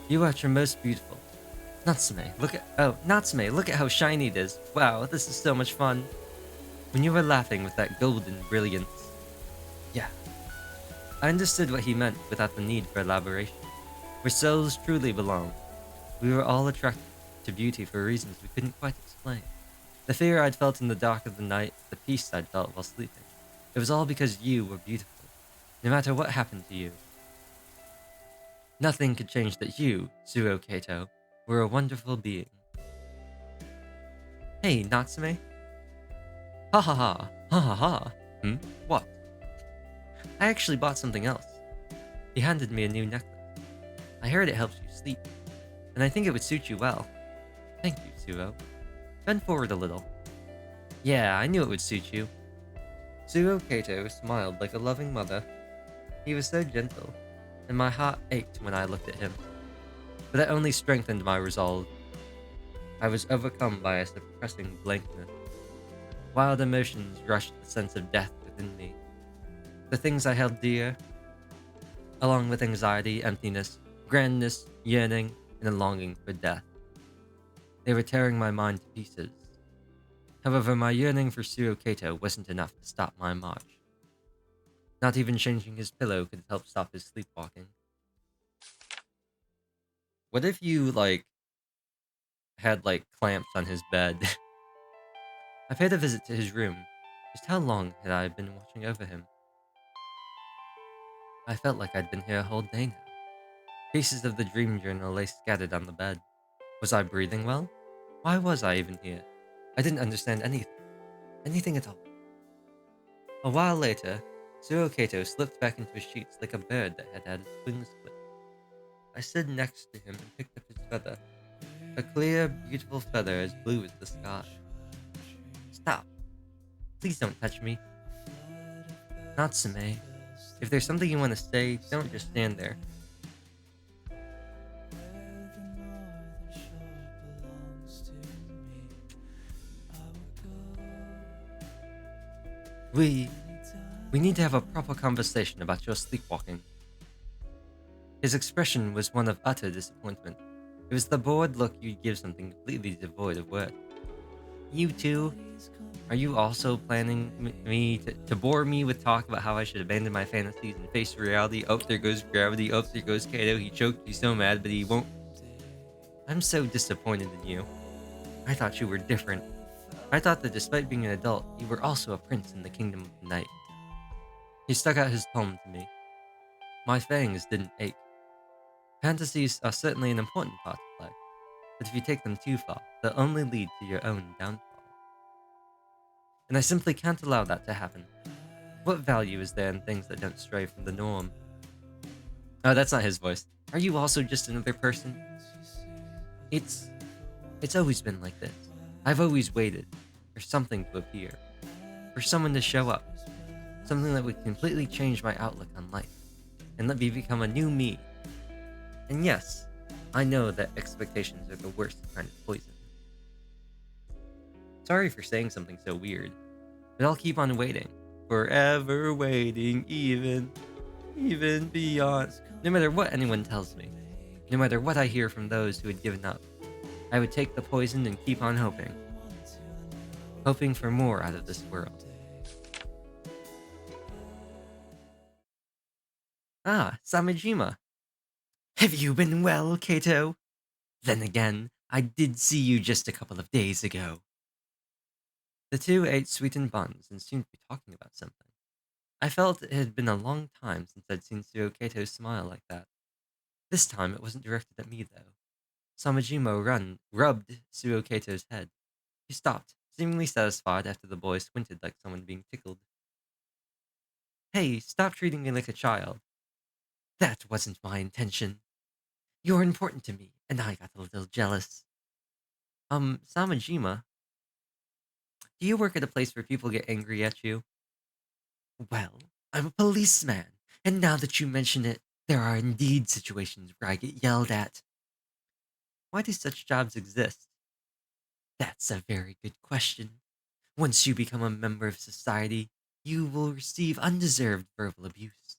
You are at your most beautiful. Natsume, look at how shiny it is. Wow, this is so much fun. When you were laughing with that golden brilliance. Yeah. I understood what he meant without the need for elaboration. Where souls truly belong. We were all attracted to beauty for reasons we couldn't quite explain. The fear I'd felt in the dark of the night, the peace I'd felt while sleeping. It was all because you were beautiful. No matter what happened to you. Nothing could change that you, Suo Kato, were a wonderful being. Hey, Natsume? Ha ha ha, ha ha ha. What? I actually bought something else. He handed me a new necklace. I heard it helps you sleep, and I think it would suit you well. Thank you, Suo. Bend forward a little. Yeah, I knew it would suit you. Suo Kato smiled like a loving mother. He was so gentle, and my heart ached when I looked at him. But that only strengthened my resolve. I was overcome by a suppressing blankness. Wild emotions rushed the sense of death within me. The things I held dear, along with anxiety, emptiness, grandness, yearning, and a longing for death. They were tearing my mind to pieces. However, my yearning for Suo Kato wasn't enough to stop my march. Not even changing his pillow could help stop his sleepwalking. What if you, like, had, like, clamps on his bed? I paid a visit to his room. Just how long had I been watching over him? I felt like I'd been here a whole day now. Pieces of the dream journal lay scattered on the bed. Was I breathing well? Why was I even here? I didn't understand anything. Anything at all. A while later, Suo Kato slipped back into his sheets like a bird that had had its wings clipped. I stood next to him and picked up his feather. A clear, beautiful feather as blue as the sky. Stop. Please don't touch me. Natsume. If there's something you want to say, don't just stand there. We need to have a proper conversation about your sleepwalking. His expression was one of utter disappointment. It was the bored look you'd give something completely devoid of worth. You two, are you also planning me to bore me with talk about how I should abandon my fantasies and face reality? Oh, there goes gravity. Oh, there goes Kato. He choked. He's so mad, but he won't. I'm so disappointed in you. I thought you were different. I thought that despite being an adult, you were also a prince in the kingdom of the night. He stuck out his palm to me. My fangs didn't ache. Fantasies are certainly an important part of life, but if you take them too far, they'll only lead to your own downfall. And I simply can't allow that to happen. What value is there in things that don't stray from the norm? Oh, that's not his voice. Are you also just another person? It's always been like this. I've always waited for something to appear, for someone to show up, something that would completely change my outlook on life, and let me become a new me. And yes, I know that expectations are the worst kind of poison. Sorry for saying something so weird, but I'll keep on waiting. Forever waiting, even beyond. No matter what anyone tells me, no matter what I hear from those who had given up, I would take the poison and keep on hoping. Hoping for more out of this world. Ah, Samejima. Have you been well, Kato? Then again, I did see you just a couple of days ago. The two ate sweetened buns and seemed to be talking about something. I felt it had been a long time since I'd seen Suo Kato smile like that. This time it wasn't directed at me, though. Samejima rubbed Suo Kato's head. He stopped, seemingly satisfied after the boy squinted like someone being tickled. Hey, stop treating me like a child. That wasn't my intention. You're important to me, and I got a little jealous. Samejima, do you work at a place where people get angry at you? Well, I'm a policeman, and now that you mention it, there are indeed situations where I get yelled at. Why do such jobs exist? That's a very good question. Once you become a member of society, you will receive undeserved verbal abuse.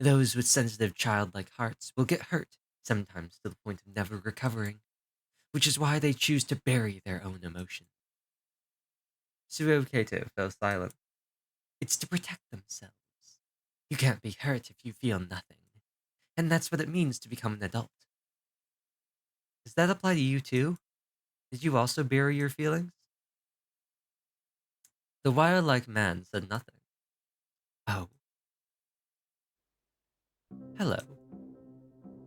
Those with sensitive childlike hearts will get hurt, sometimes to the point of never recovering, which is why they choose to bury their own emotions. Suo Kato fell silent. It's to protect themselves. You can't be hurt if you feel nothing. And that's what it means to become an adult. Does that apply to you too? Did you also bury your feelings? The wire-like man said nothing. Oh, hello.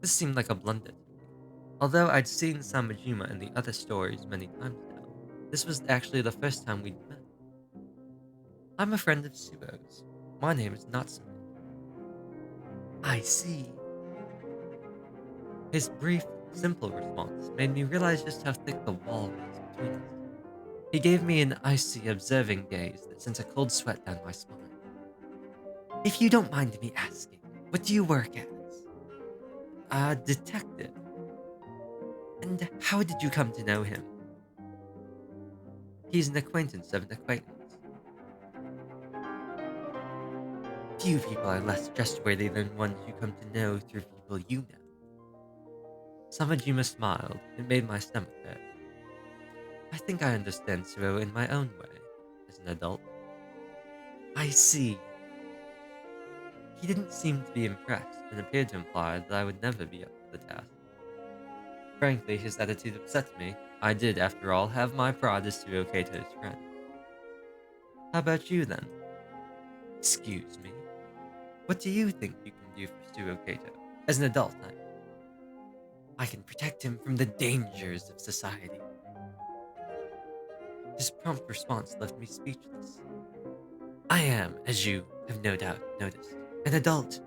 This seemed like a blunder to me. Although I'd seen Samajima in the other stories many times now, this was actually the first time we'd met. I'm a friend of Suo's. My name is Natsume. I see. His brief, simple response made me realize just how thick the wall was between us. He gave me an icy, observing gaze that sent a cold sweat down my spine. If you don't mind me asking, what do you work as? A detective. And how did you come to know him? He's an acquaintance of an acquaintance. Few people are less trustworthy than ones you come to know through people you know. Samajima smiled. It made my stomach hurt. I think I understand Suo in my own way, as an adult. I see. He didn't seem to be impressed and appeared to imply that I would never be up to the task. Frankly, his attitude upset me. I did, after all, have my pride as Suo Kato's friend. How about you, then? Excuse me? What do you think you can do for Suo Kato? As an adult, I mean. I can protect him from the dangers of society. His prompt response left me speechless. I am, as you have no doubt noticed, an adult.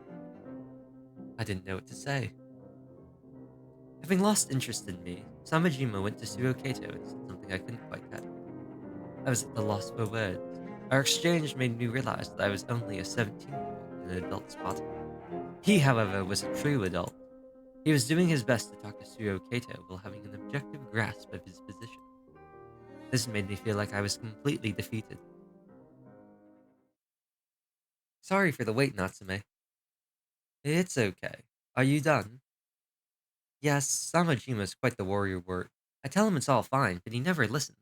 I didn't know what to say. Having lost interest in me, Samajima went to Suo Kato and said something I couldn't quite catch. I was at the loss for words. Our exchange made me realize that I was only a 17-year-old in an adult's body. He, however, was a true adult. He was doing his best to talk to Suo Kato while having an objective grasp of his position. This made me feel like I was completely defeated. Sorry for the wait, Natsume. It's okay. Are you done? Yes, Samajima's quite the warrior word. I tell him it's all fine, but he never listens.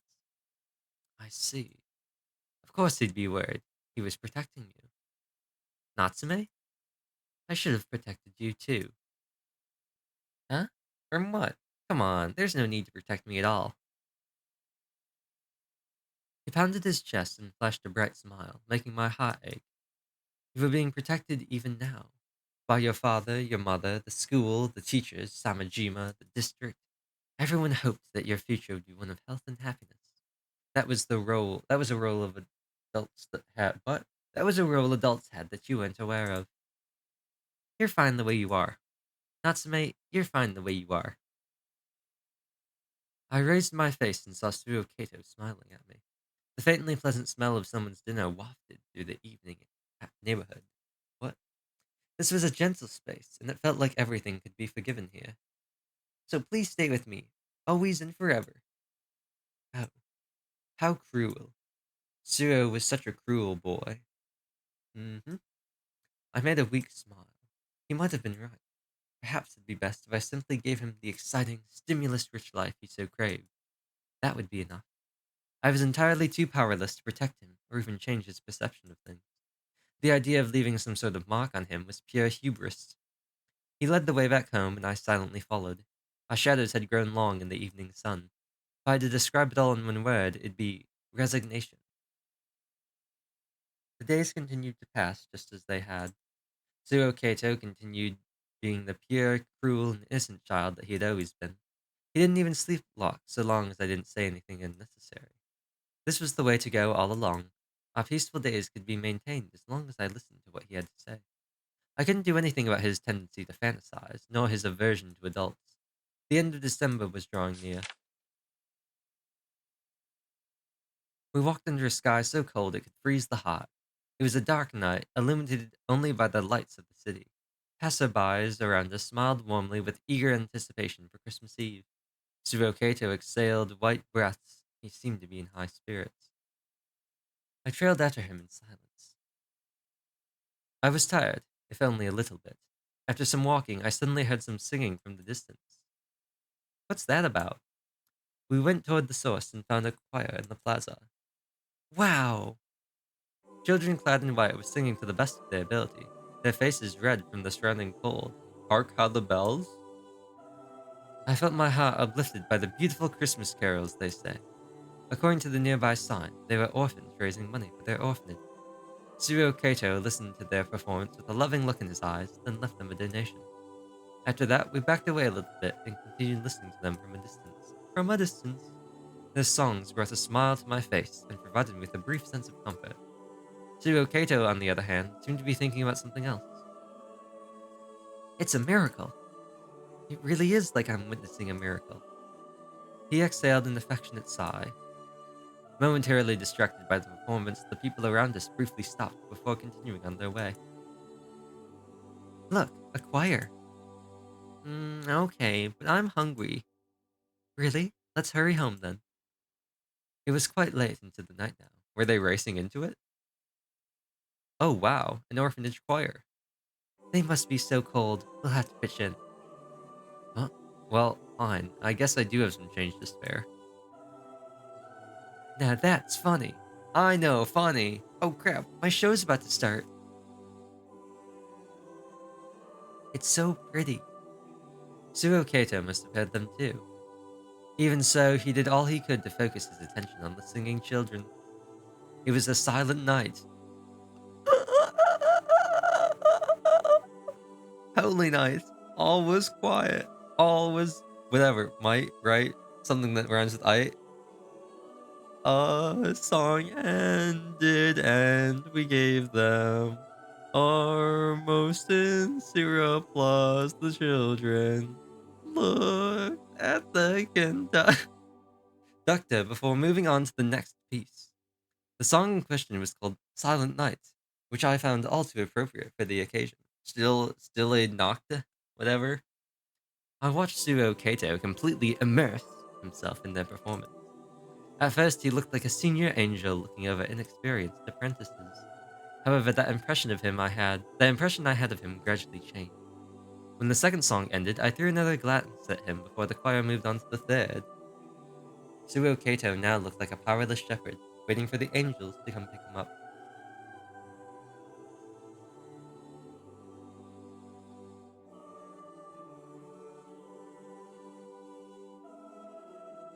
I see. Of course he'd be worried. He was protecting you. Natsume? I should have protected you too. Huh? From what? Come on, there's no need to protect me at all. He pounded his chest and flashed a bright smile, making my heart ache. You were being protected even now. By your father, your mother, the school, the teachers, Samajima, the district. Everyone hoped that your future would be one of health and happiness. That was a role of adults that had, but that was a role adults had that you weren't aware of. You're fine the way you are. Natsume, you're fine the way you are. I raised my face and saw Suo Kato smiling at me. The faintly pleasant smell of someone's dinner wafted through the evening neighborhood. What? This was a gentle space, and it felt like everything could be forgiven here. So please stay with me, always and forever. Oh, how cruel. Suo was such a cruel boy. Mm-hmm. I made a weak smile. He might have been right. Perhaps it'd be best if I simply gave him the exciting, stimulus-rich life he so craved. That would be enough. I was entirely too powerless to protect him, or even change his perception of things. The idea of leaving some sort of mark on him was pure hubris. He led the way back home, and I silently followed. Our shadows had grown long in the evening sun. If I had to describe it all in one word, it'd be resignation. The days continued to pass just as they had. Suo Kato continued being the pure, cruel, and innocent child that he had always been. He didn't even sleepwalk so long as I didn't say anything unnecessary. This was the way to go all along. Our peaceful days could be maintained as long as I listened to what he had to say. I couldn't do anything about his tendency to fantasize, nor his aversion to adults. The end of December was drawing near. We walked under a sky so cold it could freeze the heart. It was a dark night, illuminated only by the lights of the city. Passerbys around us smiled warmly with eager anticipation for Christmas Eve. Suo Kato exhaled white breaths. He seemed to be in high spirits. I trailed after him in silence. I was tired, if only a little bit. After some walking, I suddenly heard some singing from the distance. What's that about? We went toward the source and found a choir in the plaza. Wow! Children clad in white were singing to the best of their ability, their faces red from the surrounding cold. Hark how the bells? I felt my heart uplifted by the beautiful Christmas carols they sang. According to the nearby sign, they were orphans raising money for their orphanage. Suo Kato listened to their performance with a loving look in his eyes, then left them a donation. After that, we backed away a little bit and continued listening to them from a distance. From a distance. Their songs brought a smile to my face and provided me with a brief sense of comfort. Suo Kato, on the other hand, seemed to be thinking about something else. It's a miracle. It really is like I'm witnessing a miracle. He exhaled an affectionate sigh. Momentarily distracted by the performance, the people around us briefly stopped before continuing on their way. Look, a choir. Okay, but I'm hungry. Really? Let's hurry home then. It was quite late into the night now. Were they racing into it? Oh wow, an orphanage choir. They must be so cold, we'll have to pitch in. Huh? Well, fine. I guess I do have some change to spare. Now that's funny. I know, funny. Oh crap, my show's about to start. It's so pretty. Suo Kato must have heard them too. Even so, he did all he could to focus his attention on the singing children. It was a silent night. Holy night. All was quiet. All was whatever. Might, right? Something that rhymes with I. A song ended and we gave them our most sincere applause. The children looked at the conductor before moving on to the next piece. The song in question was called Silent Night, which I found all too appropriate for the occasion. Still a nocta, whatever. I watched Suo Kato completely immerse himself in their performance. At first, he looked like a senior angel looking over inexperienced apprentices. However, the impression I had of him gradually changed. When the second song ended, I threw another glance at him before the choir moved on to the third. Suo Kato now looked like a powerless shepherd, waiting for the angels to come pick him up.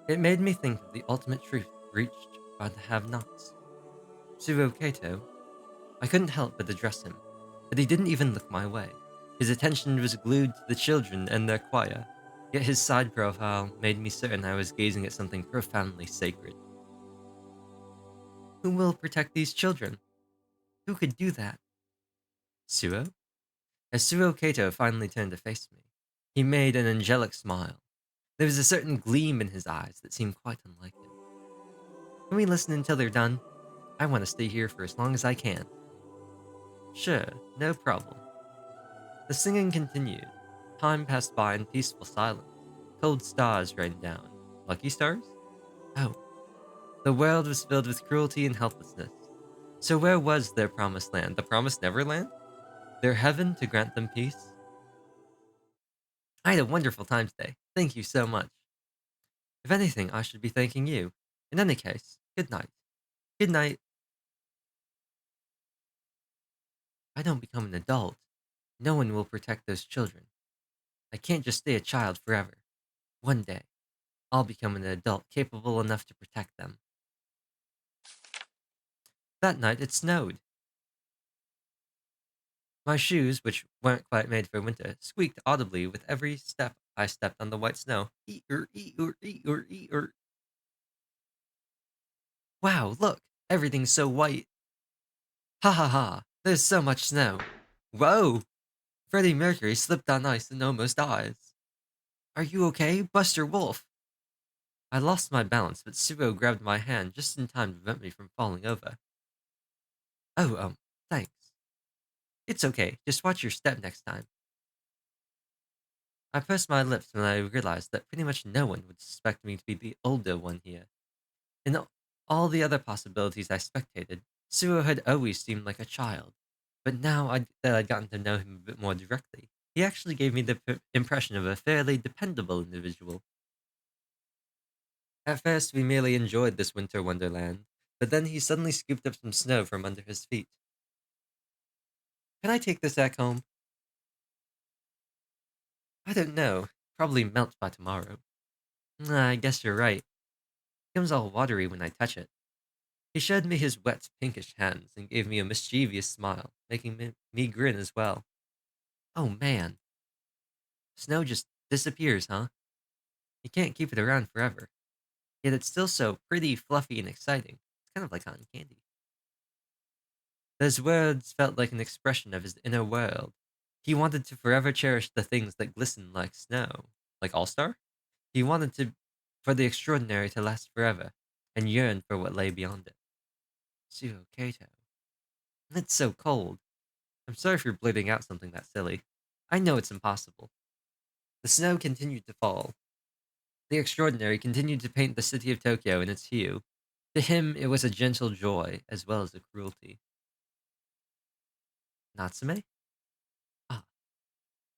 It made me think of the ultimate truth reached by the have-nots. Suo Kato, I couldn't help but address him, but he didn't even look my way. His attention was glued to the children and their choir, yet his side profile made me certain I was gazing at something profoundly sacred. Who will protect these children? Who could do that? Suo? As Suo Kato finally turned to face me, he made an angelic smile. There was a certain gleam in his eyes that seemed quite unlike him. Can we listen until they're done? I want to stay here for as long as I can. Sure, no problem. The singing continued. Time passed by in peaceful silence. Cold stars rained down. Lucky stars? Oh, the world was filled with cruelty and helplessness. So where was their promised land? The promised Neverland? Their heaven to grant them peace? I had a wonderful time today. Thank you so much. If anything, I should be thanking you. In any case, good night. Good night. I don't become an adult. No one will protect those children. I can't just stay a child forever. One day, I'll become an adult capable enough to protect them. That night it snowed. My shoes, which weren't quite made for winter, squeaked audibly with every step I stepped on the white snow. Eeyore, eeyore, eeyore, eeyore. Wow, look! Everything's so white. Ha ha ha! There's so much snow. Whoa! Freddie Mercury slipped on ice and almost dies. Are you okay, Buster Wolf? I lost my balance, but Suo grabbed my hand just in time to prevent me from falling over. Oh, thanks. It's okay. Just watch your step next time. I pursed my lips when I realized that pretty much no one would suspect me to be the older one here. In all the other possibilities I spectated, Suo had always seemed like a child. But now that I'd gotten to know him a bit more directly, he actually gave me the impression of a fairly dependable individual. At first, we merely enjoyed this winter wonderland, but then he suddenly scooped up some snow from under his feet. Can I take this back home? I don't know. Probably melt by tomorrow. I guess you're right. It becomes all watery when I touch it. He showed me his wet, pinkish hands and gave me a mischievous smile, making me grin as well. Oh man, snow just disappears, huh? You can't keep it around forever. Yet it's still so pretty, fluffy, and exciting. It's kind of like cotton candy. Those words felt like an expression of his inner world. He wanted to forever cherish the things that glisten like snow. Like All Star? He wanted for the extraordinary to last forever, and yearned for what lay beyond it. Suo Kato. And it's so cold. I'm sorry for blurting out something that silly. I know it's impossible. The snow continued to fall. The extraordinary continued to paint the city of Tokyo in its hue. To him, it was a gentle joy, as well as a cruelty. Natsume? Ah,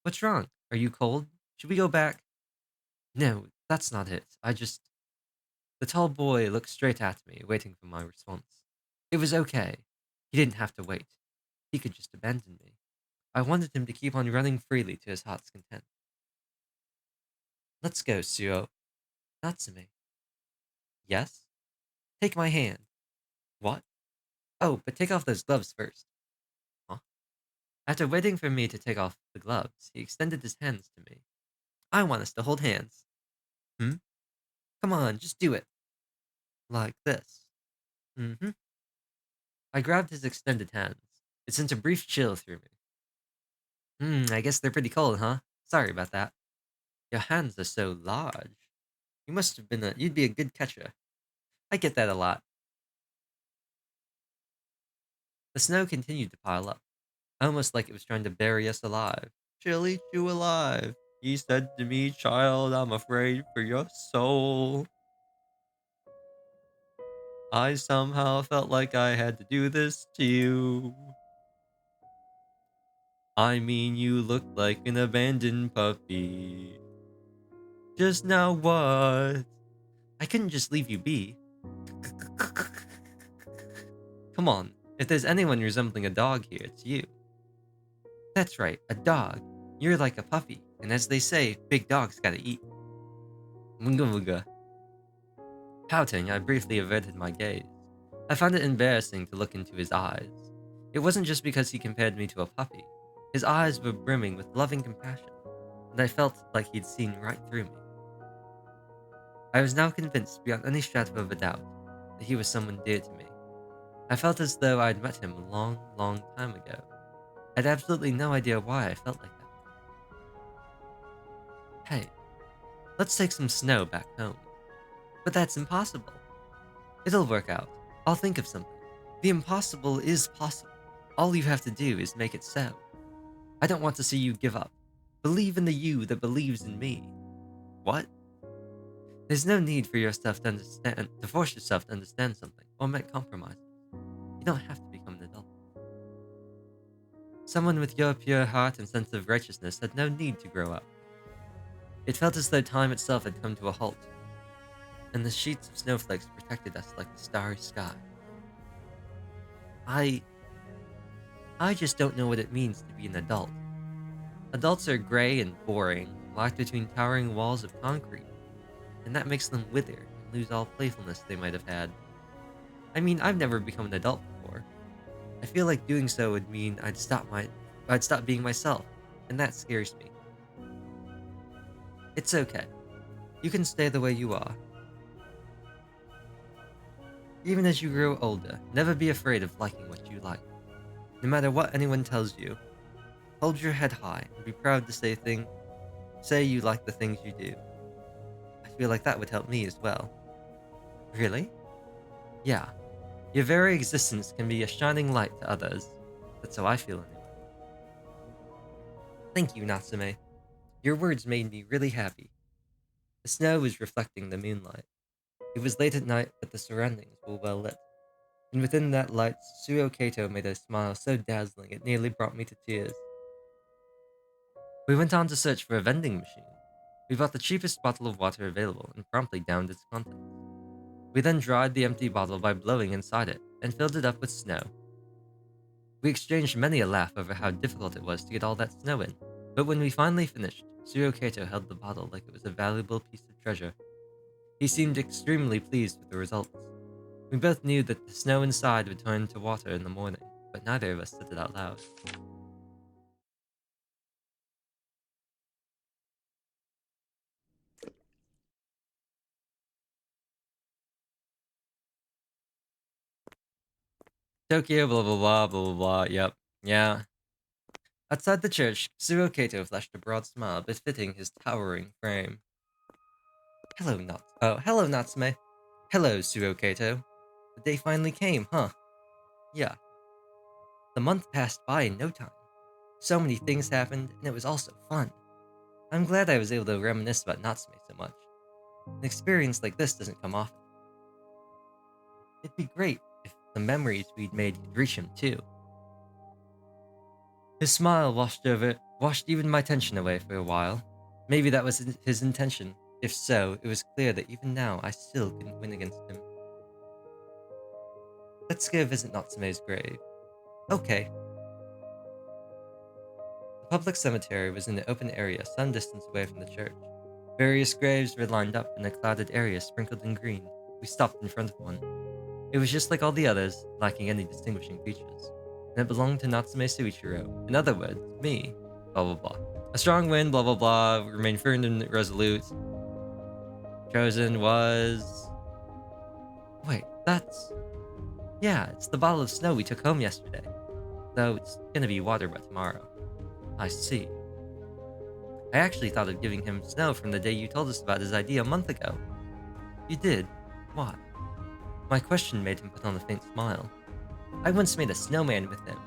what's wrong? Are you cold? Should we go back? No, that's not it. The tall boy looked straight at me, waiting for my response. It was okay. He didn't have to wait. He could just abandon me. I wanted him to keep on running freely to his heart's content. Let's go, Suo. Natsume. Yes? Take my hand. What? Oh, but take off those gloves first. Huh? After waiting for me to take off the gloves, he extended his hands to me. I want us to hold hands. Hmm? Come on, just do it. Like this. Mm-hmm. I grabbed his extended hands. It sent a brief chill through me. I guess they're pretty cold, huh? Sorry about that. Your hands are so large. You'd be a good catcher. I get that a lot. The snow continued to pile up, almost like it was trying to bury us alive. She'll eat you alive. He said to me, child, I'm afraid for your soul. I somehow felt like I had to do this to you. I mean, you looked like an abandoned puppy. Just now what? I couldn't just leave you be. Come on, if there's anyone resembling a dog here, it's you. That's right, a dog. You're like a puppy, and as they say, big dogs gotta eat. Munga munga. Pouting, I briefly averted my gaze. I found it embarrassing to look into his eyes. It wasn't just because he compared me to a puppy. His eyes were brimming with loving compassion, and I felt like he'd seen right through me. I was now convinced beyond any shadow of a doubt that he was someone dear to me. I felt as though I'd met him a long, long time ago. I had absolutely no idea why I felt like that. Hey, let's take some snow back home. But that's impossible. It'll work out. I'll think of something. The impossible is possible. All you have to do is make it so. I don't want to see you give up. Believe in the you that believes in me. What? There's no need for yourself to force yourself to understand something or make compromises. You don't have to become an adult. Someone with your pure heart and sense of righteousness had no need to grow up. It felt as though time itself had come to a halt, and the sheets of snowflakes protected us like the starry sky. I just don't know what it means to be an adult. Adults are gray and boring, locked between towering walls of concrete, and that makes them wither and lose all playfulness they might have had. I mean, I've never become an adult before. I feel like doing so would mean I'd stop being myself, and that scares me. It's okay. You can stay the way you are. Even as you grow older, never be afraid of liking what you like. No matter what anyone tells you, hold your head high and be proud to say you like the things you do. I feel like that would help me as well. Really? Yeah. Your very existence can be a shining light to others. That's how I feel anyway. Thank you, Natsume. Your words made me really happy. The snow was reflecting the moonlight. It was late at night, but the surroundings were well lit. And within that light, Suo Kato made a smile so dazzling it nearly brought me to tears. We went on to search for a vending machine. We bought the cheapest bottle of water available and promptly downed its contents. We then dried the empty bottle by blowing inside it and filled it up with snow. We exchanged many a laugh over how difficult it was to get all that snow in, but when we finally finished, Suo Kato held the bottle like it was a valuable piece of treasure. He seemed extremely pleased with the results. We both knew that the snow inside would turn to water in the morning, but neither of us said it out loud. Tokyo, blah blah blah, blah blah blah, yep. Yeah. Outside the church, Suo Kato flashed a broad smile befitting his towering frame. Hello, Natsume. Hello, Suo Kato. The day finally came, huh? Yeah. The month passed by in no time. So many things happened, and it was all so fun. I'm glad I was able to reminisce about Natsume so much. An experience like this doesn't come often. It'd be great if the memories we'd made could reach him too. His smile washed even my tension away for a while. Maybe that was his intention. If so, it was clear that even now I still couldn't win against him. Let's go visit Natsume's grave. Okay. The public cemetery was in an open area some distance away from the church. Various graves were lined up in a clouded area sprinkled in green. We stopped in front of one. It was just like all the others, lacking any distinguishing features. And it belonged to Natsume Suichiro. In other words, me. Blah blah blah. A strong wind, blah blah blah, remained firm and resolute. Chosen was... Wait, that's... Yeah, it's the bottle of snow we took home yesterday. Though it's gonna be water by tomorrow. I see. I actually thought of giving him snow from the day you told us about his idea a month ago. You did? Why? My question made him put on a faint smile. I once made a snowman with him.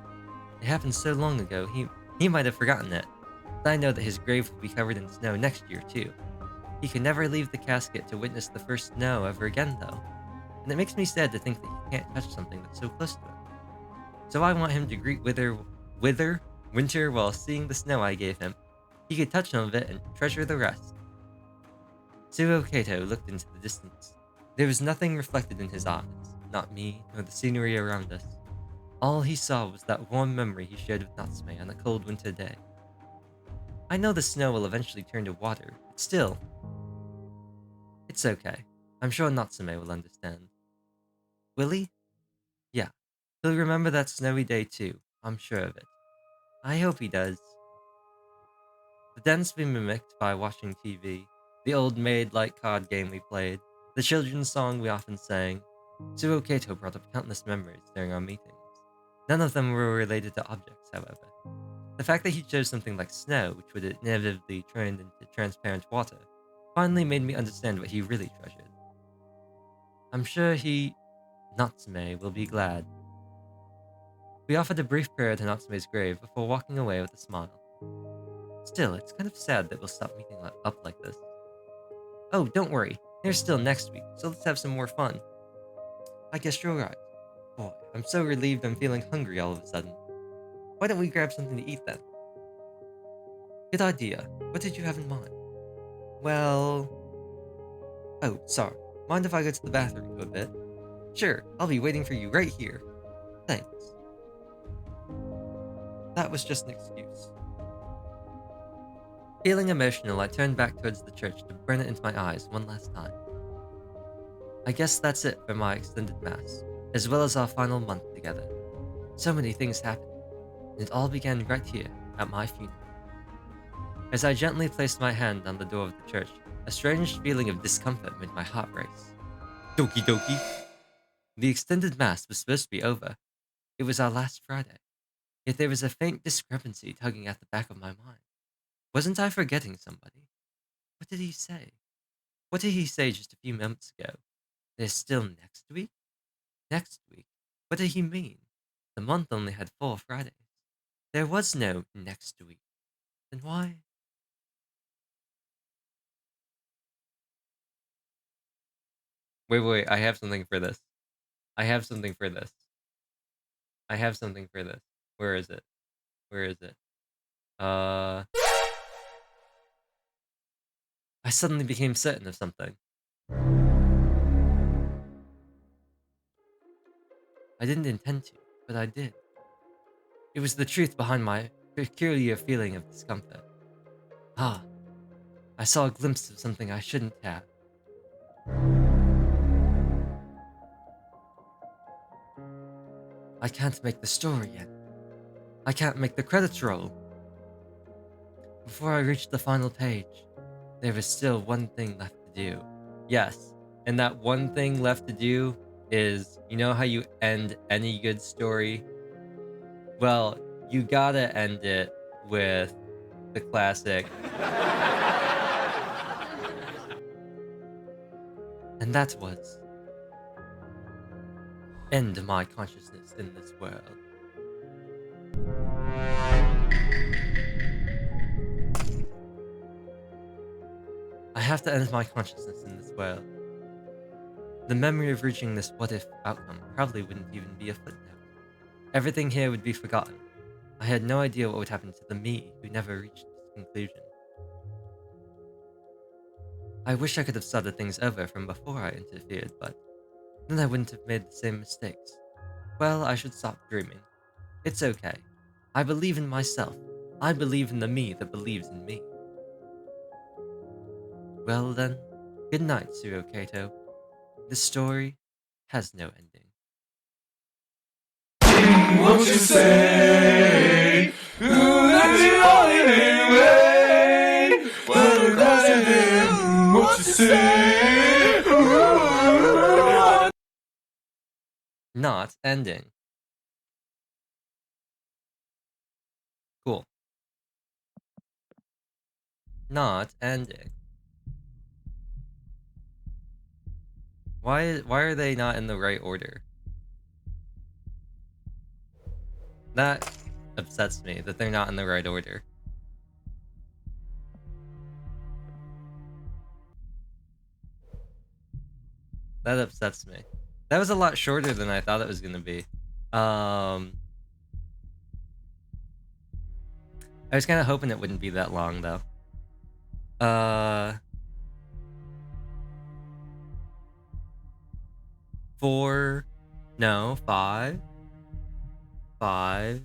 It happened so long ago, he might have forgotten it. But I know that his grave will be covered in snow next year, too. He can never leave the casket to witness the first snow ever again, though. And it makes me sad to think that he can't touch something that's so close to him. So I want him to greet winter while seeing the snow I gave him. He could touch some of it and treasure the rest. Suo Kato looked into the distance. There was nothing reflected in his eyes, not me, nor the scenery around us. All he saw was that warm memory he shared with Natsume on a cold winter day. I know the snow will eventually turn to water, but still. It's okay. I'm sure Natsume will understand. Will he? Yeah. He'll remember that snowy day too. I'm sure of it. I hope he does. The dance we mimicked by watching TV, the old maid-like card game we played, the children's song we often sang. Suo Kato brought up countless memories during our meetings. None of them were related to objects, however. The fact that he chose something like snow, which would inevitably turn into transparent water, finally made me understand what he really treasured. I'm sure Natsume, will be glad. We offered a brief prayer to Natsume's grave before walking away with a smile. Still, it's kind of sad that we'll stop meeting up like this. Oh, don't worry. There's still next week, so let's have some more fun. I guess you're right. Boy, I'm so relieved I'm feeling hungry all of a sudden. Why don't we grab something to eat then? Good idea. What did you have in mind? Well... Oh, sorry. Mind if I go to the bathroom for a bit? Sure, I'll be waiting for you right here. Thanks. That was just an excuse. Feeling emotional, I turned back towards the church to burn it into my eyes one last time. I guess that's it for my extended mass, as well as our final month together. So many things happened, and it all began right here, at my funeral. As I gently placed my hand on the door of the church, a strange feeling of discomfort made my heart race. Doki doki! The extended mass was supposed to be over. It was our last Friday. Yet there was a faint discrepancy tugging at the back of my mind. Wasn't I forgetting somebody? What did he say? What did he say just a few moments ago? There's still next week? Next week? What did he mean? The month only had 4 Fridays. There was no next week. Then why? Wait, I have something for this. I have something for this. I have something for this. Where is it? Where is it? I suddenly became certain of something. I didn't intend to, but I did. It was the truth behind my peculiar feeling of discomfort. Ah, I saw a glimpse of something I shouldn't have. I can't make the story yet. I can't make the credits roll. Before I reach the final page, there is still one thing left to do. Yes, and that one thing left to do is, you know how you end any good story? Well, you gotta end it with the classic. And that was end my consciousness in this world. I have to end my consciousness in this world. The memory of reaching this what-if outcome probably wouldn't even be a footnote. Everything here would be forgotten. I had no idea what would happen to the me who never reached this conclusion. I wish I could have started things over from before I interfered, but then I wouldn't have made the same mistakes. Well, I should stop dreaming. It's okay. I believe in myself. I believe in the me that believes in me. Well then, good night, Suro Kato. This story has no ending. What you say? Who let you on anyway? What does it do? What you say? Not ending. Cool. Not ending. Why are they not in the right order? That upsets me that they're not in the right order. That upsets me. That was a lot shorter than I thought it was gonna be. I was kind of hoping it wouldn't be that long though. 4, no, 5, 5.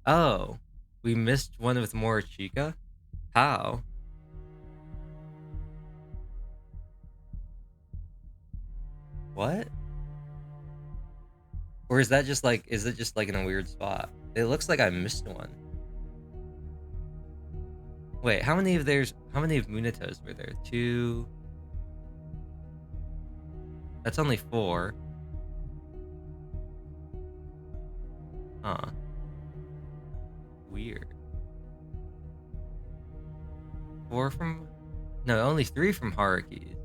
Oh, we missed one with more Chica? How? What? Or is that just like, is it just like in a weird spot? It looks like I missed one. Wait, how many of Munitos were there? 2. That's only 4. Huh. Weird. 4 from... No, only 3 from Haruki's.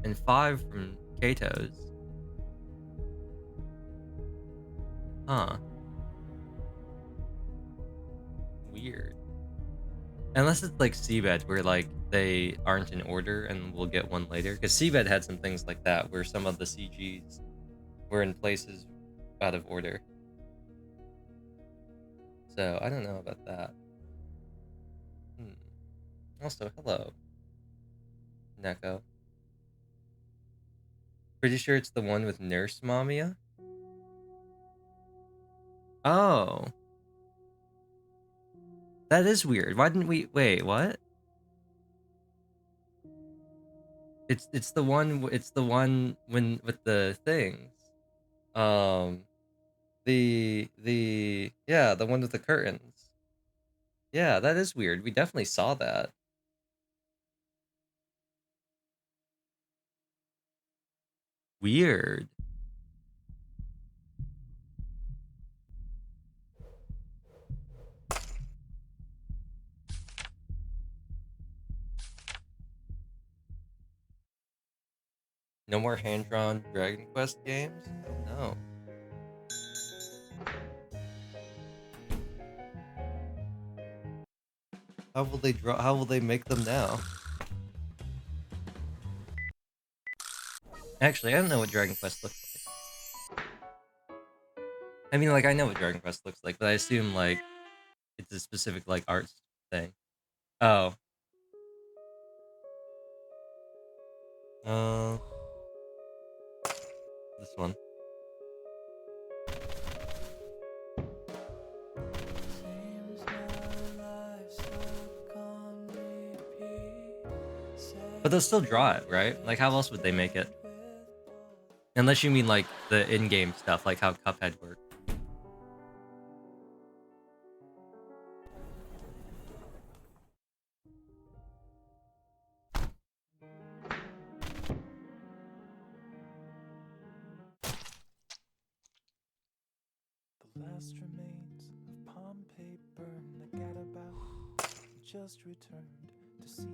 And 5 from Kato's. Huh. Weird. Unless it's like Seabed, where like they aren't in order and we'll get one later. Because Seabed had some things like that, where some of the CGs were in places out of order. So, I don't know about that. Also, hello, Neko. Pretty sure it's the one with Nurse Mamiya? Oh. That is weird. Why didn't we... Wait, what? It's the one when with the things. Yeah, the one with the curtains. Yeah, that is weird. We definitely saw that. Weird. No more hand-drawn Dragon Quest games? No. How will they make them now? Actually, I don't know what Dragon Quest looks like. I mean, like, I know what Dragon Quest looks like, but I assume, like, it's a specific, like, art thing. Oh. This one. But they'll still draw it, right? Like, how else would they make it? Unless you mean, like, the in-game stuff, like how Cuphead worked. The last remains of Pompeii burn. The gadabout just returned to see the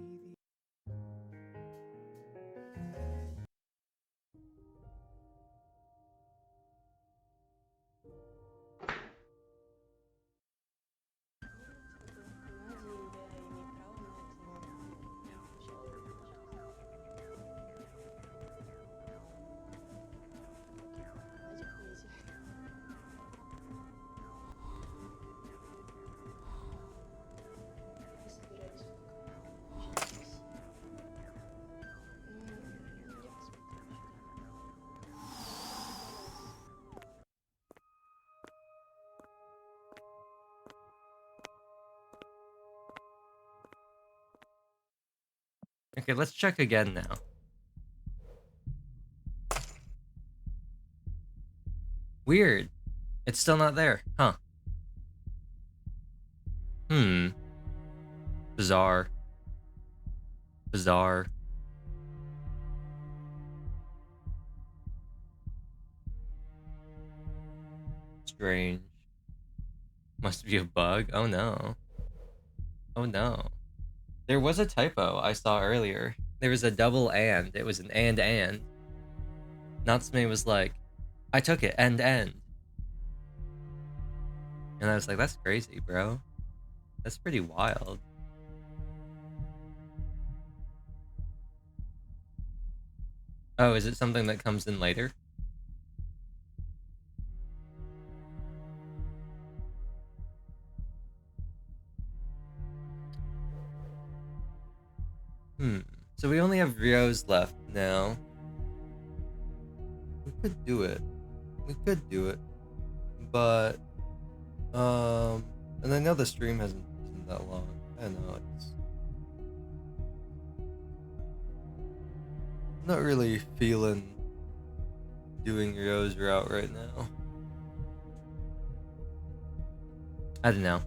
Okay, let's check again now. Weird. It's still not there. Huh. Hmm. Bizarre. Bizarre. Strange. Must be a bug. Oh no. Oh no. There was a typo I saw earlier. There was a double and. It was an and. Natsume was like, I took it, end. And I was like, that's crazy, bro. That's pretty wild. Oh, is it something that comes in later? So we only have Ryo's left now. We could do it. But and I know the stream isn't that long. I know it's not really feeling doing Ryo's route right now. I don't know.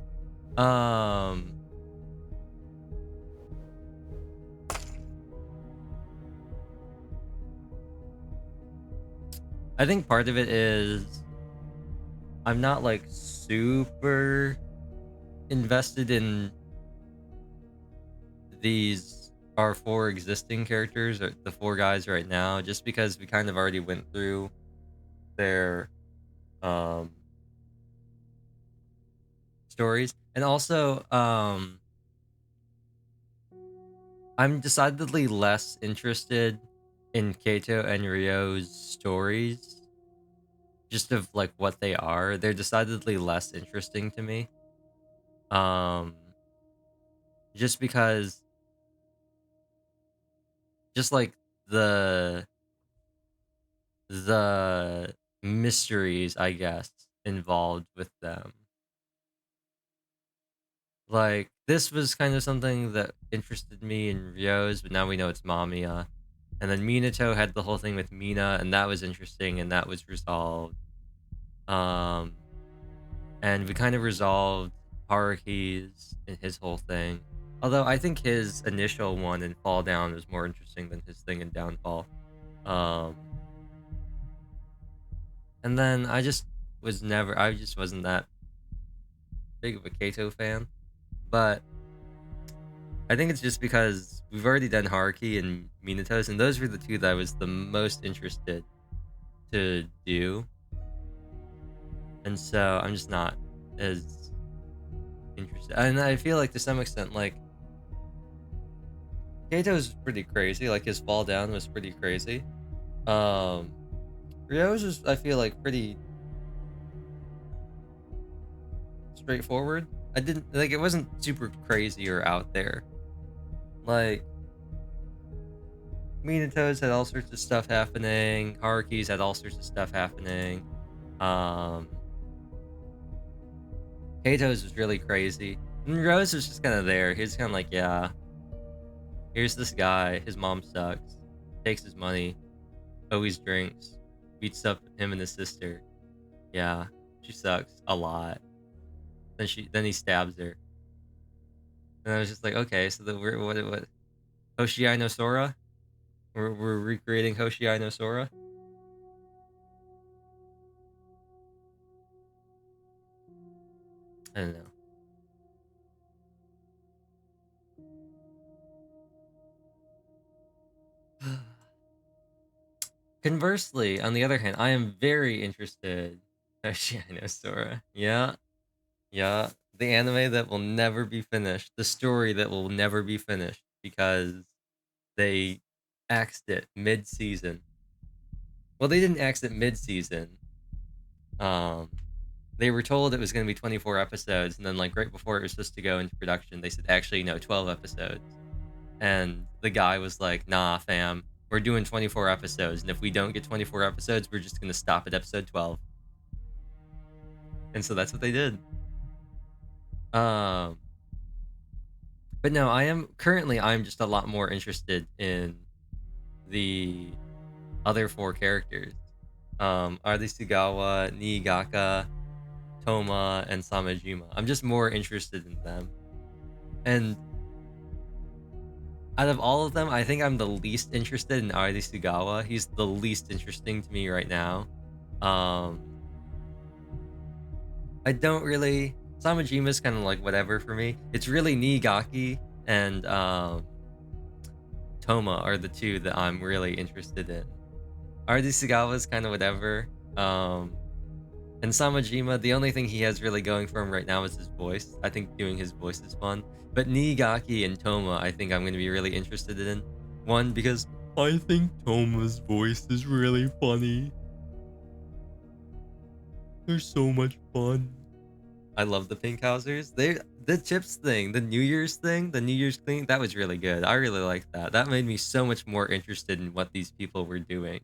I think part of it is I'm not like super invested in these our 4 existing characters, or the 4 guys right now, just because we kind of already went through their stories. And also I'm decidedly less interested in Kaito and Ryo's stories, just of like what they are. They're decidedly less interesting to me. Just because, just like the mysteries, I guess, involved with them. Like, this was kind of something that interested me in Ryo's, but now we know it's Mamiya. And then Minato had the whole thing with Mina, and that was interesting, and that was resolved. And we kind of resolved Haruhi's and his whole thing. Although I think his initial one in Fall Down was more interesting than his thing in Downfall. And then I just wasn't that big of a Kato fan. But I think it's just because we've already done Haruki and Minato's, and those were the 2 that I was the most interested to do. And so I'm just not as interested. And I feel like to some extent, like, Kato's pretty crazy. Like, his fall down was pretty crazy. Ryo's just, I feel like, pretty straightforward. I didn't, like, it wasn't super crazy or out there. Like, Minato's had all sorts of stuff happening. Haruki's had all sorts of stuff happening. Kato's was really crazy. And Rose was just kind of there. He was kind of like, yeah, here's this guy. His mom sucks. Takes his money. Always drinks. Beats up him and his sister. Yeah, she sucks a lot. Then he stabs her. And I was just like, okay, so what? Hoshiai no Sora? We're recreating Hoshiai no Sora? I don't know. Conversely, on the other hand, I am very interested. Hoshiai no Sora. Yeah. Yeah. The anime that will never be finished. The story that will never be finished because they axed it mid-season. Well, they didn't axe it mid-season. They were told it was going to be 24 episodes, and then like right before it was supposed to go into production, they said, actually, no, 12 episodes. And the guy was like, nah, fam, we're doing 24 episodes, and if we don't get 24 episodes, we're just going to stop at episode 12. And so that's what they did. But no, I'm just a lot more interested in the other 4 characters. Arisugawa, Niigaka, Toma, and Samejima. I'm just more interested in them. And out of all of them, I think I'm the least interested in Arisugawa. He's the least interesting to me right now. I don't really... Samajima's kind of like whatever for me. It's really Niigaki and Toma are the 2 that I'm really interested in. Arisugawa's kind of whatever. And Samajima, the only thing he has really going for him right now is his voice. I think doing his voice is fun. But Niigaki and Toma, I think I'm going to be really interested in. One, because I think Toma's voice is really funny. They're so much fun. I love the Pink Housers. The chips thing, the New Year's thing, that was really good. I really liked that. That made me so much more interested in what these people were doing.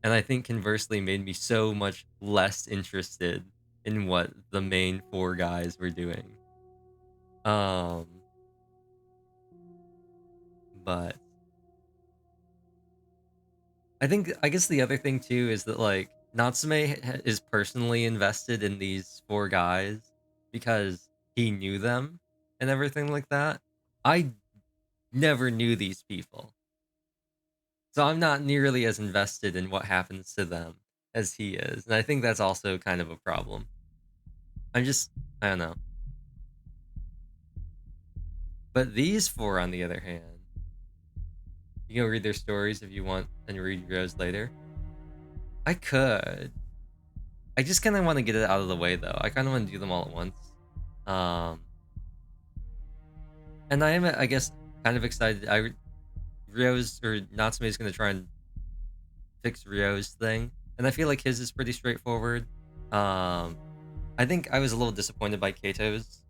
And I think conversely made me so much less interested in what the main 4 guys were doing. But I guess the other thing too is that like Natsume is personally invested in these 4 guys because he knew them and everything like that. I never knew these people. So I'm not nearly as invested in what happens to them as he is. And I think that's also kind of a problem. I don't know. But these 4, on the other hand, you can go read their stories if you want and read yours later. I could. I just kind of want to get it out of the way, though. I kind of want to do them all at once. And I am, I guess, kind of excited. Natsume is going to try and fix Ryo's thing. And I feel like his is pretty straightforward. I think I was a little disappointed by Kato's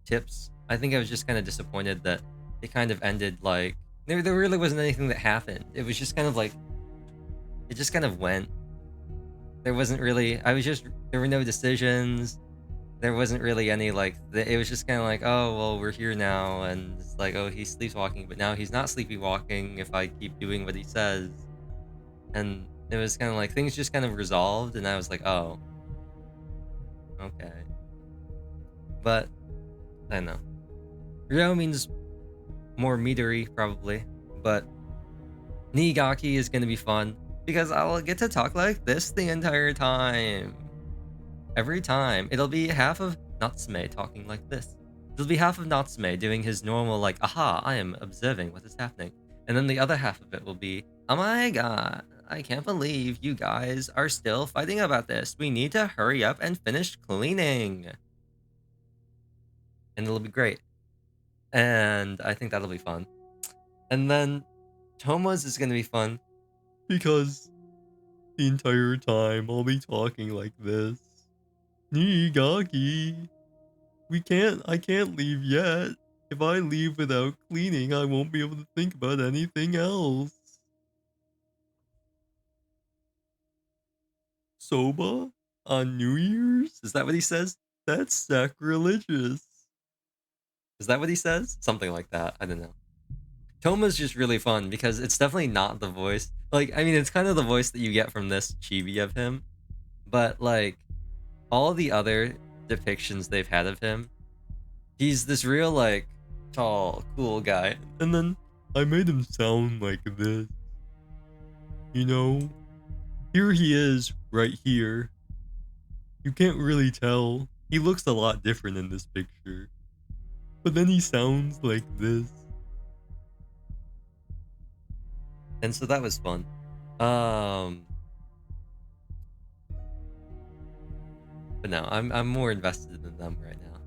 tips. I think I was just kind of disappointed that it kind of ended like... There really wasn't anything that happened. It was just kind of like... It just kind of went. There wasn't really... There were no decisions. There wasn't really any, like... It was just kind of like, oh, well, we're here now. And it's like, oh, he's sleepwalking. But now he's not sleepwalking if I keep doing what he says. And it was kind of like, things just kind of resolved. And I was like, oh. Okay. But, I don't know. Ryo means more meatery, probably. But Niigaki is going to be fun. Because I'll get to talk like this the entire time. Every time. It'll be half of Natsume talking like this. It'll be half of Natsume doing his normal, like, aha, I am observing what is happening. And then the other half of it will be, oh my god, I can't believe you guys are still fighting about this. We need to hurry up and finish cleaning. And it'll be great. And I think that'll be fun. And then Toma's is going to be fun. Because the entire time I'll be talking like this. Niigaki. I can't leave yet. If I leave without cleaning, I won't be able to think about anything else. Soba? On New Year's? Is that what he says? That's sacrilegious. Is that what he says? Something like that. I don't know. Toma's just really fun because it's definitely not the voice. Like, I mean, it's kind of the voice that you get from this chibi of him. But, like, all the other depictions they've had of him, he's this real, like, tall, cool guy. And then I made him sound like this. You know? Here he is, right here. You can't really tell. He looks a lot different in this picture. But then he sounds like this. And so that was fun. But no, I'm more invested in them right now.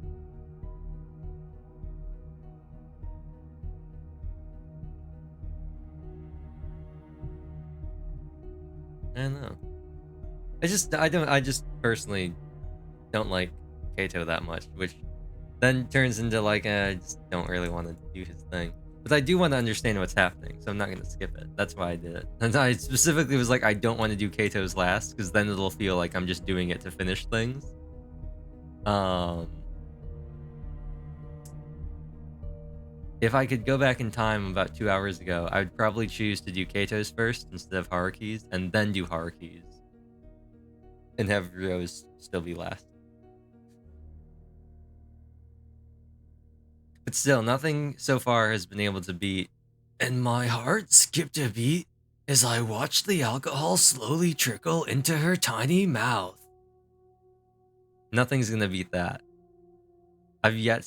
I don't know. I just personally don't like Kato that much, which then turns into like I just don't really want to do his thing. But I do want to understand what's happening, so I'm not going to skip it. That's why I did it. And I specifically was like, I don't want to do Kato's last, because then it'll feel like I'm just doing it to finish things. If I could go back in time about 2 hours ago, I would probably choose to do Kato's first instead of Haruki's, and then do Haruki's. And have Rose still be last. But still, nothing so far has been able to beat. And my heart skipped a beat as I watched the alcohol slowly trickle into her tiny mouth. Nothing's gonna beat that. I've yet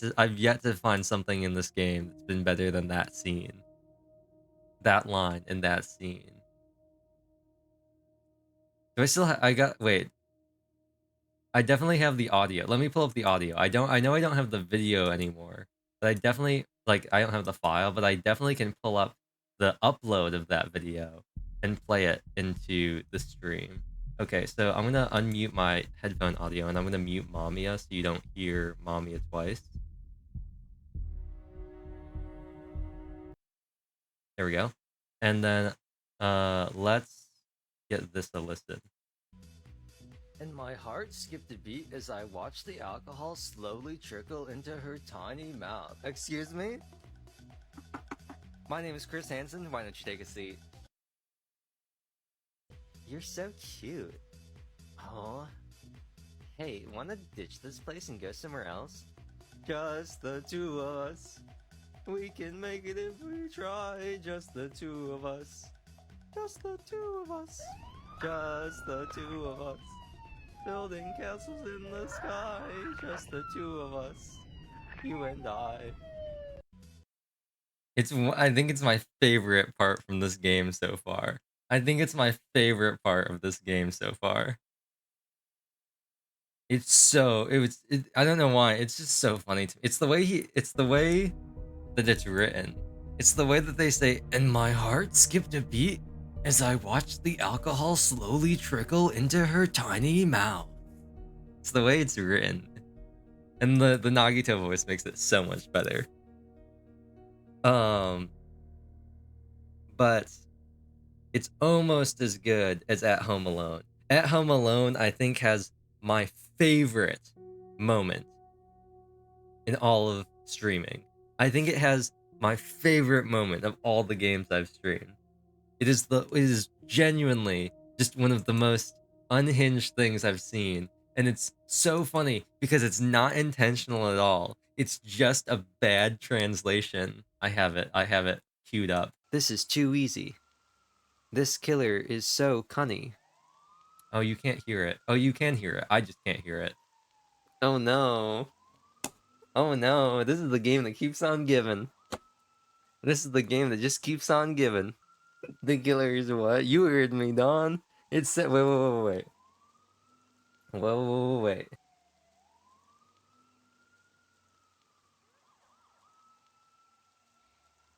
to find something in this game that's been better than that scene. That line in that scene. Do I still wait. I definitely have the audio. Let me pull up the audio. I know I don't have the video anymore. But I definitely I don't have the file, but I definitely can pull up the upload of that video and play it into the stream. Okay, so I'm gonna unmute my headphone audio and I'm gonna mute Mamiya so you don't hear Mamiya twice. There we go. And then let's get this a listen. And my heart skipped a beat as I watched the alcohol slowly trickle into her tiny mouth. Excuse me? My name is Chris Hansen. Why don't you take a seat? You're so cute. Oh. Hey, wanna ditch this place and go somewhere else? Just the two of us. We can make it if we try. Just the two of us. Just the two of us. Just the two of us. Building castles in the sky. Just the two of us. You and I. I think it's my favorite part from this game so far. I think it's my favorite part of this game so far. I don't know why, it's just so funny to me. It's the way that it's written. It's the way that they say, and my heart skipped a beat as I watched the alcohol slowly trickle into her tiny mouth. It's the way it's written. And the Nagito voice makes it so much better. But it's almost as good as At Home Alone. At Home Alone, I think, has my favorite moment in all of streaming. I think it has my favorite moment of all the games I've streamed. It is genuinely just one of the most unhinged things I've seen. And it's so funny because it's not intentional at all. It's just a bad translation. I have it queued up. This is too easy. This killer is so cunning. Oh, you can't hear it. Oh, you can hear it. I just can't hear it. Oh no. Oh no, this is the game that keeps on giving. This is the game that just keeps on giving. The killer is what? You heard me, Don. It said, wait. Wait.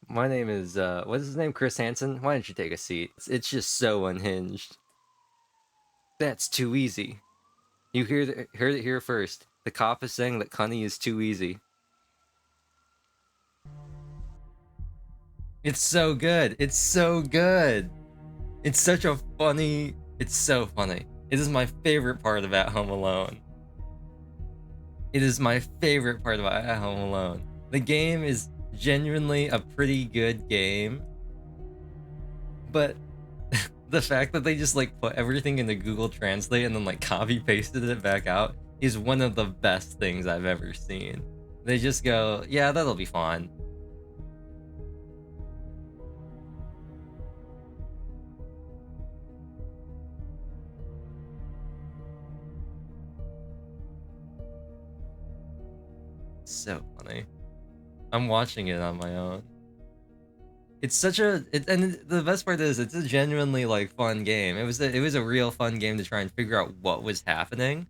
My name is, what's his name? Chris Hansen? Why don't you take a seat? It's just so unhinged. That's too easy. You heard it here first. The cop is saying that Cunny is too easy. It's so good. It's so good. It's such a funny... It's so funny. It is my favorite part of At Home Alone. It is my favorite part of At Home Alone. The game is genuinely a pretty good game. But the fact that they just like put everything into Google Translate and then like copy pasted it back out is one of the best things I've ever seen. They just go, yeah, that'll be fine. So funny. I'm watching it on my own. It's such a and the best part is it's a genuinely like fun game. It was a real fun game to try and figure out what was happening.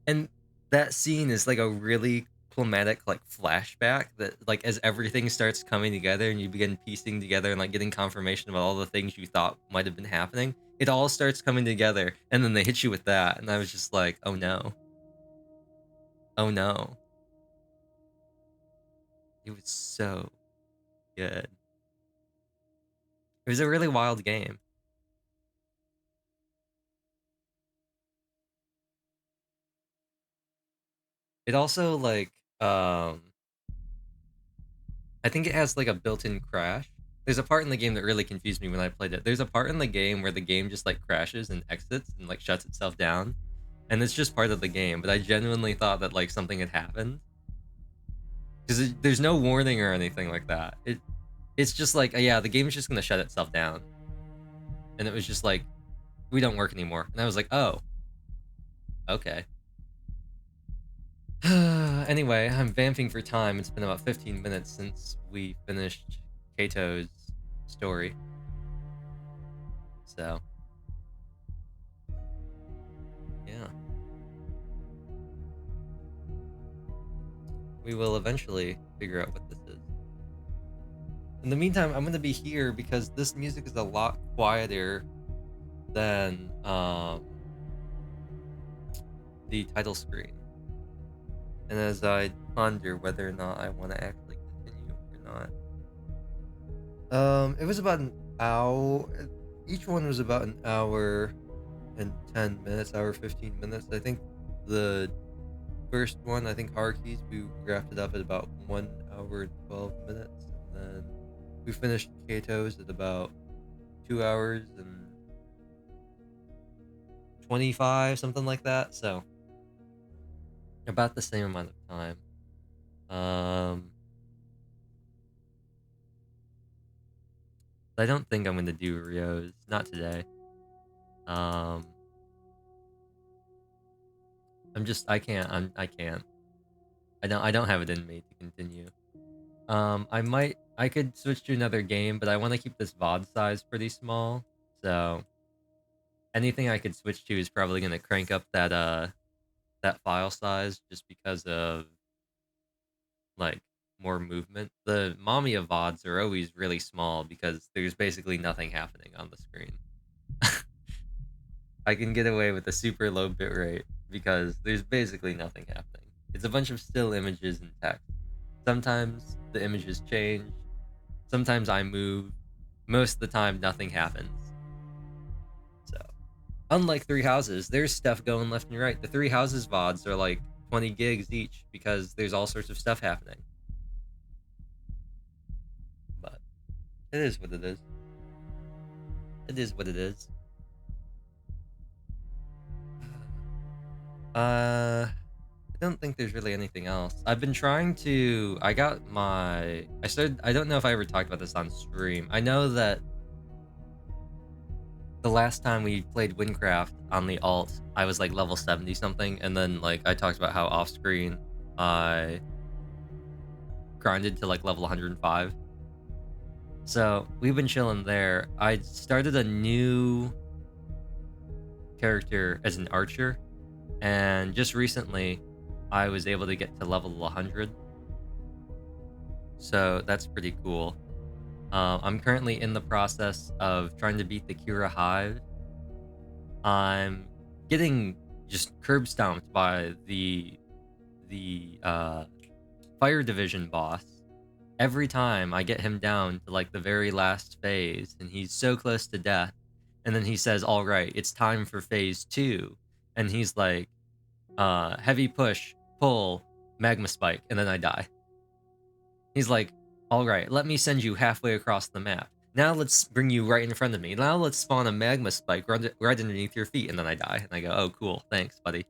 And that scene is like a really climatic like flashback that like as everything starts coming together and you begin piecing together and like getting confirmation about all the things you thought might have been happening, it all starts coming together and then they hit you with that and I was just like, oh no. Oh no. It was so good. It was a really wild game. It also like I think it has like a built-in crash. There's a part in the game that really confused me when I played it. There's a part in the game where the game just like crashes and exits and like shuts itself down, and it's just part of the game. But I genuinely thought that like something had happened because there's no warning or anything like that. It's just like yeah, the game's just gonna shut itself down, and it was just like we don't work anymore, and I was like oh, okay. Anyway, I'm vamping for time. It's been about 15 minutes since we finished Kato's story. So, yeah. We will eventually figure out what this is. In the meantime, I'm going to be here because this music is a lot quieter than the title screen. And as I ponder whether or not I want to actually continue or not. It was about an hour. Each one was about an hour and 10 minutes, hour 15 minutes. I think the first one, I think Harkeys, we wrapped it up at about 1 hour and 12 minutes. And then we finished Kato's at about 2 hours and 25, something like that. So, about the same amount of time. I don't think I'm gonna do Rio's. Not today. I can't. I can't. I don't have it in me to continue. I could switch to another game, but I want to keep this VOD size pretty small. So anything I could switch to is probably gonna crank up that file size just because of like more movement. The Mamiya VODs are always really small because there's basically nothing happening on the screen. I can get away with a super low bitrate because there's basically nothing happening. It's a bunch of still images and text. Sometimes the images change, sometimes I move, most of the time nothing happens. So, unlike Three Houses, there's stuff going left and right. The Three Houses VODs are like 20 gigs each because there's all sorts of stuff happening. But it is what it is. It is what it is. I don't think there's really anything else. I've been trying to. I don't know if I ever talked about this on stream. I know that the last time we played Windcraft on the alt, I was like level 70 something, and then like I talked about how off screen I grinded to like level 105. So we've been chilling there. I started a new character as an archer, and just recently I was able to get to level 100. So that's pretty cool. I'm currently in the process of trying to beat the Kira Hive. I'm getting just curb stomped by the Fire Division boss. Every time I get him down to like the very last phase, and he's so close to death, and then he says, "All right, it's time for phase 2," and he's like, "Heavy push, pull, magma spike," and then I die. He's like, "All right, let me send you halfway across the map. Now let's bring you right in front of me. Now let's spawn a magma spike right underneath your feet," and then I die, and I go, "Oh, cool, thanks, buddy.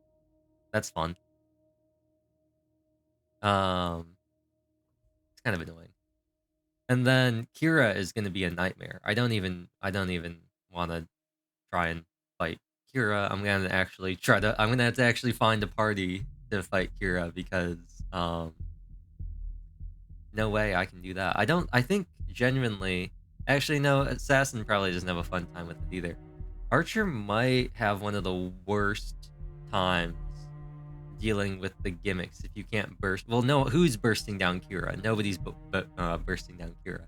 That's fun." It's kind of annoying. And then Kira is going to be a nightmare. I don't even want to try and fight Kira. I'm going to have to actually find a party to fight Kira because no way I can do that. I think genuinely, actually no, Assassin probably doesn't have a fun time with it either. Archer might have one of the worst times dealing with the gimmicks if you can't burst. Well, no, who's bursting down Kira? Nobody's bursting down Kira.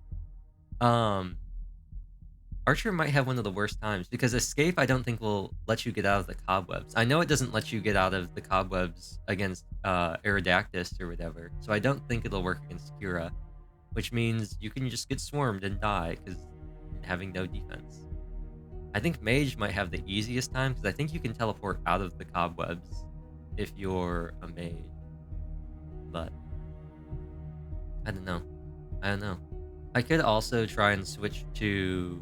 Archer might have one of the worst times because Escape I don't think will let you get out of the cobwebs. I know it doesn't let you get out of the cobwebs against Aerodactys or whatever, so I don't think it'll work against Kira, which means you can just get swarmed and die because having no defense. I think Mage might have the easiest time because I think you can teleport out of the cobwebs if you're a mage, but I don't know. I don't know. I could also try and switch to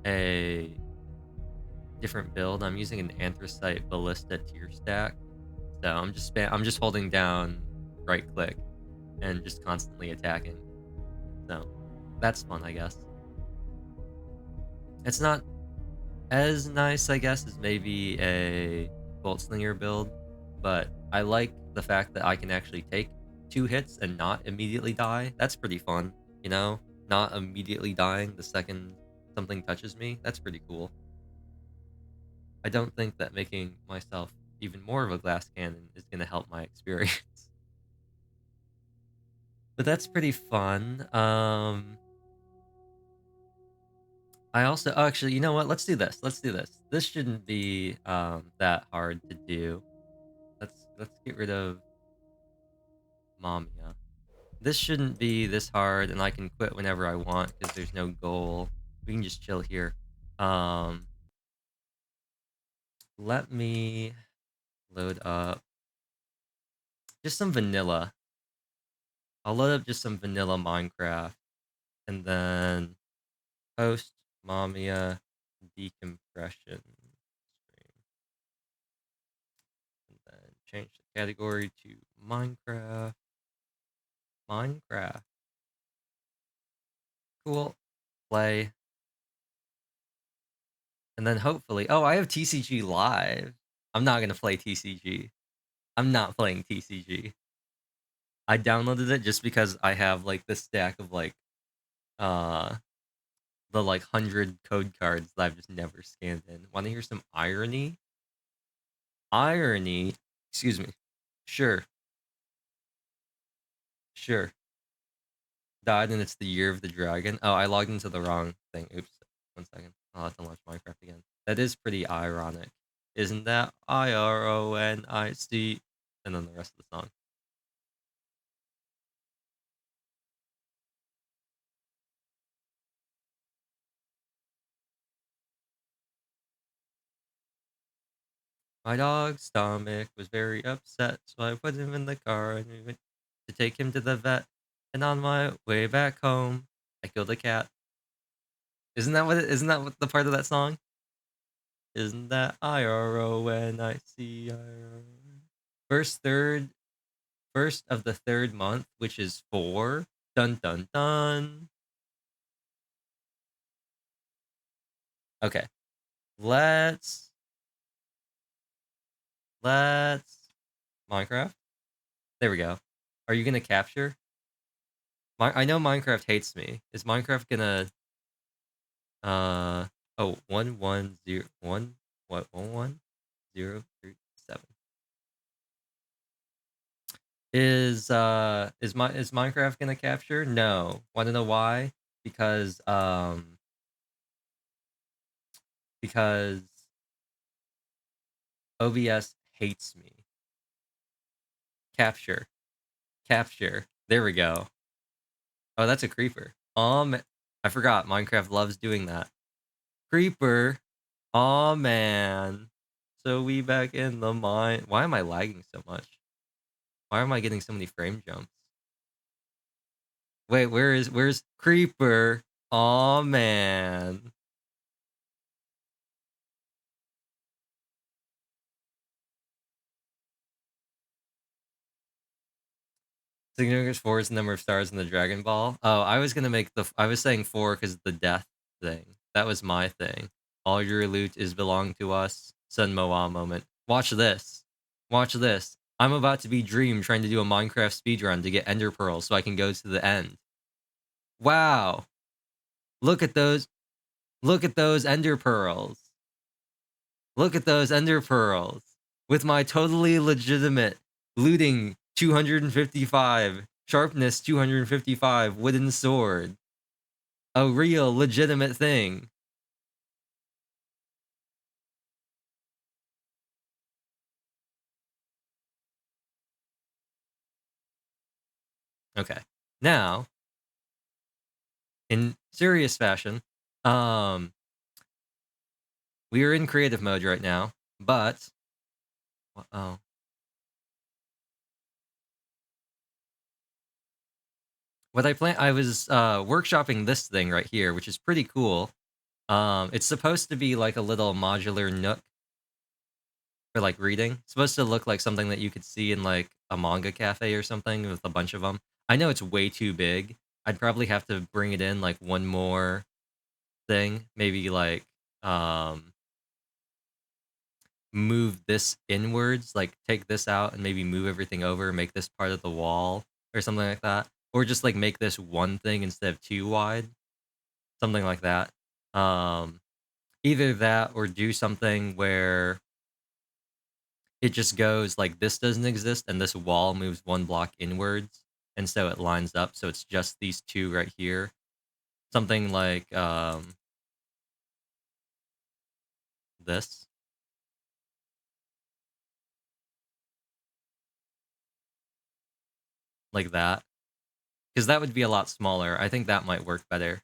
a different build. I'm using an anthracite ballista tier stack, so I'm just holding down right click and just constantly attacking. So that's fun, I guess. It's not as nice, I guess, as maybe a bolt slinger build, but I like the fact that I can actually take 2 hits and not immediately die. That's pretty fun, you know? Not immediately dying the second something touches me. That's pretty cool. I don't think that making myself even more of a glass cannon is going to help my experience. But that's pretty fun. I also, oh, actually, you know what? Let's do this. Let's do this. This shouldn't be that hard to do. Let's get rid of Mamiya. This shouldn't be this hard, and I can quit whenever I want because there's no goal. We can just chill here. Um, Let me load up just some vanilla. I'll load up just some vanilla Minecraft, and then post Mamiya decompression stream, and then change the category to Minecraft. Minecraft. Cool. Play. And then hopefully, oh, I have TCG live. I'm not gonna play TCG. I'm not playing TCG. I downloaded it just because I have like this stack of like uh the like 100 code cards that I've just never scanned in. Want to hear some irony? Irony. Excuse me. Sure. Sure. Died and it's the year of the dragon. Oh, I logged into the wrong thing. Oops. 1 second. I'll have to launch Minecraft again. That is pretty ironic. Isn't that IRONIC? And then the rest of the song. My dog's stomach was very upset, so I put him in the car and we went to take him to the vet. And on my way back home, I killed a cat. Isn't that what the part of that song? Isn't that IRONIC? First of the third month, which is 4. Dun dun dun. Okay. Let's Minecraft. There we go. Are you gonna capture? I know Minecraft hates me. Is Minecraft gonna oh 1101 what 11037 is Minecraft gonna capture? No. Wanna know why? Because because OBS hates me. Capture. Capture. There we go. Oh, that's a creeper. I forgot. Minecraft loves doing that. Creeper. Aw, man. So we back in the mine. Why am I lagging so much? Why am I getting so many frame jumps? Wait, where's Creeper? Aw, man. Significance 4 is the number of stars in the Dragon Ball. Oh, I was gonna make I was saying 4 because the death thing. That was my thing. All your loot is belong to us. Sun Moa moment. Watch this. Watch this. I'm about to be Dream trying to do a Minecraft speedrun to get Ender Pearls so I can go to the end. Wow. Look at those. Look at those Ender Pearls. Look at those Ender Pearls. With my totally legitimate looting 255, sharpness 255, wooden sword. A real legitimate thing. Okay. Now, in serious fashion, we are in creative mode right now, but oh, What I was workshopping this thing right here, which is pretty cool. It's supposed to be like a little modular nook for like reading. It's supposed to look like something that you could see in like a manga cafe or something with a bunch of them. I know it's way too big. I'd probably have to bring it in like one more thing, maybe like um move this inwards, like take this out and maybe move everything over, make this part of the wall or something like that. Or just like make this one thing instead of too wide, something like that. Um, Either that or do something where it just goes like this doesn't exist and this wall moves one block inwards and so it lines up so it's just these two right here. Something like this. Like that. Because that would be a lot smaller. I think that might work better.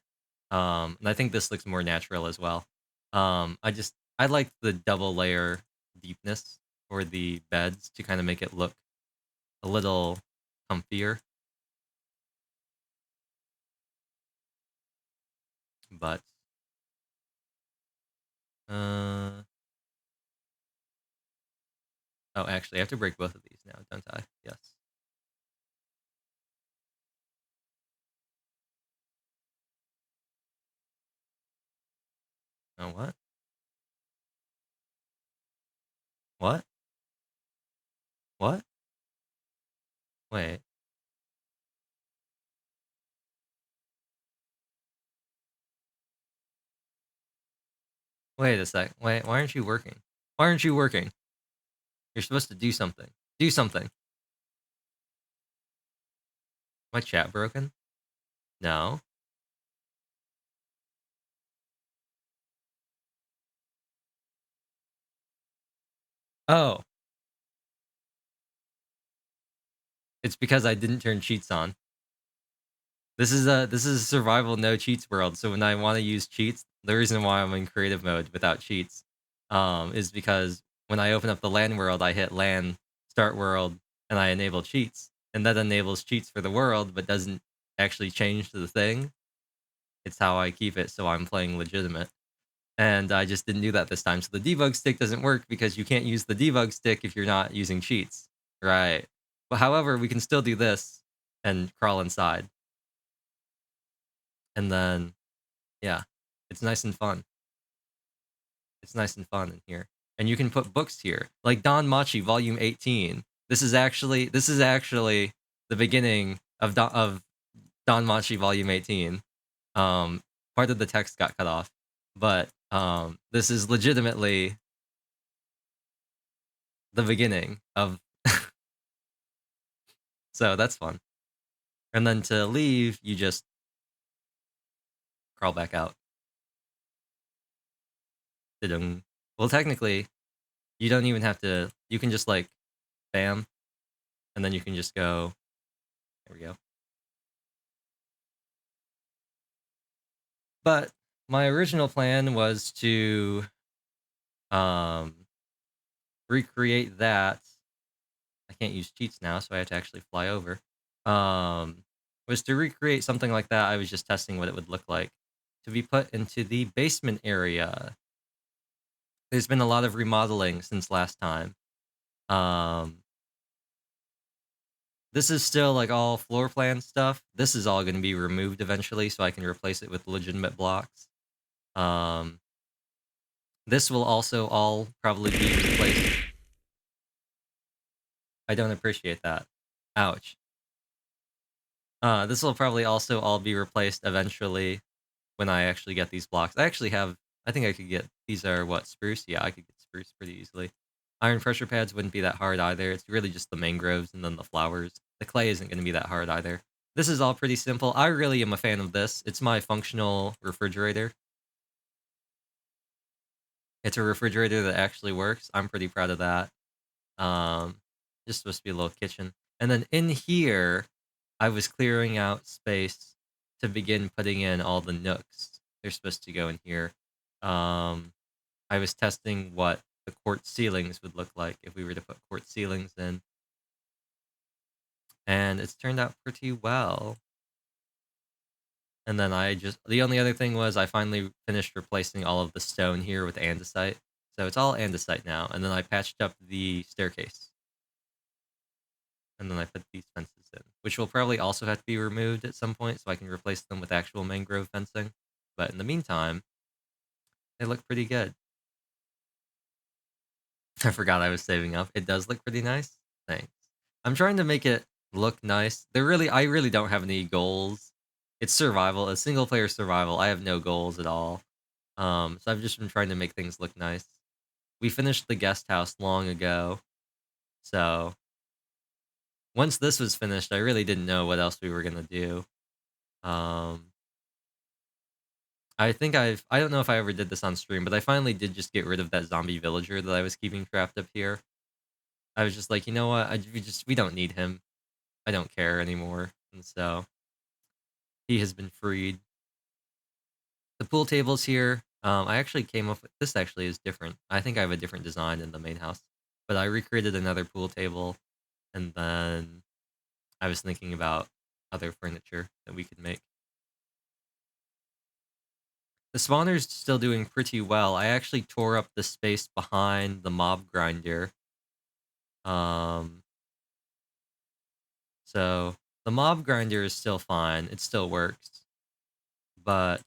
And I think this looks more natural as well. I like the double layer deepness for the beds to kind of make it look a little comfier. But uh oh, actually, I have to break both of these now, don't I? Yes. Oh, what? What? What? Wait. Wait a sec. Wait, why aren't you working? Why aren't you working? You're supposed to do something. Do something. My chat broken? No. Oh, it's because I didn't turn cheats on. This is a survival no cheats world. So when I want to use cheats, the reason why I'm in creative mode without cheats, is because when I open up the LAN world, I hit LAN start world and I enable cheats, and that enables cheats for the world, but doesn't actually change to the thing. It's how I keep it, so I'm playing legitimate. And I just didn't do that this time. So the debug stick doesn't work because you can't use the debug stick if you're not using cheats. Right. But however, we can still do this and crawl inside. And then, yeah, it's nice and fun. It's nice and fun in here. And you can put books here, like Don Machi Volume 18. This is actually the beginning of Don Machi Volume 18. Part of the text got cut off, but this is legitimately the beginning of. So that's fun. And then to leave, you just crawl back out. Ta-dung. Well, technically, you don't even have to. You can just like, bam, and then you can just go. There we go. But my original plan was to um recreate that. I can't use cheats now, so I have to actually fly over. Um, was to recreate something like that. I was just testing what it would look like to be put into the basement area. There's been a lot of remodeling since last time. Um, this is still like all floor plan stuff. This is all going to be removed eventually, so I can replace it with legitimate blocks. Um, this will also all probably be replaced. I don't appreciate that. Ouch. This will probably also all be replaced eventually when I actually get these blocks. I actually have, I think I could get, these are what, spruce? Yeah, I could get spruce pretty easily. Iron pressure pads wouldn't be that hard either. It's really just the mangroves and then the flowers. The clay isn't going to be that hard either. This is all pretty simple. I really am a fan of this. It's my functional refrigerator. It's a refrigerator that actually works. I'm pretty proud of that. Just supposed to be a little kitchen. And then in here, I was clearing out space to begin putting in all the nooks. They're supposed to go in here. I was testing what the quartz ceilings would look like if we were to put quartz ceilings in. And it's turned out pretty well. And then the only other thing was I finally finished replacing all of the stone here with andesite. So it's all andesite now. And then I patched up the staircase. And then I put these fences in, which will probably also have to be removed at some point so I can replace them with actual mangrove fencing. But in the meantime, they look pretty good. I forgot I was saving up. It does look pretty nice. Thanks. I'm trying to make it look nice. I really don't have any goals. It's survival, a single player survival. I have no goals at all. So I've just been trying to make things look nice. We finished the guest house long ago. So once this was finished, I really didn't know what else we were gonna do. I don't know if I ever did this on stream, but I finally did just get rid of that zombie villager that I was keeping trapped up here. I was just like, you know what? We don't need him. I don't care anymore. And so he has been freed. The pool tables here. I actually came up with this. Actually, is different. I think I have a different design in the main house, but I recreated another pool table, and then I was thinking about other furniture that we could make. The spawner's still doing pretty well. I actually tore up the space behind the mob grinder. So the mob grinder is still fine. It still works. But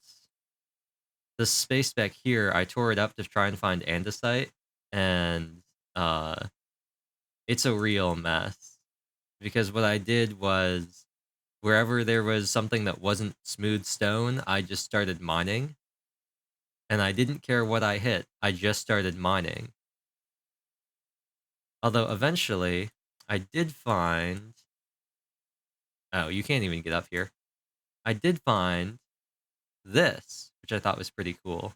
the space back here, I tore it up to try and find andesite, and it's a real mess. Because what I did was, wherever there was something that wasn't smooth stone, I just started mining. And I didn't care what I hit, I just started mining. Although eventually, I did find... Oh, you can't even get up here. I did find this, which I thought was pretty cool.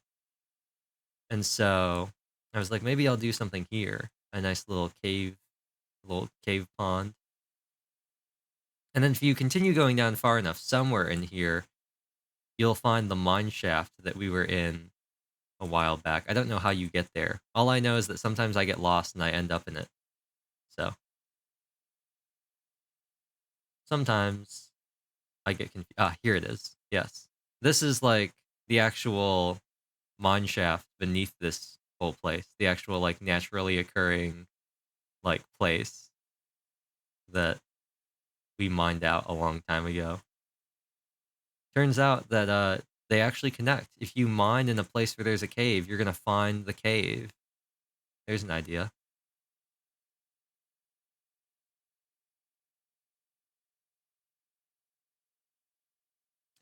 And so I was like, maybe I'll do something here. A nice little cave pond. And then if you continue going down far enough, somewhere in here, you'll find the mine shaft that we were in a while back. I don't know how you get there. All I know is that sometimes I get lost and I end up in it. So sometimes I get confused. Ah, here it is. Yes. This is like the actual mine shaft beneath this whole place. The actual like naturally occurring like place that we mined out a long time ago. Turns out that they actually connect. If you mine in a place where there's a cave, you're gonna find the cave. There's an idea.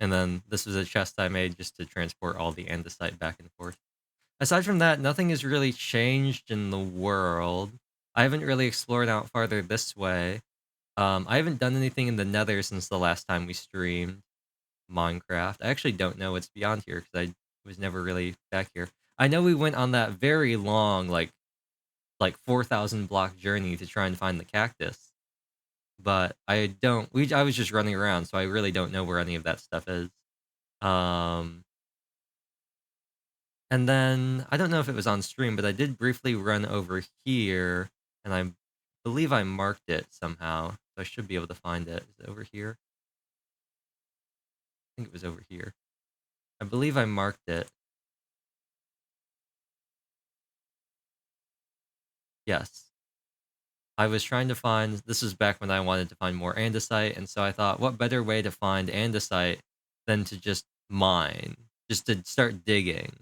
And then this was a chest I made just to transport all the andesite back and forth. Aside from that, nothing has really changed in the world. I haven't really explored out farther this way. I haven't done anything in the Nether since the last time we streamed Minecraft. I actually don't know what's beyond here because I was never really back here. I know we went on that very long, like 4,000 block journey to try and find the cactus, but I was just running around, so I really don't know where any of that stuff is. And then I don't know if it was on stream, but I did briefly run over here, and I believe I marked it somehow, so I should be able to find it. Is it over here? I think it was over here. I believe I marked it. Yes. I was trying to find, this was back when I wanted to find more andesite, and so I thought, what better way to find andesite than to just mine, just to start digging.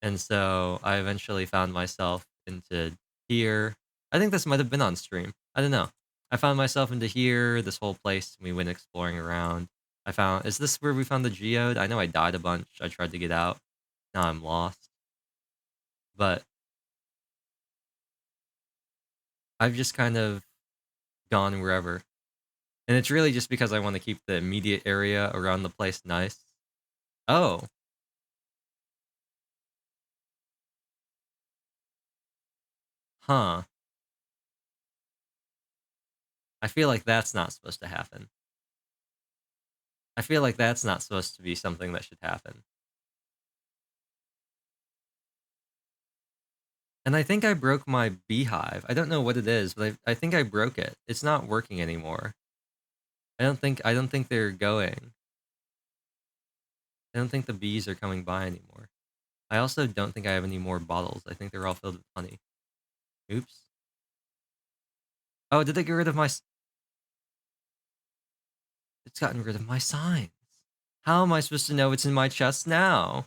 And so I eventually found myself into here. I think this might have been on stream. I don't know. I found myself into here, this whole place, and we went exploring around. Is this where we found the geode? I know I died a bunch. I tried to get out. Now I'm lost. But I've just kind of gone wherever. And it's really just because I want to keep the immediate area around the place nice. Oh. Huh. I feel like that's not supposed to happen. I feel like that's not supposed to be something that should happen. And I think I broke my beehive. I don't know what it is, but I think I broke it. It's not working anymore. I don't think they're going. I don't think the bees are coming by anymore. I also don't think I have any more bottles. I think they're all filled with honey. Oops. Oh, did they get rid of my... It's gotten rid of my signs. How am I supposed to know it's in my chest now?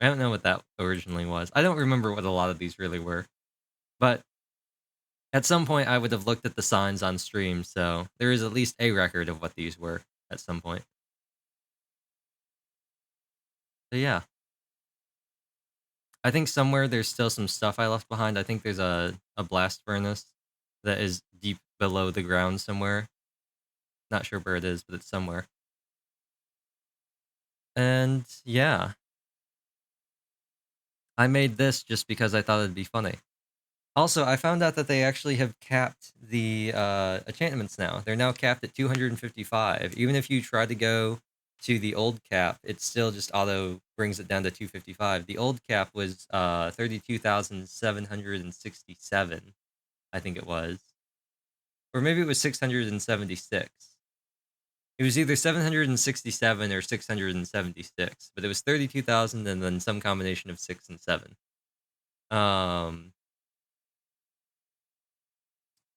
I don't know what that originally was. I don't remember what a lot of these really were. But at some point, I would have looked at the signs on stream, so there is at least a record of what these were at some point. So yeah. I think somewhere there's still some stuff I left behind. I think there's a blast furnace that is deep below the ground somewhere. Not sure where it is, but it's somewhere. And yeah, I made this just because I thought it'd be funny. Also, I found out that they actually have capped the enchantments now. They're now capped at 255. Even if you try to go to the old cap, it still just auto brings it down to 255. The old cap was 32,767, I think it was. Or maybe it was 676. It was either 767 or 676, but it was 32,000 and then some combination of 6 and 7.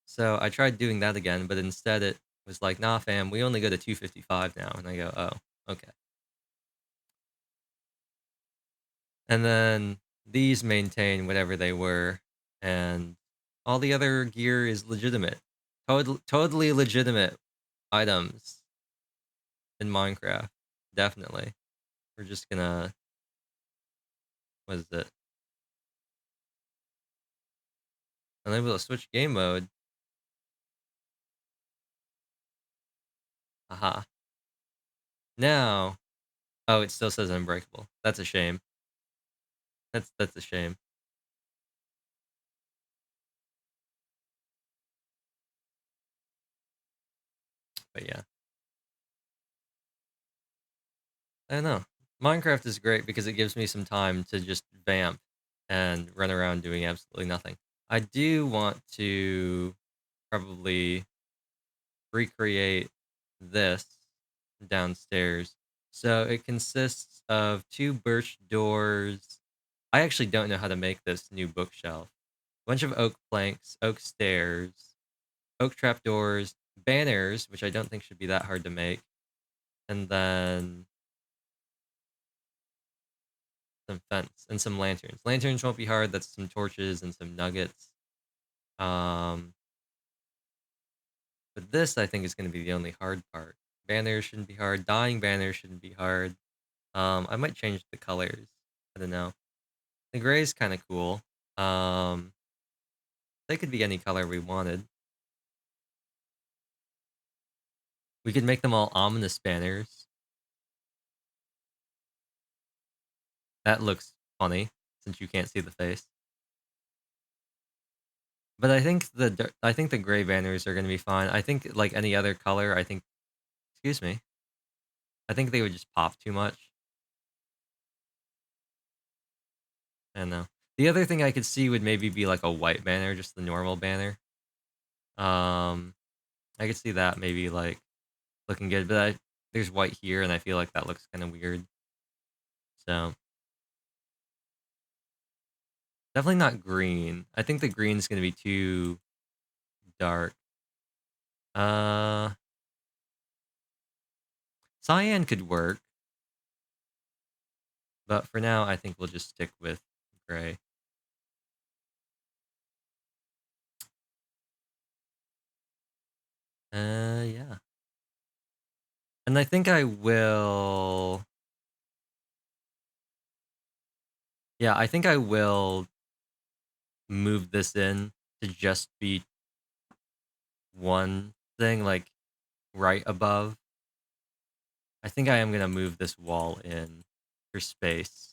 So I tried doing that again, but instead it was like, nah, fam, we only go to 255 now. And I go, oh, okay. And then these maintain whatever they were, and all the other gear is legitimate. Totally legitimate items in Minecraft. Definitely. We're just gonna... What is it? Unable to switch game mode. Aha. Now... Oh, it still says unbreakable. That's a shame. That's a shame. But yeah. I don't know. Minecraft is great because it gives me some time to just vamp and run around doing absolutely nothing. I do want to probably recreate this downstairs. So it consists of 2 birch doors. I actually don't know how to make this new bookshelf. A bunch of oak planks, oak stairs, oak trapdoors, banners, which I don't think should be that hard to make, and then some fence and some lanterns. Lanterns won't be hard. That's some torches and some nuggets. But this I think is going to be the only hard part. Banners shouldn't be hard. Dyeing banners shouldn't be hard. I might change the colors. I don't know. The gray is kind of cool. They could be any color we wanted. We could make them all ominous banners. That looks funny since you can't see the face. But I think the gray banners are going to be fine. I think like any other color, I think... Excuse me. I think they would just pop too much. I don't know. The other thing I could see would maybe be like a white banner, just the normal banner. I could see that maybe like looking good, but there's white here, and I feel like that looks kind of weird. So definitely not green. I think the green's gonna be too dark. Cyan could work, but for now, I think we'll just stick with gray. Yeah. And I think I will... Yeah, I think I will move this in to just be one thing, like right above. I think I am going to move this wall in for space.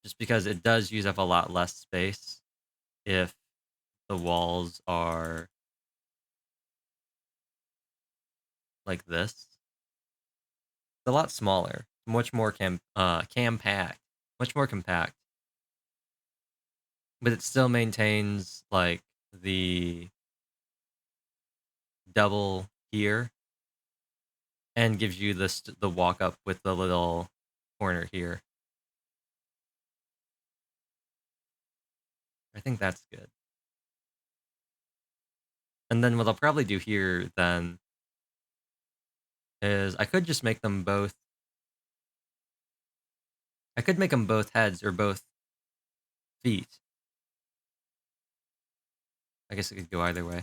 Just because it does use up a lot less space if the walls are like this. It's a lot smaller, much more compact, much more compact. But it still maintains like the double here and gives you the walk up with the little corner here. I think that's good. And then what I'll probably do here then is I could just make them both. I could make them both heads or both feet. I guess it could go either way.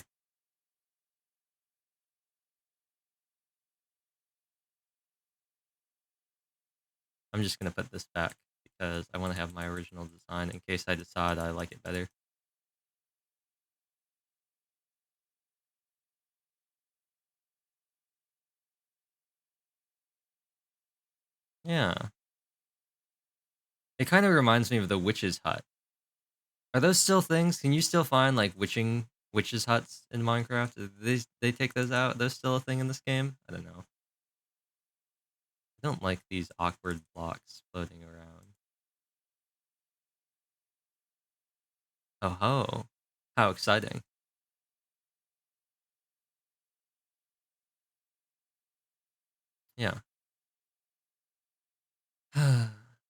I'm just going to put this back because I want to have my original design in case I decide I like it better. Yeah. It kind of reminds me of the witch's hut. Are those still things? Can you still find like witches huts in Minecraft? Do they take those out? Are those still a thing in this game? I don't know. I don't like these awkward blocks floating around. Oh ho. How exciting. Yeah.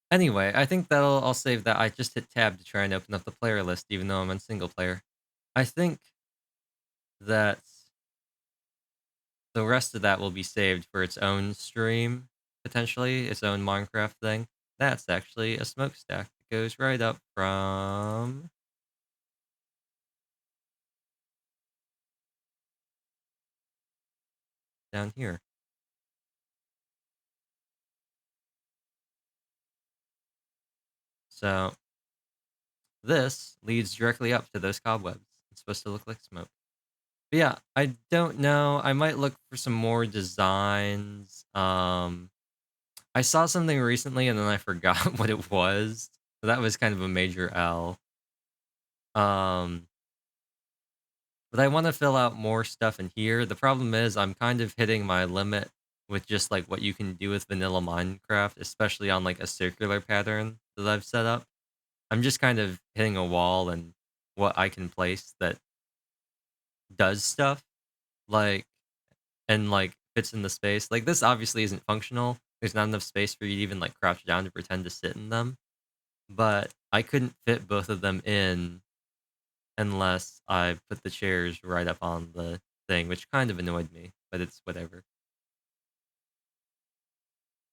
Anyway, I think I'll save that. I just hit tab to try and open up the player list even though I'm on single player. I think that the rest of that will be saved for its own stream, potentially, its own Minecraft thing. That's actually a smokestack that goes right up from down here. So this leads directly up to those cobwebs. It's supposed to look like smoke. But yeah, I don't know. I might look for some more designs. I saw something recently and then I forgot what it was. So that was kind of a major L. But I want to fill out more stuff in here. The problem is I'm kind of hitting my limit with just like what you can do with vanilla Minecraft, especially on like a circular pattern that I've set up. I'm just kind of hitting a wall and what I can place that does stuff like and like fits in the space. Like this obviously isn't functional. There's not enough space for you to even like crouch down to pretend to sit in them. But I couldn't fit both of them in unless I put the chairs right up on the thing, which kind of annoyed me, but it's whatever.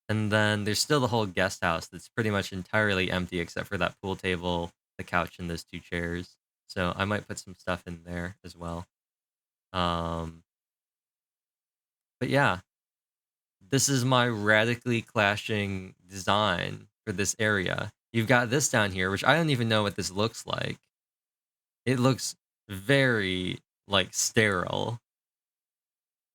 And then there's still the whole guest house that's pretty much entirely empty except for that pool table, the couch, and those two chairs. So I might put some stuff in there as well. But yeah, this is my radically clashing design for this area. You've got this down here, which I don't even know what this looks like. It looks very like sterile.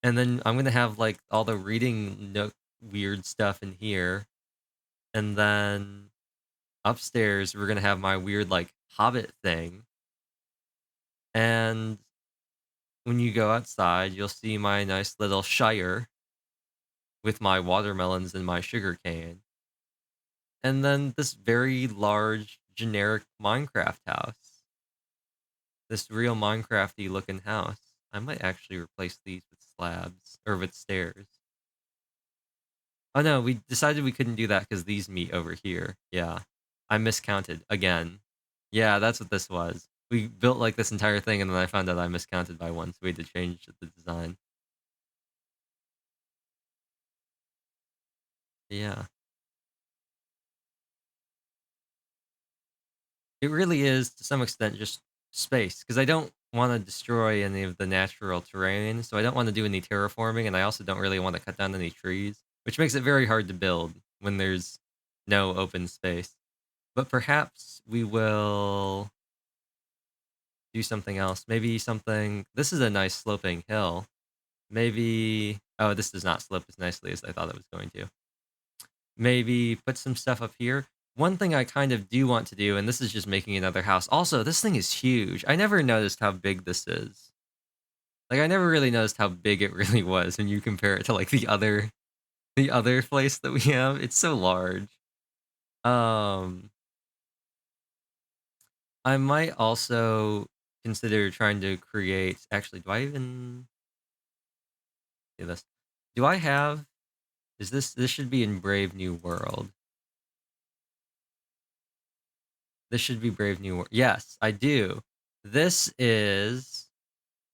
And then I'm gonna have like all the reading nook weird stuff in here. And then upstairs we're gonna have my weird like hobbit thing. And when you go outside, you'll see my nice little shire with my watermelons and my sugar cane. And then this very large generic Minecraft house. This real Minecrafty looking house. I might actually replace these with slabs or with stairs. Oh no, we decided we couldn't do that because these meet over here. Yeah. I miscounted again. Yeah, that's what this was. We built like this entire thing and then I found out I miscounted by one, so we had to change the design. Yeah. It really is to some extent just space because I don't want to destroy any of the natural terrain, so I don't want to do any terraforming, and I also don't really want to cut down any trees, which makes it very hard to build when there's no open space. But perhaps we will do something else. Maybe something. This is a nice sloping hill. Maybe. Oh, this does not slope as nicely as I thought it was going to. Maybe put some stuff up here. One thing I kind of do want to do, and this is just making another house. Also, this thing is huge. I never noticed how big this is. Like, I never really noticed how big it really was when you compare it to like the other place that we have. It's so large. Um, I might also consider trying to create. Actually, do I even do this? Do I have? Is this should be in Brave New World? This should be Brave New World. Yes, I do. This is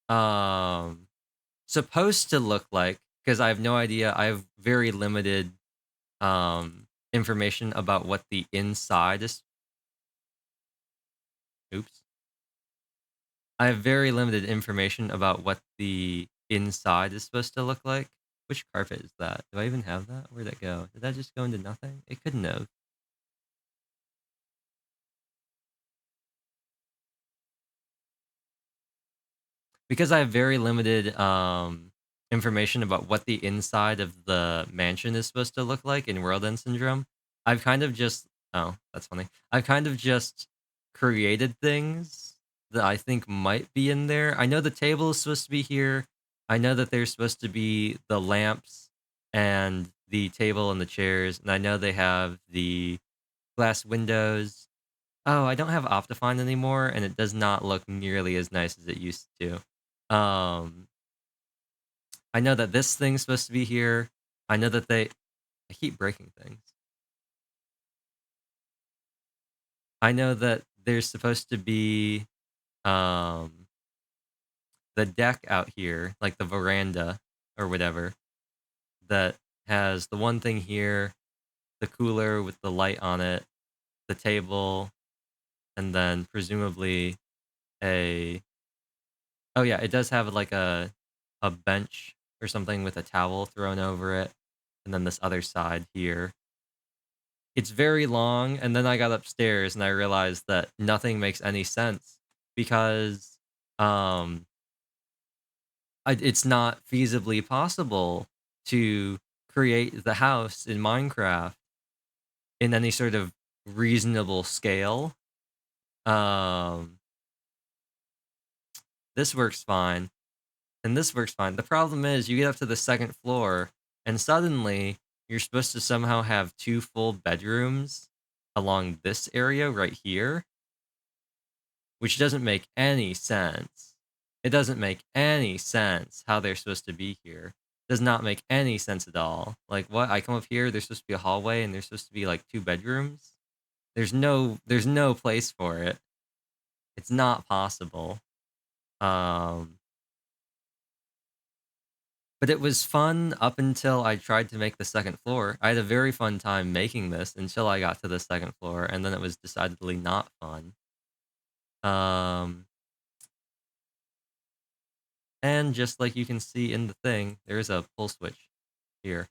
um supposed to look like, because I have no idea. I have very limited information about what the inside is. Oops. I have very limited information about what the inside is supposed to look like. Which carpet is that? Do I even have that? Where'd that go? Did that just go into nothing? It couldn't have. Because I have very limited information about what the inside of the mansion is supposed to look like in World End Syndrome, I've kind of just oh, that's funny. I've kind of just created things that I think might be in there. I know the table is supposed to be here. I know that there's supposed to be the lamps and the table and the chairs, and I know they have the glass windows. Oh, I don't have Optifine anymore, and it does not look nearly as nice as it used to. Um, I know that this thing's supposed to be here. I know that I keep breaking things. I know that there's supposed to be um the deck out here, like the veranda or whatever, that has the one thing here, the cooler with the light on it, the table, and then presumably a oh yeah, it does have like a bench or something with a towel thrown over it, and then this other side here. It's very long, and then I got upstairs and I realized that nothing makes any sense because um it's not feasibly possible to create the house in Minecraft in any sort of reasonable scale. Um this works fine. And this works fine. The problem is you get up to the second floor and suddenly you're supposed to somehow have two full bedrooms along this area right here, which doesn't make any sense. It doesn't make any sense how they're supposed to be here. Does not make any sense at all. Like what? I come up here, there's supposed to be a hallway and there's supposed to be like two bedrooms. There's no place for it. It's not possible. Um But it was fun up until I tried to make the second floor. I had a very fun time making this until I got to the second floor, and then it was decidedly not fun. Um, and just like you can see in the thing, there's a pull switch here.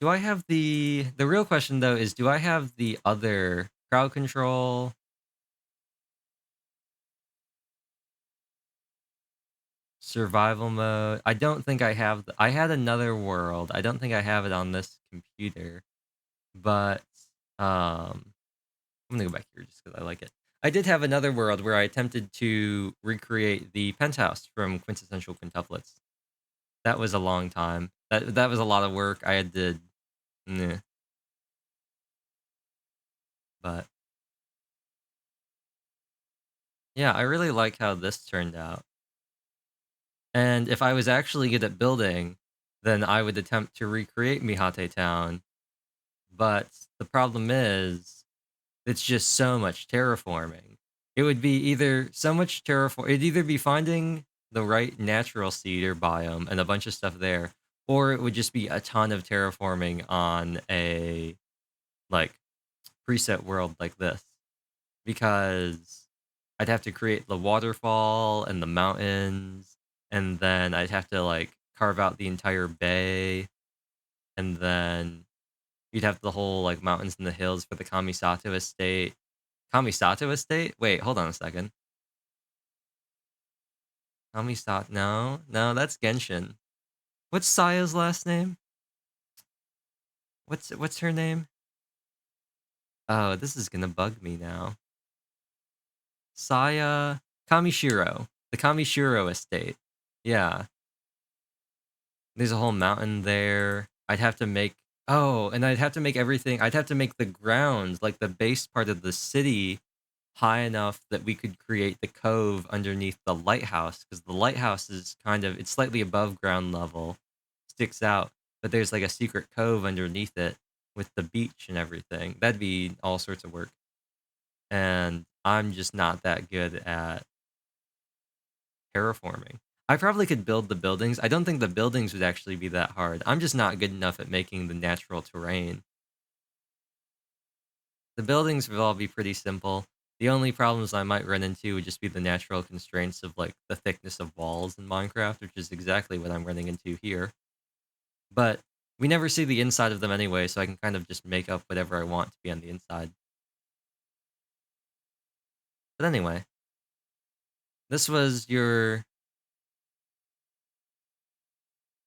Do I have the real question though is do I have the other crowd control? Survival mode. I don't think I have. I had another world. I don't think I have it on this computer, but um, I'm gonna go back here just because I like it. I did have another world where I attempted to recreate the penthouse from Quintessential Quintuplets. That was a long time. That was a lot of work. I had to, meh, but yeah, I really like how this turned out. And if I was actually good at building, then I would attempt to recreate Mihate Town. But the problem is, it's just so much terraforming. It would be either so much terraform. It'd either be finding the right natural seed or biome and a bunch of stuff there, or it would just be a ton of terraforming on a like preset world like this. Because I'd have to create the waterfall and the mountains, and then I'd have to like carve out the entire bay, and then you'd have the whole like mountains and the hills for the Kamisato estate. Kamisato estate? Wait, hold on a second. Kami-sa. No, that's Genshin. What's Saya's last name? What's her name? Oh, this is gonna bug me now. Saya Kamishiro. The Kamishiro estate. Yeah. There's a whole mountain there. I'd have to make and I'd have to make everything. I'd have to make the grounds, like the base part of the city, high enough that we could create the cove underneath the lighthouse, because the lighthouse is it's slightly above ground level, sticks out, but there's like a secret cove underneath it with the beach and everything. That'd be all sorts of work. And I'm just not that good at terraforming. I probably could build the buildings. I don't think the buildings would actually be that hard. I'm just not good enough at making the natural terrain. The buildings would all be pretty simple. The only problems I might run into would just be the natural constraints of like the thickness of walls in Minecraft, which is exactly what I'm running into here. But we never see the inside of them anyway, so I can kind of just make up whatever I want to be on the inside. But anyway, this was your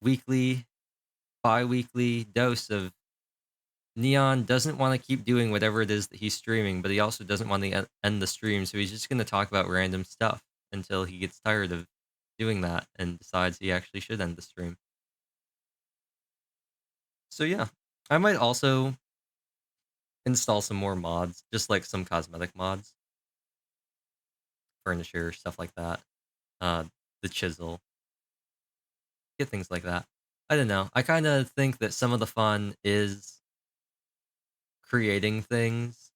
weekly, bi-weekly dose of Neon doesn't want to keep doing whatever it is that he's streaming, but he also doesn't want to end the stream, so he's just going to talk about random stuff until he gets tired of doing that and decides he actually should end the stream. So yeah, I might also install some more mods, just like some cosmetic mods, furniture, stuff like that. Uh, the chisel, get things like that. I don't know. I kind of think that some of the fun is creating things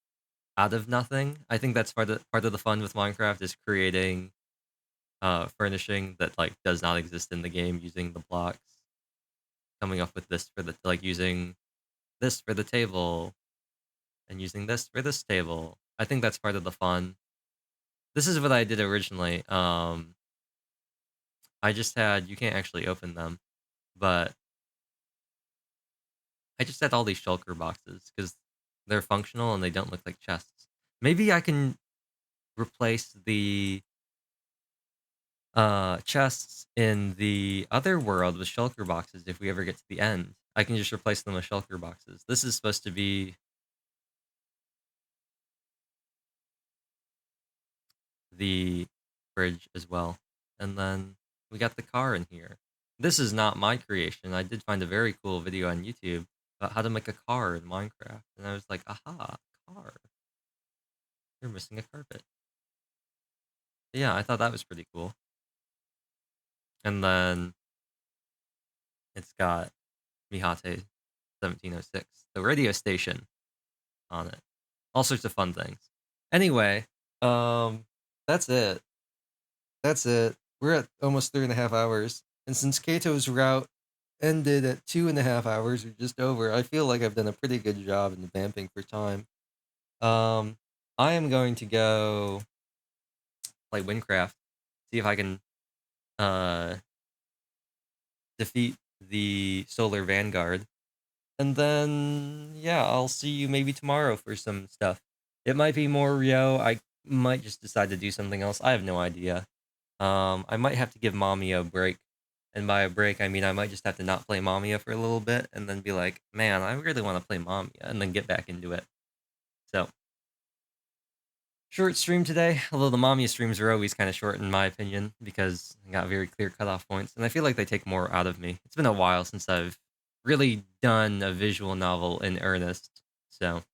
out of nothing. I think that's part of the fun with Minecraft is creating furnishing that like does not exist in the game using the blocks. Coming up with this for the like using this for the table and using this for this table. I think that's part of the fun. This is what I did originally. I just had you can't actually open them, but I just had all these shulker boxes because they're functional and they don't look like chests. Maybe I can replace the chests in the other world with shulker boxes if we ever get to the end. I can just replace them with shulker boxes. This is supposed to be the fridge as well. And then we got the car in here. This is not my creation. I did find a very cool video on YouTube about how to make a car in Minecraft. And I was like, aha, car. You're missing a carpet. But yeah, I thought that was pretty cool. And then it's got Mihate 1706, the radio station on it. All sorts of fun things. Anyway, that's it. That's it. We're at almost 3.5 hours. And since Kato's route ended at 2.5 hours or just over, I feel like I've done a pretty good job in vamping for time. I am going to go play Windcraft, see if I can defeat the Solar Vanguard. And then, yeah, I'll see you maybe tomorrow for some stuff. It might be more Rio. I might just decide to do something else. I have no idea. I might have to give Mamiya a break. And by a break, I mean I might just have to not play Mamiya for a little bit and then be like, man, I really want to play Mamiya, and then get back into it. So, short stream today, although the Mamiya streams are always kind of short in my opinion because I got very clear cutoff points, and I feel like they take more out of me. It's been a while since I've really done a visual novel in earnest, so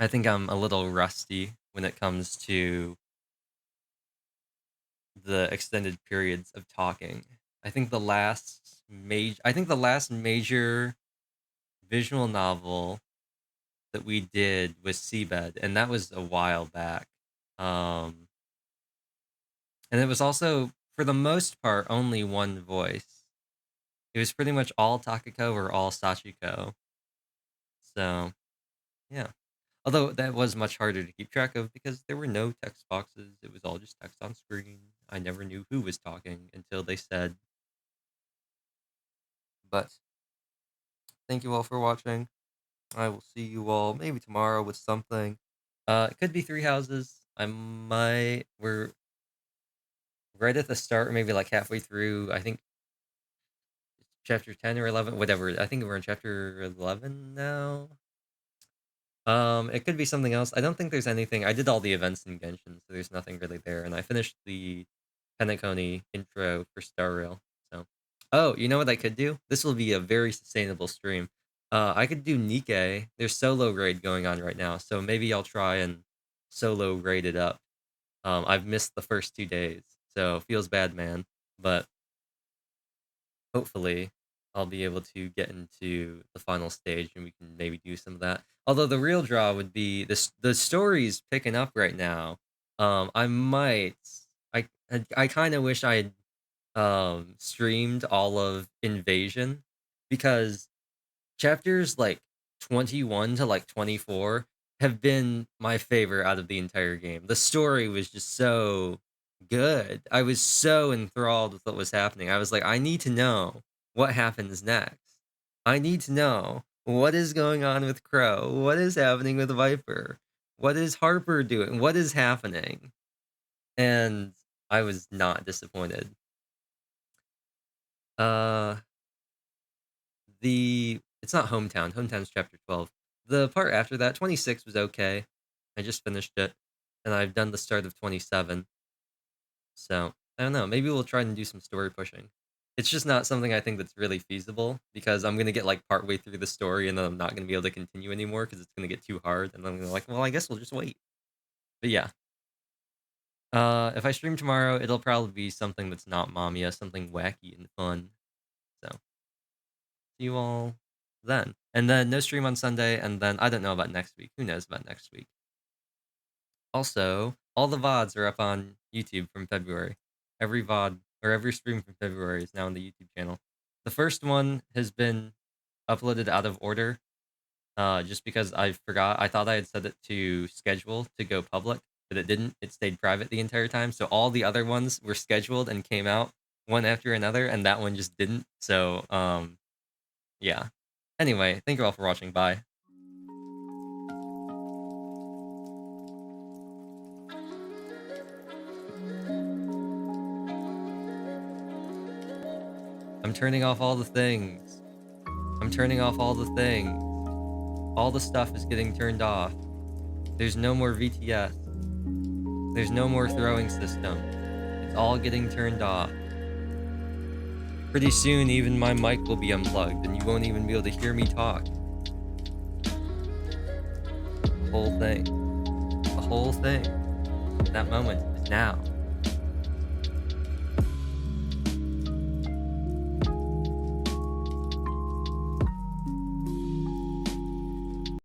I think I'm a little rusty when it comes to the extended periods of talking. I think the last major visual novel that we did was Seabed, and that was a while back. Um, and it was also, for the most part, only one voice. It was pretty much all Takako or all Sachiko. So, yeah. Although that was much harder to keep track of because there were no text boxes. It was all just text on screen. I never knew who was talking until they said. But thank you all for watching. I will see you all maybe tomorrow with something. It could be Three Houses. I might. right at the start, or maybe like halfway through. I think chapter 10 or 11, whatever. I think we're in chapter 11 now. It could be something else. I don't think there's anything. I did all the events in Genshin, so there's nothing really there. And I finished the Penacony intro for Star Rail. So, oh, you know what I could do? This will be a very sustainable stream. I could do Nikke. There's solo raid going on right now, so maybe I'll try and solo raid it up. I've missed the first 2 days, so feels bad, man. But hopefully I'll be able to get into the final stage and we can maybe do some of that. Although the real draw would be the story's picking up right now. I might I kind of wish I had streamed all of Invasion, because chapters like 21 to like 24 have been my favorite out of the entire game. The story was just so good. I was so enthralled with what was happening. I was like, I need to know what happens next. I need to know what is going on with Crow. What is happening with Viper? What is Harper doing? What is happening? And I was not disappointed. Uh it's not Hometown. Hometown's chapter 12. The part after that, 26, was okay. I just finished it, and I've done the start of 27. So I don't know. Maybe we'll try and do some story pushing. It's just not something I think that's really feasible, because I'm gonna get like partway through the story and then I'm not gonna be able to continue anymore because it's gonna get too hard, and I'm gonna like, well, I guess we'll just wait. But yeah. If I stream tomorrow, it'll probably be something that's not Mamiya, something wacky and fun. So see you all then. And then no stream on Sunday, and then I don't know about next week. Who knows about next week? Also, all the VODs are up on YouTube from February. Every VOD, or every stream from February, is now on the YouTube channel. The first one has been uploaded out of order, just because I forgot. I thought I had set it to schedule to go public, but it didn't. It stayed private the entire time. So all the other ones were scheduled and came out one after another, and that one just didn't. So, yeah. Anyway, thank you all for watching. Bye. I'm turning off all the things. I'm turning off all the things. All the stuff is getting turned off. There's no more VTS. There's no more throwing system. It's all getting turned off. Pretty soon, even my mic will be unplugged, and you won't even be able to hear me talk. The whole thing. The whole thing. That moment is now.